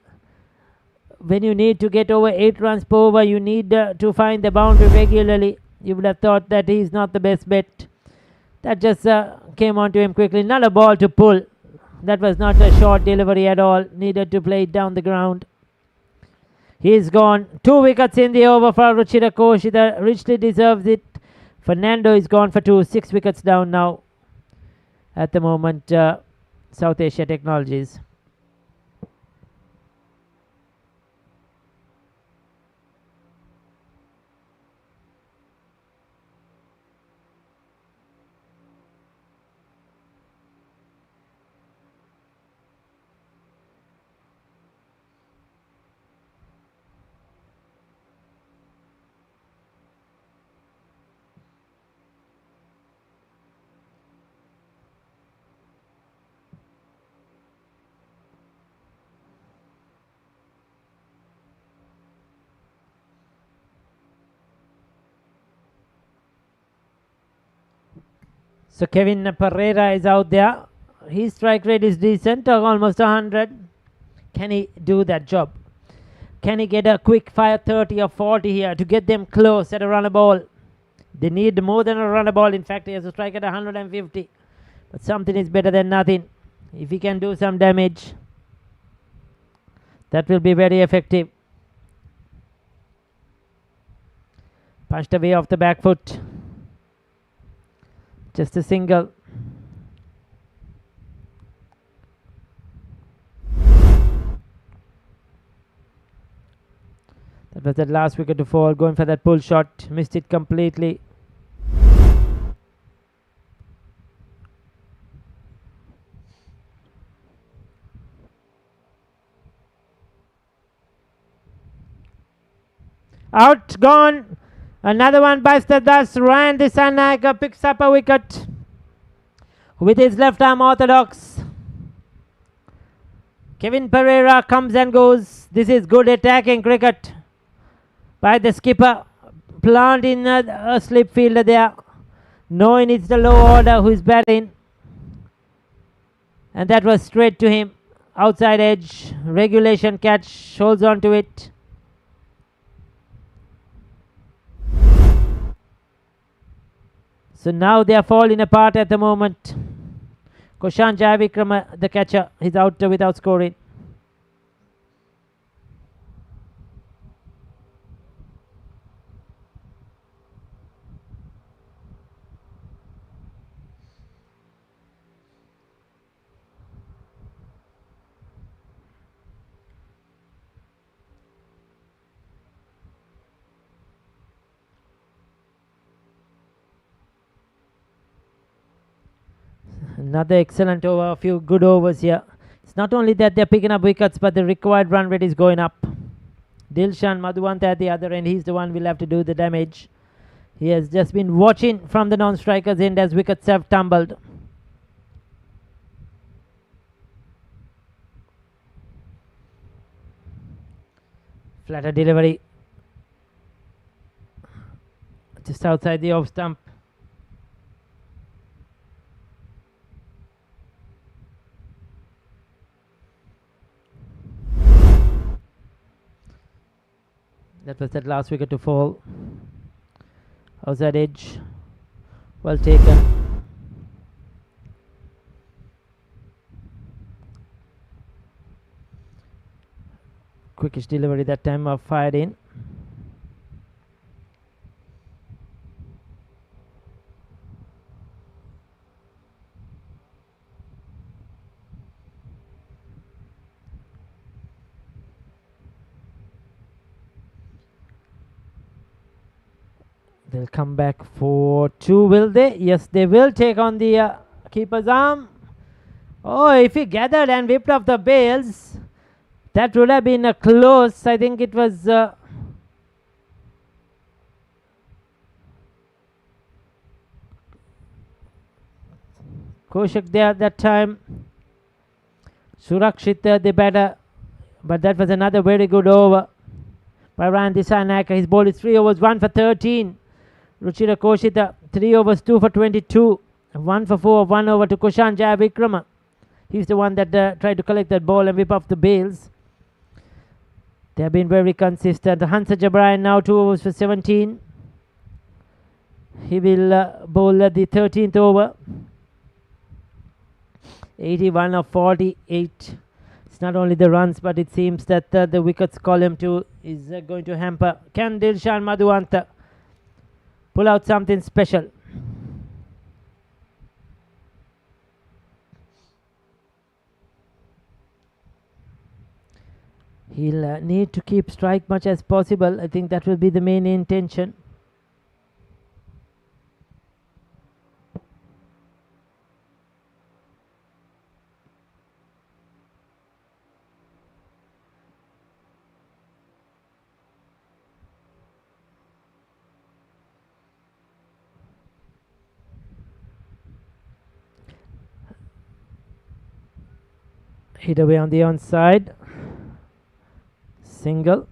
When you need to get over 8 runs per over, you need to find the boundary regularly. You would have thought that he is not the best bet. That just came onto him quickly. Not a ball to pull. That was not a short delivery at all. Needed to play it down the ground. He's gone. 2 wickets in the over for Ruchira Koshida. Richly deserves it. Fernando is gone for 2. 6 wickets down now. At the moment, South Asia Technologies. So Kevin Pereira is out there. His strike rate is decent, almost 100. Can he do that job? Can he get a quick fire 30 or 40 here to get them close at a runner ball? They need more than a runner ball. In fact, he has to strike at 150. But something is better than nothing. If he can do some damage, that will be very effective. Punched away off the back foot. Just a single. That was that last wicket to fall. Going for that pull shot. Missed it completely. Out, gone. Another one buys the dust. Ryan Dissanayake picks up a wicket with his left arm orthodox. Kevin Pereira comes and goes. This is good attacking cricket by the skipper. Plant in a slip fielder there, knowing it's the low order who is batting. And that was straight to him. Outside edge. Regulation catch. Holds on to it. So now they are falling apart at the moment. Koshan Jayavikrama, the catcher, is out without scoring. Another excellent over, a few good overs here. It's not only that they're picking up wickets, but the required run rate is going up. Dilshan Madhuvanta at the other end, he's the one will have to do the damage. He has just been watching from the non-strikers end as wickets have tumbled. Flatter delivery. Just outside the off stump. That was that last wicket to fall. Outside edge. Well taken. Quickish delivery that time, fired in. They'll come back for 2, will they? Yes, they will take on the keeper's arm. Oh, if he gathered and whipped off the bails, That would have been a close. I think it was Koshak there at that time. Surakshit the batter, but that was another very good over by Ryan Disanaka. His ball is 3 overs, 1 for 13. Ruchira Koshita, 3 overs, 2 for 22. 1 for 4, 1 over to Kushan Jayavikrama. He's the one that tried to collect that ball and whip off the bails. They have been very consistent. Hansa Jabrayan now 2 overs for 17. He will bowl the 13th over. 81 of 48. It's not only the runs, but it seems that the wickets column too is going to hamper. Can Dilshan Madhuanta pull out something special? He'll need to keep strike much as possible. I think that will be the main intention. Hit away on the onside. Single.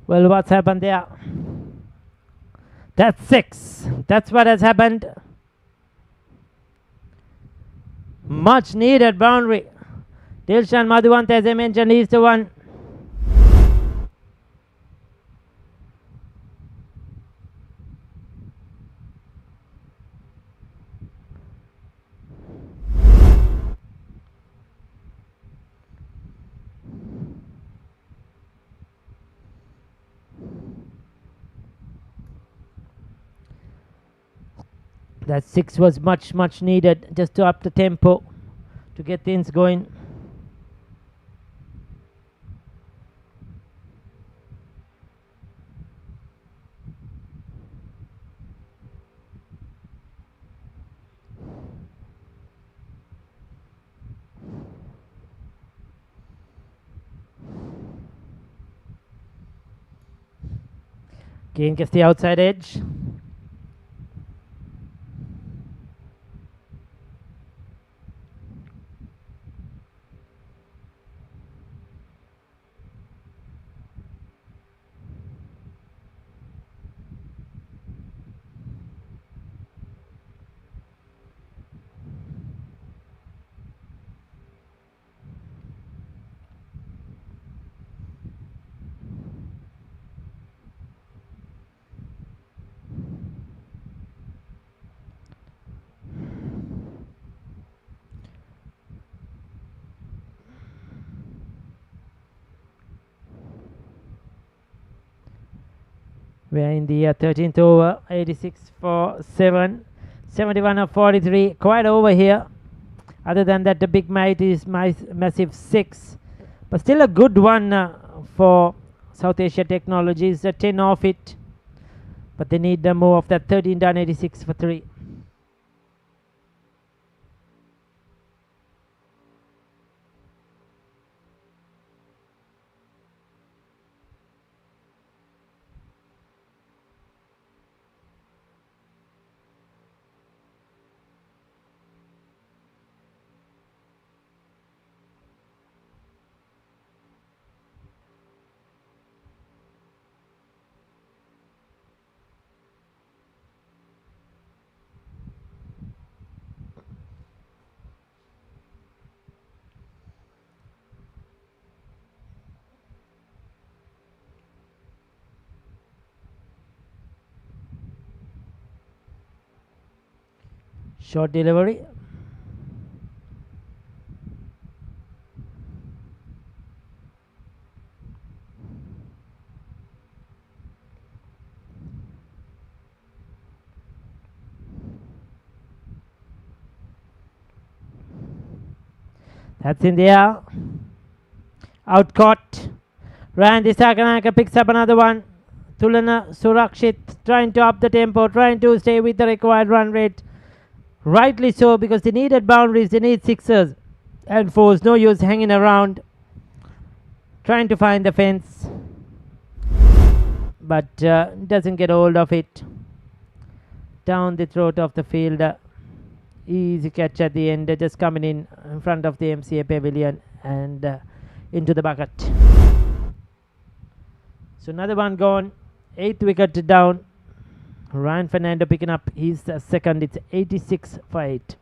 Well, what's happened there? That's 6. That's what has happened. Much needed boundary. Dilshan Madhuanta, as I mentioned, he's the one. That 6 was much needed just to up the tempo to get things going. Again gets the outside edge. We're in the 13th over, 86 for 7, 71 of 43. Quite over here. Other than that, the big might is massive 6. But still a good one for South Asia Technologies. 10 off it. But they need more of that. 13 done, 86 for 3. Short delivery. That's in the air. Out caught. Randy Sakanaka picks up another one. Tulana Surakshit trying to up the tempo, trying to stay with the required run rate. Rightly so, because they needed boundaries, they need sixers and fours. No use hanging around trying to find the fence, but doesn't get hold of it. Down the throat of the field. Easy catch at the end, just coming in front of the MCA pavilion and into the bucket. So another one gone, 8th wicket down. Ryan Fernando picking up his second. It's 86 for 8.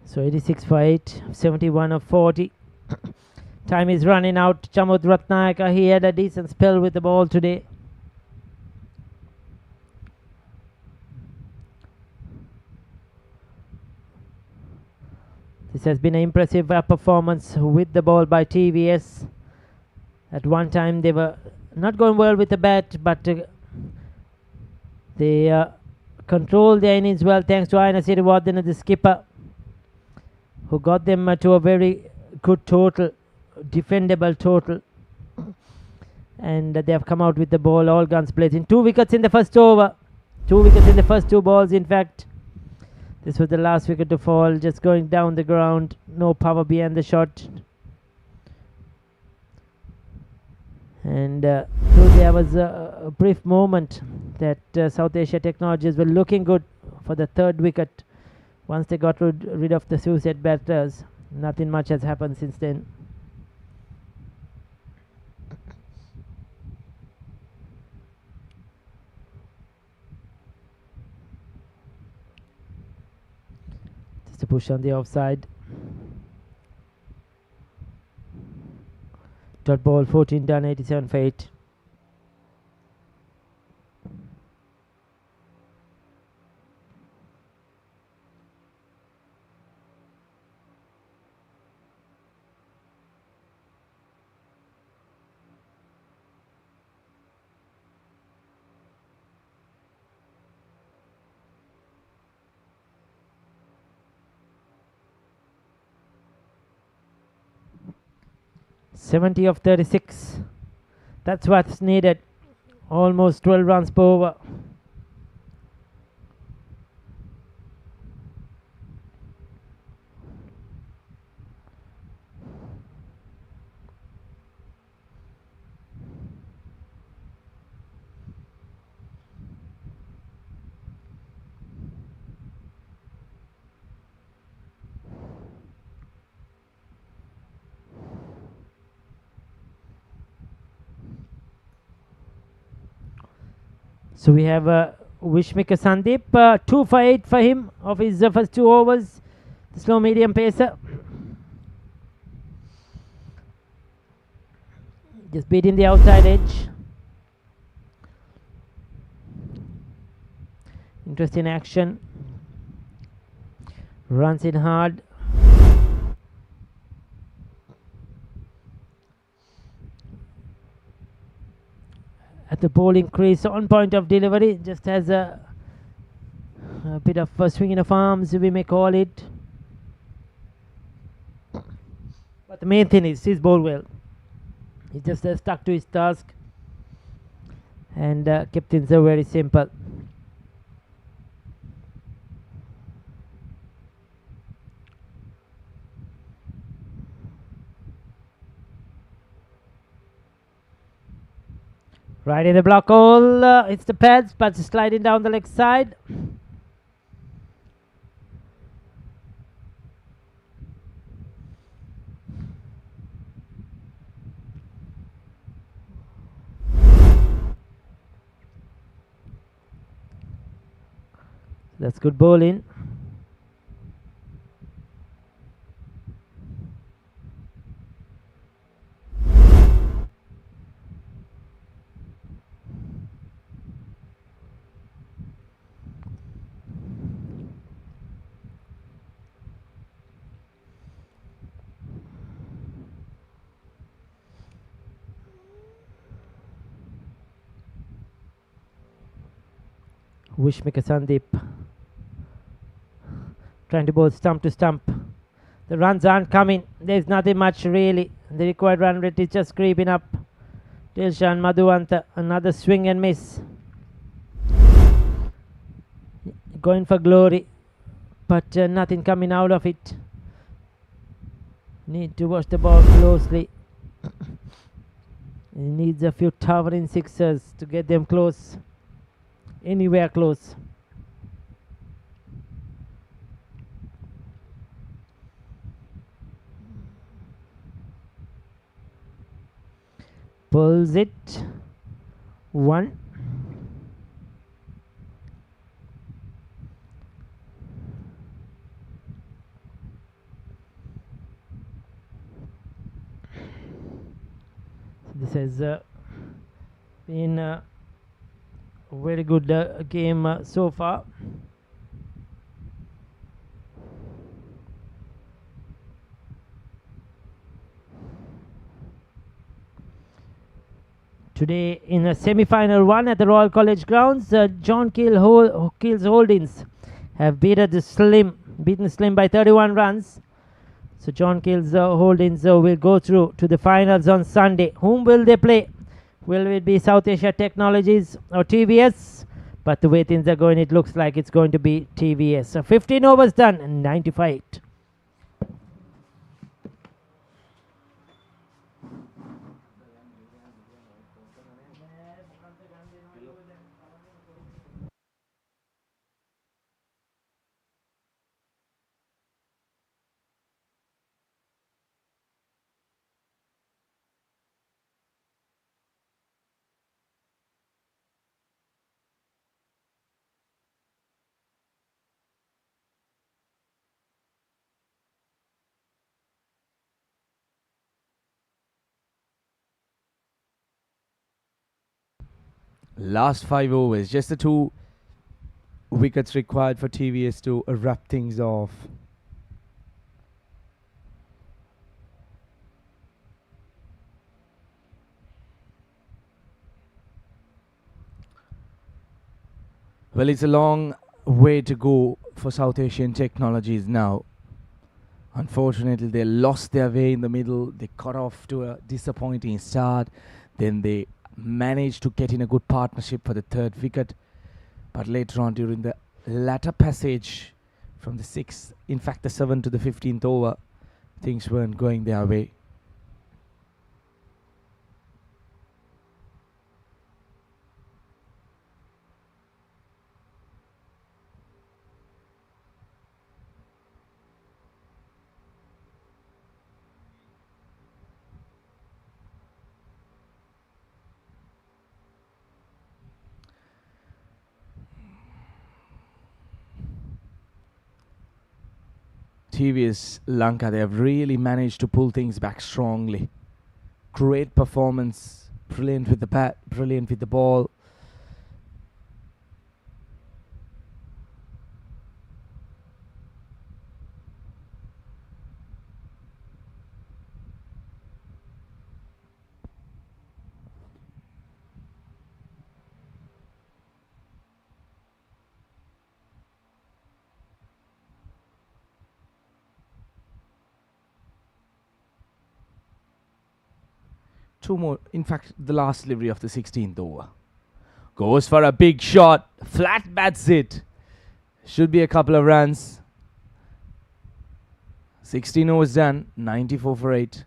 So 86 for 8, 71 of 40. Time is running out. Chamud Ratnayaka, he had a decent spell with the ball today. This has been an impressive performance with the ball by TVS. At one time they were not going well with the bat, but they controlled their innings well thanks to Aina Siriwardena, the skipper, who got them to a very good total, defendable total. And they have come out with the ball, all guns blazing. 2 wickets in the first over. 2 wickets in the first 2 balls, in fact. This was the last wicket to fall, just going down the ground. No power behind the shot. And though there was a brief moment that South Asia Technologies were looking good for the 3rd wicket, once they got rid of the suicide batters, nothing much has happened since then. Just a push on the offside. Dot ball, 14 done, 87 for 8. .70 of 36. That's what's needed. Almost 12 runs per over. So we have Wishmika Sandeep, 2 for 8 for him of his first 2 overs. The slow medium pacer. Just beating the outside edge. Interesting action. Runs in hard. At the bowling crease, on point of delivery, just has a bit of swinging of arms, we may call it. But the main thing is he's bowled well. He just stuck to his task and kept things very simple. Right in the block hole, it's the pads, but sliding down the leg side. That's good bowling. Wishmaker Sandeep trying to bowl stump to stump. The runs aren't coming. There's nothing much really. The required run rate is just creeping up. Dilshan Madhuanta, another swing and miss. Going for glory, but nothing coming out of it. Need to watch the ball closely. He needs a few towering sixers to get them close. Anywhere close. Pulls it. One. This has been a very good game so far. Today in a semi-final one at the Royal College grounds, John Keel's Holdings have beaten Slim by 31 runs. So John Keel's Holdings will go through to the finals on Sunday. Whom will they play? Will it be South Asia Technologies or TVS? But the way things are going, it looks like it's going to be TVS. So 15 overs done and 95. Last 5 overs, just the 2 wickets required for TVS to wrap things off. Well, it's a long way to go for South Asian Technologies now. Unfortunately, they lost their way in the middle. They got off to a disappointing start. Then they managed to get in a good partnership for the 3rd wicket. But later on, during the latter passage from the 6th, in fact the 7th to the 15th over, things weren't going their way. TVS Lanka, they have really managed to pull things back strongly. Great performance, brilliant with the bat, brilliant with the ball. Two more, in fact, the last delivery of the 16th over. Goes for a big shot, flat bats it. Should be a couple of runs. 16 overs done, 94 for 8.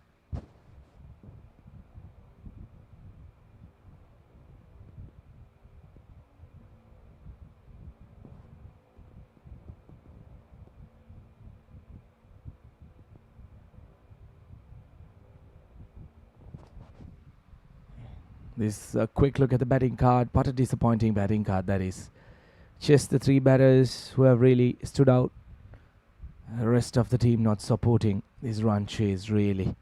This quick look at the batting card. What a disappointing batting card that is. Just the three batters who have really stood out. The rest of the team not supporting this run chase really.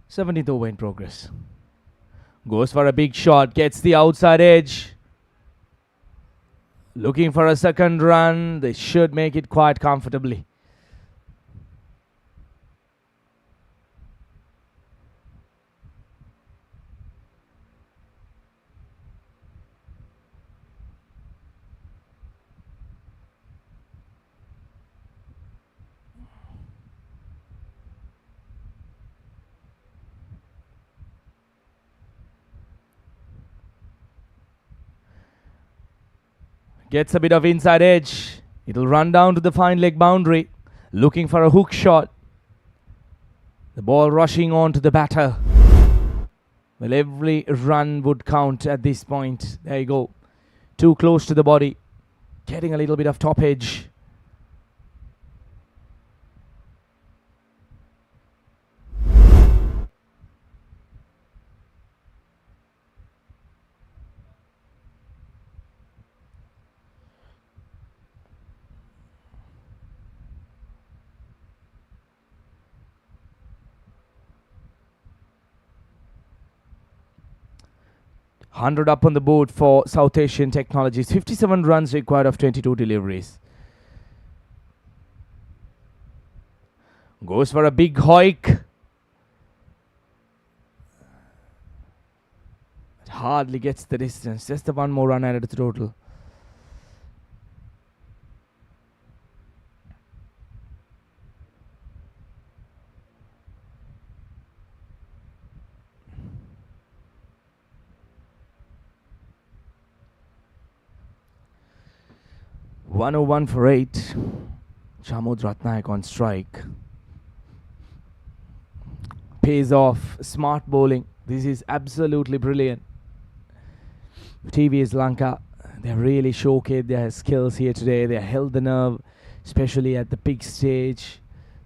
Seventeenth over in progress. Goes for a big shot, gets the outside edge. Looking for a second run. They should make it quite comfortably. Gets a bit of inside edge. It'll run down to the fine leg boundary. Looking for a hook shot. The ball rushing on to the batter. Well, every run would count at this point. There you go. Too close to the body. Getting a little bit of top edge. Hundred up on the board for South Asian Technologies. 57 runs required of 22 deliveries. Goes for a big hoik. It hardly gets the distance. Just the one more run added to the total. "101 for 8. Chamud Ratnaik on strike. Pays off. Smart bowling. This is absolutely brilliant. TVS Lanka, they really showcased their skills here today. They held the nerve, especially at the big stage.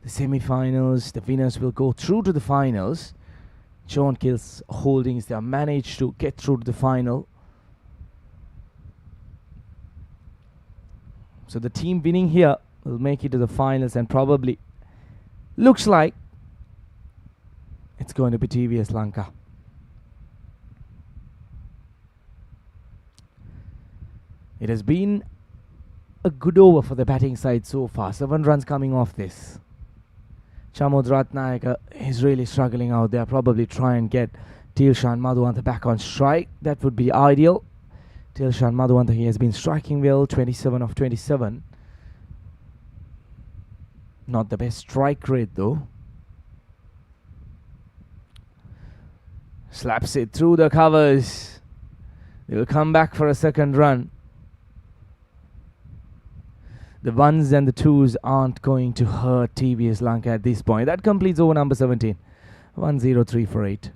The semi-finals, the winners will go through to the finals. John Kills Holdings, they have managed to get through to the final. So the team winning here will make it to the finals, and probably looks like it's going to be TVS Lanka. It has been a good over for the batting side so far. 7 runs coming off this. Chamud Ratnaik is really struggling out there. Probably try and get Tilshan Madhuwantha back on strike. That would be ideal. Tilshan Madhuwantha, he has been striking well, 27 of 27. Not the best strike rate though. Slaps it through the covers. They'll come back for a second run. The ones and the twos aren't going to hurt TVS Lanka at this point. That completes over number 17. 103 for 8.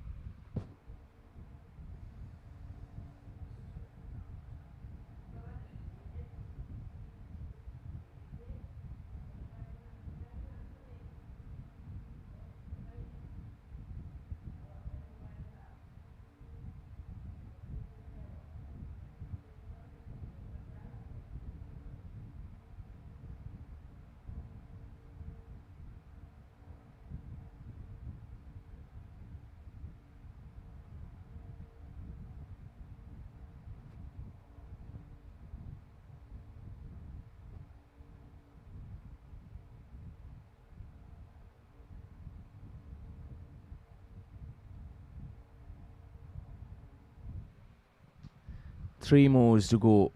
Three more to go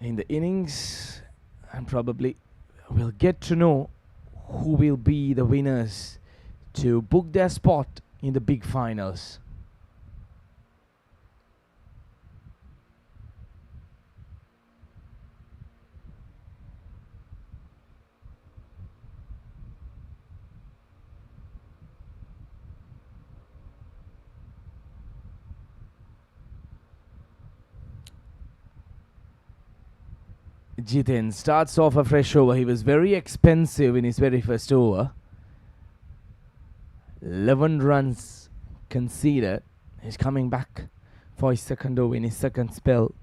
in the innings, and probably we'll get to know who will be the winners to book their spot in the big finals. Jiten starts off a fresh over. He was very expensive in his very first over. 11 runs conceded. He's coming back for his second over in his second spell.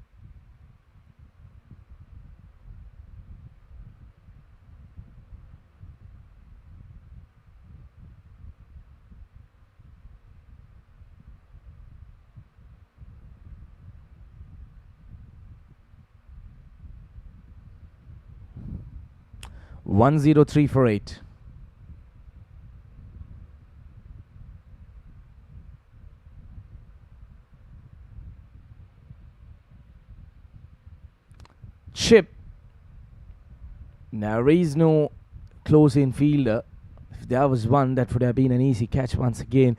One zero three for 8. Chip. There is no close-in fielder. If there was one, that would have been an easy catch once again.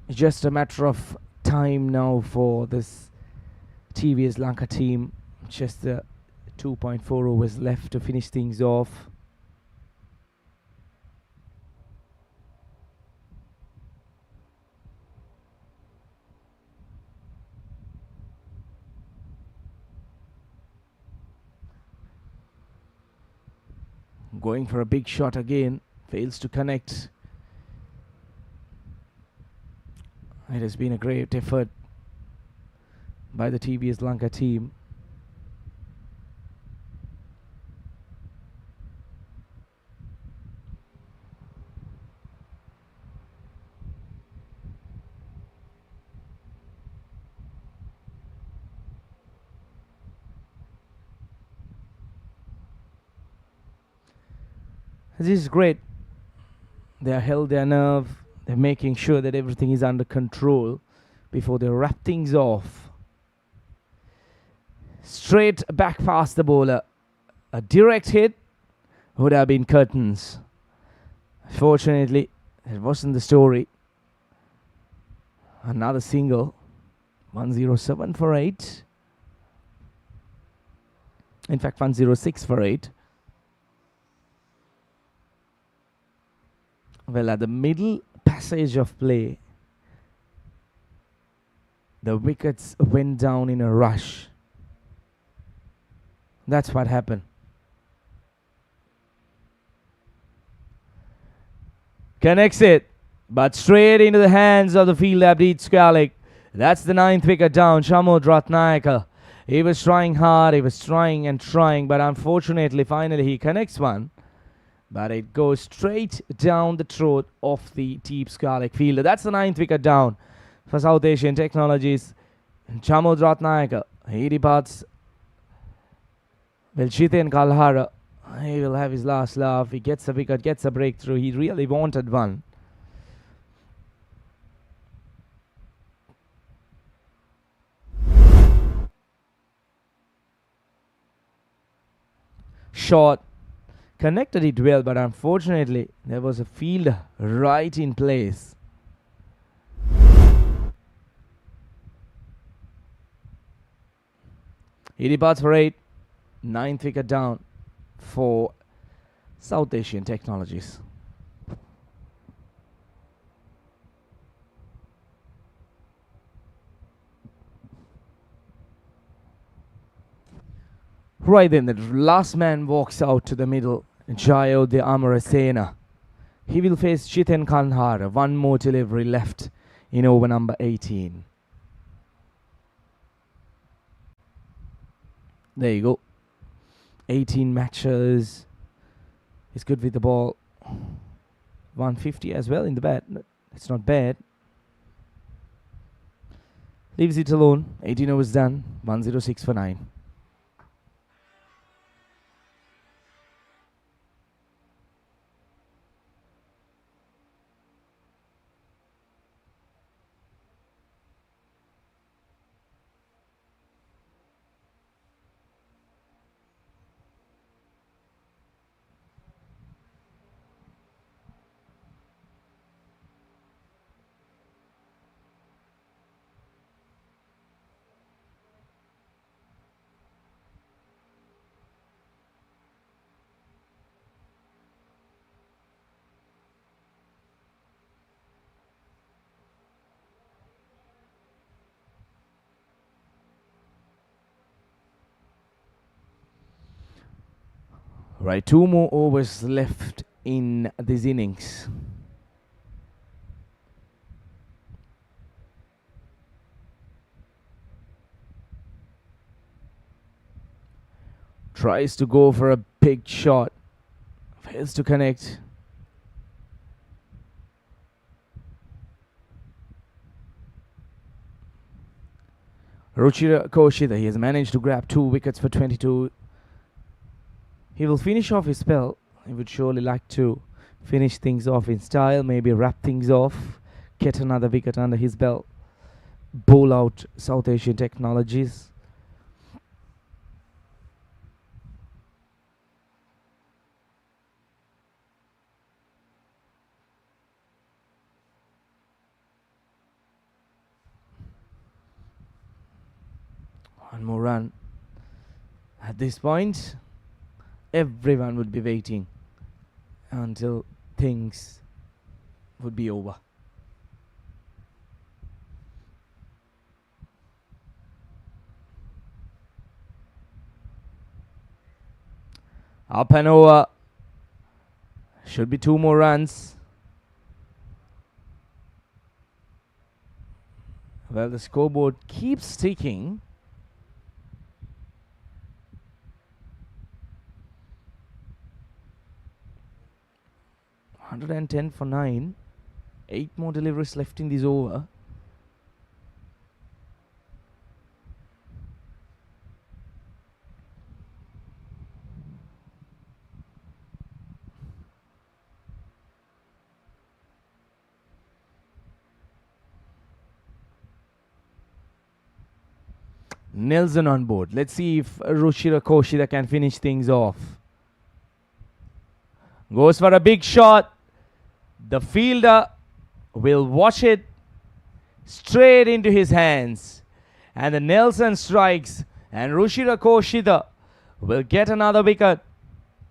It's just a matter of time now for this TVS Lanka team. Just 2.4 overs left to finish things off. Going for a big shot again. Fails to connect. It has been a great effort by the TVS Lanka team. This is great. They have held their nerve. They're making sure that everything is under control before they wrap things off. Straight back past the bowler. A direct hit would have been curtains. Fortunately, it wasn't the story. Another single. 107 for 8. In fact, 106 for 8. Well, at the middle passage of play, the wickets went down in a rush. That's what happened. Connects it, but straight into the hands of the fielder, Sportylk. That's the 9th wicket down, Shamod Ratnayaka. He was trying hard, he was trying and trying, but unfortunately, finally he connects one. But it goes straight down the throat of the deep Sportylk fielder. That's the 9th wicket down for South Asian Technologies. Shamod Ratnayaka, he departs. Well, Jiten Kalhara, he will have his last laugh. He gets a wicket, gets a breakthrough. He really wanted one. Shot. Connected it well, but unfortunately, there was a fielder right in place. He departs for 8. 9th wicket down for South Asian Technologies. Right then, the last man walks out to the middle. Jayodhya Amarasena. He will face Jiten Kanhara. One more delivery left in over number 18. There you go. 18 matches. He's good with the ball. 150 as well in the bat. It's not bad. Leaves it alone. 18 overs done. 106 for 9. Right, 2 more overs left in this innings. Tries to go for a big shot. Fails to connect. Ruchira Koshida, he has managed to grab 2 wickets for 22. He will finish off his spell. He would surely like to finish things off in style, maybe wrap things off, get another wicket under his belt, bowl out South Asian Technologies. One more run. At this point, everyone would be waiting until things would be over. Up and over. Should be 2 more runs. Well, the scoreboard keeps ticking. $110 for 9. 8 more deliveries left in this over. Nelson on board. Let's see if Ruchira Koshida can finish things off. Goes for a big shot. The fielder will watch it straight into his hands. And the Nelson strikes. And Ruchira Koshida will get another wicket.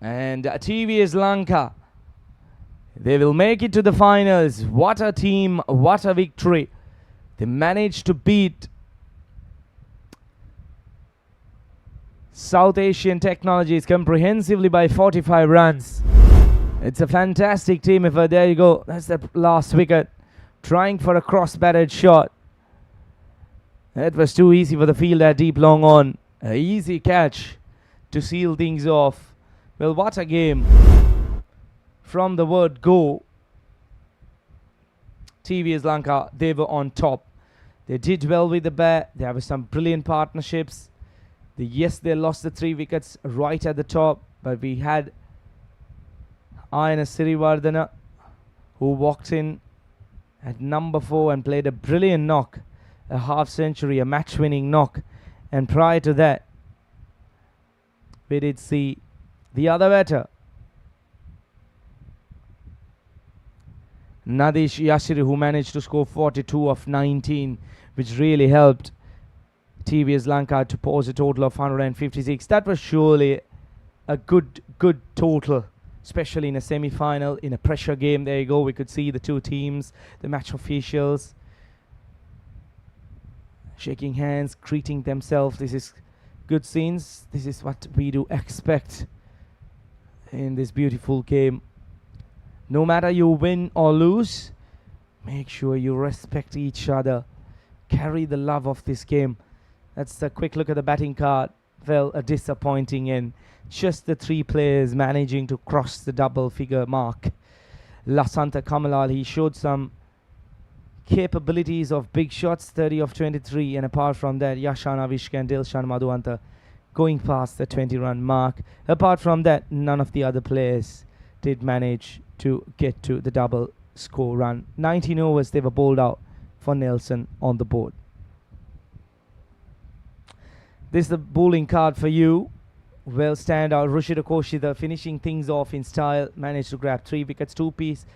And TVS Lanka, they will make it to the finals. What a team. What a victory. They managed to beat South Asian Technologies comprehensively by 45 runs. It's a fantastic team effort. There you go. That's the last wicket. Trying for a cross-batted shot. That was too easy for the fielder deep long on. An easy catch to seal things off. Well, what a game. From the word go, TVS Lanka, they were on top. They did well with the bat. There were some brilliant partnerships. Yes, they lost the 3 wickets right at the top, but we had Ayana Sirivardhana, who walked in at number 4 and played a brilliant knock, a half century, a match-winning knock. And prior to that, we did see the other batter, Nadish Yashiri, who managed to score 42 of 19, which really helped TVS Lanka to post a total of 156. That was surely a good total, especially in a semi-final, in a pressure game. There you go. We could see the 2 teams, the match officials shaking hands, greeting themselves. This is good scenes. This is what we do expect in this beautiful game. No matter you win or lose, make sure you respect each other. Carry the love of this game. That's a quick look at the batting card. Well, a disappointing end. Just the 3 players managing to cross the double figure mark. Lasanta Kamalal, he showed some capabilities of big shots, 30 of 23. And apart from that, Yashan Avishka and Dilshan Madhuanta going past the 20-run mark. Apart from that, none of the other players did manage to get to the double score run. 19 overs they were bowled out for Nelson on the board. This is the bowling card for you. Well, stand out. Ruchira Koshida finishing things off in style. Managed to grab 3 wickets, 2 piece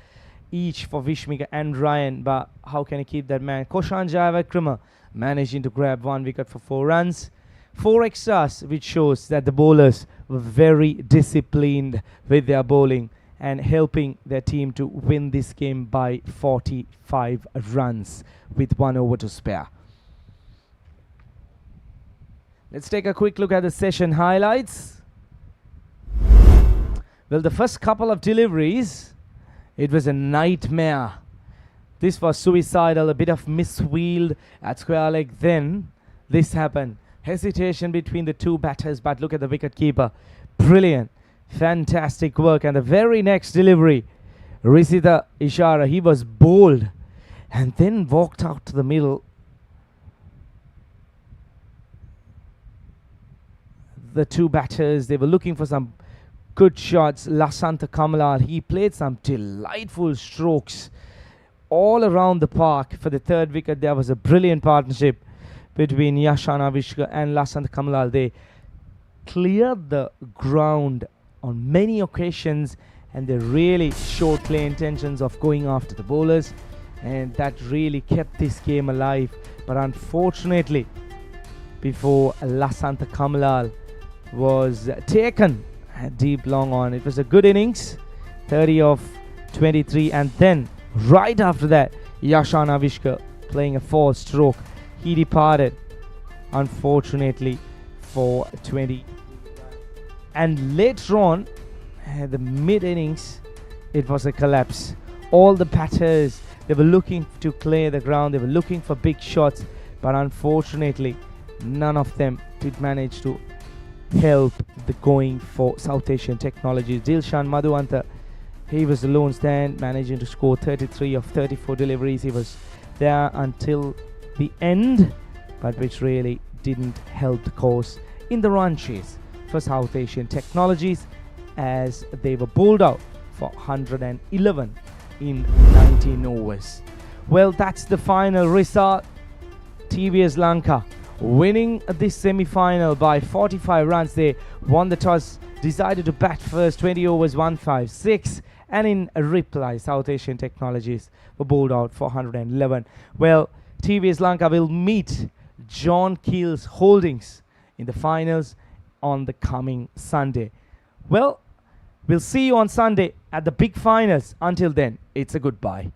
each for Vishmika and Ryan. But how can he keep that man? Koshan Javakrama managing to grab 1 wicket for 4 runs. 4 extras, which shows that the bowlers were very disciplined with their bowling and helping their team to win this game by 45 runs with 1 over to spare. Let's take a quick look at the session highlights. Well, the first couple of deliveries, it was a nightmare. This was suicidal, a bit of miswheeled at square leg. Then this happened. Hesitation between the two batters, but look at the wicket keeper. Brilliant. Fantastic work. And the very next delivery, Risita Ishara, he was bowled and then walked out to the middle. The two batters, they were looking for some good shots. Lasantha Kamalal, he played some delightful strokes all around the park for the third wicket. There was a brilliant partnership between Yashana Vishka and Lasantha Kamalal. They cleared the ground on many occasions and they really showed clear intentions of going after the bowlers, and that really kept this game alive. But unfortunately, before Lasantha Kamalal was taken deep long on, it was a good innings, 30 of 23, and then right after that, Yashana Vishka playing a 4-stroke. He departed, unfortunately, for 20. And later on, the mid-innings, it was a collapse. All the batters, they were looking to clear the ground. They were looking for big shots. But unfortunately, none of them did manage to help the going for South Asian Technologies. Dilshan Madhuanta, he was the lone stand, managing to score 33 of 34 deliveries. He was there until the end, but which really didn't help the cause in the run chase for South Asian Technologies, as they were bowled out for 111 in 19 overs. Well, that's the final result. TVS Lanka winning this semi-final by 45 runs. They won the toss, decided to bat first, 20 overs, 156, and in reply, South Asian Technologies were bowled out for 111. Well, TVS Lanka will meet John Keel's Holdings in the finals on the coming Sunday. Well, we'll see you on Sunday at the big finals. Until then, it's a goodbye.